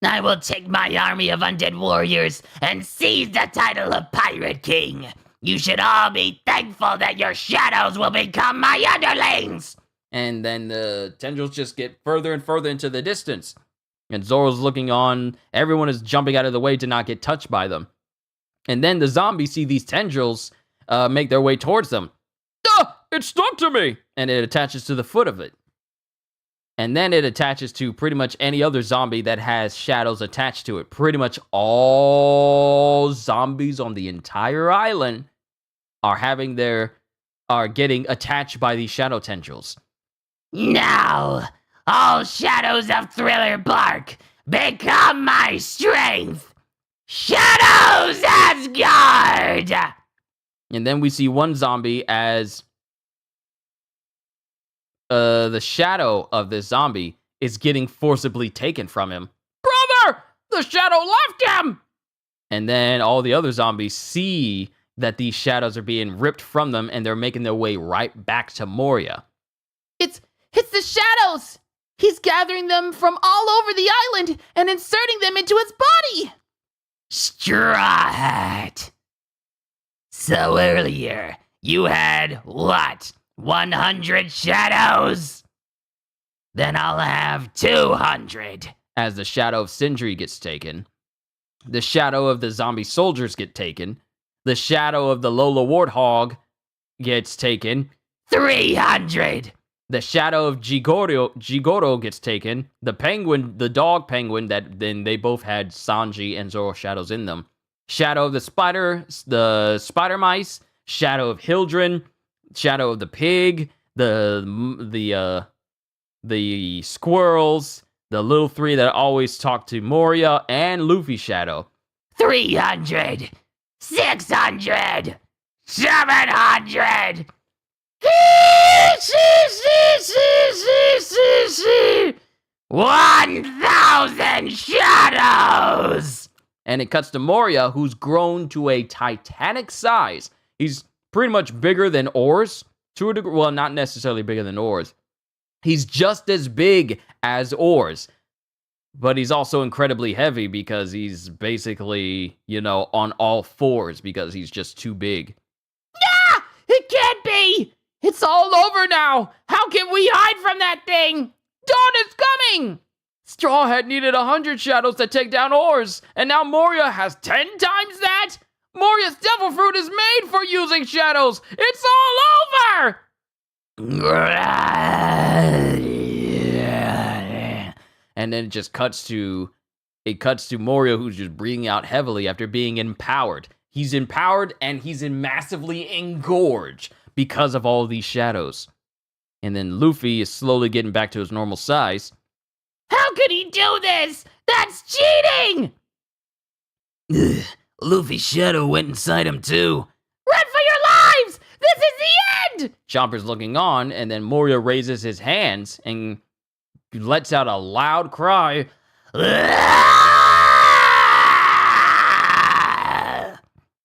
I will take my army of undead warriors and seize the title of Pirate King. You should all be thankful that your shadows will become my underlings. And then the tendrils just get further and further into the distance. And Zoro's looking on. Everyone is jumping out of the way to not get touched by them. And then the zombies see these tendrils make their way towards them. It stuck to me! And it attaches to the foot of it. And then it attaches to pretty much any other zombie that has shadows attached to it. Pretty much all zombies on the entire island are getting attached by these shadow tendrils. Now, all shadows of Thriller Bark, become my strength! Shadows Asgard! And then we see one zombie as the shadow of this zombie is getting forcibly taken from him. Brother! The shadow left him! And then all the other zombies see that these shadows are being ripped from them and they're making their way right back to Moria. It's the shadows! He's gathering them from all over the island and inserting them into his body! Straw Hat. So earlier, you had, what, 100 shadows? Then I'll have 200. As the shadow of Sindri gets taken, the shadow of the zombie soldiers get taken, the shadow of the Lola Warthog gets taken, 300. the shadow of Jigoro gets taken, the dog penguin that then they both had Sanji and Zoro shadows in them, shadow of the spider mice, shadow of Hildren, shadow of the pig, the squirrels, the little three that always talk to Moria, and Luffy shadow. 300. 600. 700. 1,000 shadows! And it cuts to Moria, who's grown to a titanic size. He's pretty much bigger than Oars, to a degree. Well, not necessarily bigger than Oars. He's just as big as Oars. But he's also incredibly heavy because he's basically, on all fours because he's just too big. Ah! It can't be! It's all over now! How can we hide from that thing? Dawn is coming! Straw Hat needed 100 shadows to take down Oars, and now Moria has 10 times that? Moria's devil fruit is made for using shadows! It's all over! And then it cuts to Moria, who's just breathing out heavily after being empowered. He's empowered and he's massively engorged because of all these shadows. And then Luffy is slowly getting back to his normal size. How could he do this? That's cheating! Luffy's shadow went inside him too. Run for your lives! This is the end! Chopper's looking on, and then Moria raises his hands and lets out a loud cry.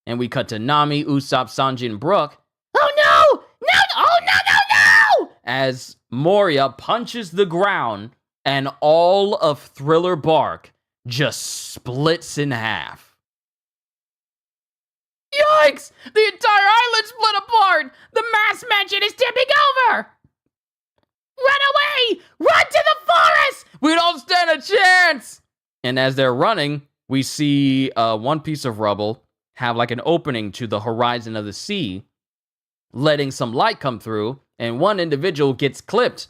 And we cut to Nami, Usopp, Sanji, and Brook. Oh no! No! Oh no! As Moria punches the ground and all of Thriller Bark just splits in half. Yikes! The entire island split apart! The mass mansion is tipping over! Run away! Run to the forest! We don't stand a chance! And as they're running, we see one piece of rubble have like an opening to the horizon of the sea, letting some light come through, and one individual gets clipped.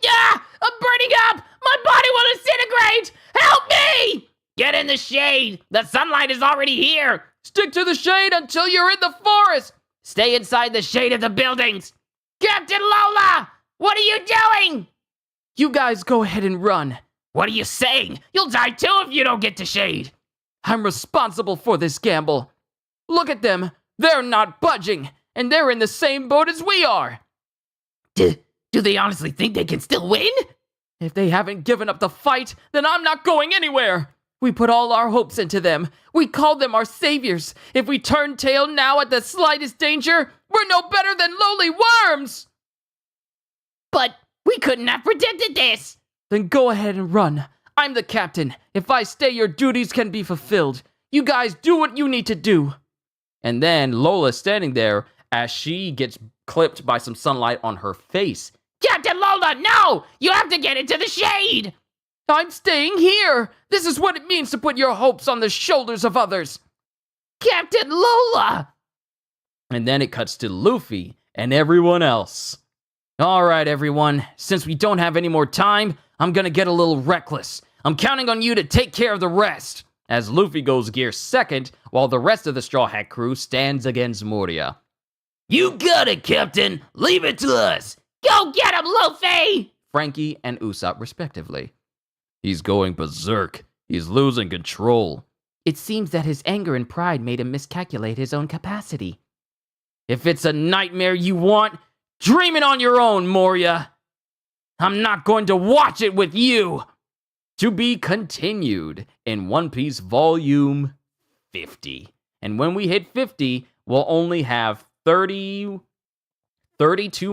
Yeah! I'm burning up! My body will disintegrate! Help me! Get in the shade! The sunlight is already here! Stick to the shade until you're in the forest! Stay inside the shade of the buildings! Captain Lola! What are you doing? You guys go ahead and run. What are you saying? You'll die too if you don't get to shade! I'm responsible for this gamble. Look at them. They're not budging, and they're in the same boat as we are. Do they honestly think they can still win? If they haven't given up the fight, then I'm not going anywhere. We put all our hopes into them. We called them our saviors. If we turn tail now at the slightest danger, we're no better than lowly worms. But we couldn't have predicted this. Then go ahead and run. I'm the captain. If I stay, your duties can be fulfilled. You guys do what you need to do. And then Lola's standing there as she gets clipped by some sunlight on her face. Captain Lola, no! You have to get into the shade! I'm staying here. This is what it means to put your hopes on the shoulders of others. Captain Lola! And then it cuts to Luffy and everyone else. All right, everyone, since we don't have any more time, I'm gonna get a little reckless. I'm counting on you to take care of the rest. As Luffy goes gear second, while the rest of the Straw Hat crew stands against Moria. You got it, Captain. Leave it to us. Go get him, Luffy! Frankie and Usopp respectively. He's going berserk. He's losing control. It seems that his anger and pride made him miscalculate his own capacity. If it's a nightmare you want, dream it on your own, Moria. I'm not going to watch it with you. To be continued in One Piece Volume 50. And when we hit 50, we'll only have 32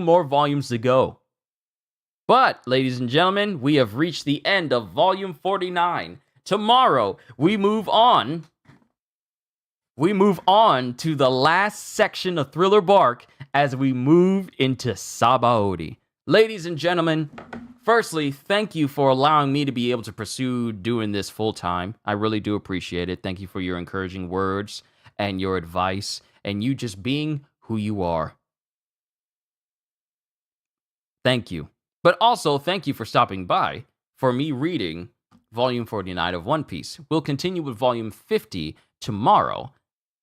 more volumes to go. But, ladies and gentlemen, we have reached the end of Volume 49. Tomorrow, we move on. We move on to the last section of Thriller Bark as we move into Sabaody. Ladies and gentlemen, firstly, thank you for allowing me to be able to pursue doing this full time. I really do appreciate it. Thank you for your encouraging words and your advice and you just being who you are. Thank you. But also, thank you for stopping by for me reading Volume 49 of One Piece. We'll continue with Volume 50 tomorrow.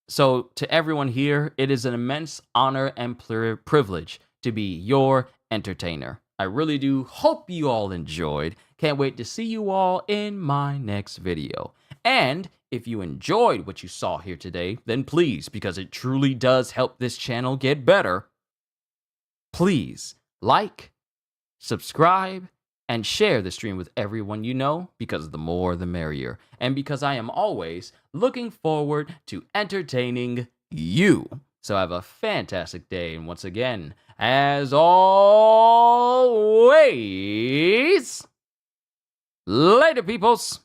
So, to everyone here, it is an immense honor and privilege to be your entertainer. I really do hope you all enjoyed. Can't wait to see you all in my next video. And if you enjoyed what you saw here today, then please, because it truly does help this channel get better, please like, subscribe, and share the stream with everyone you know, because the more the merrier. And because I am always looking forward to entertaining you. So have a fantastic day, and once again, as always, later, peoples!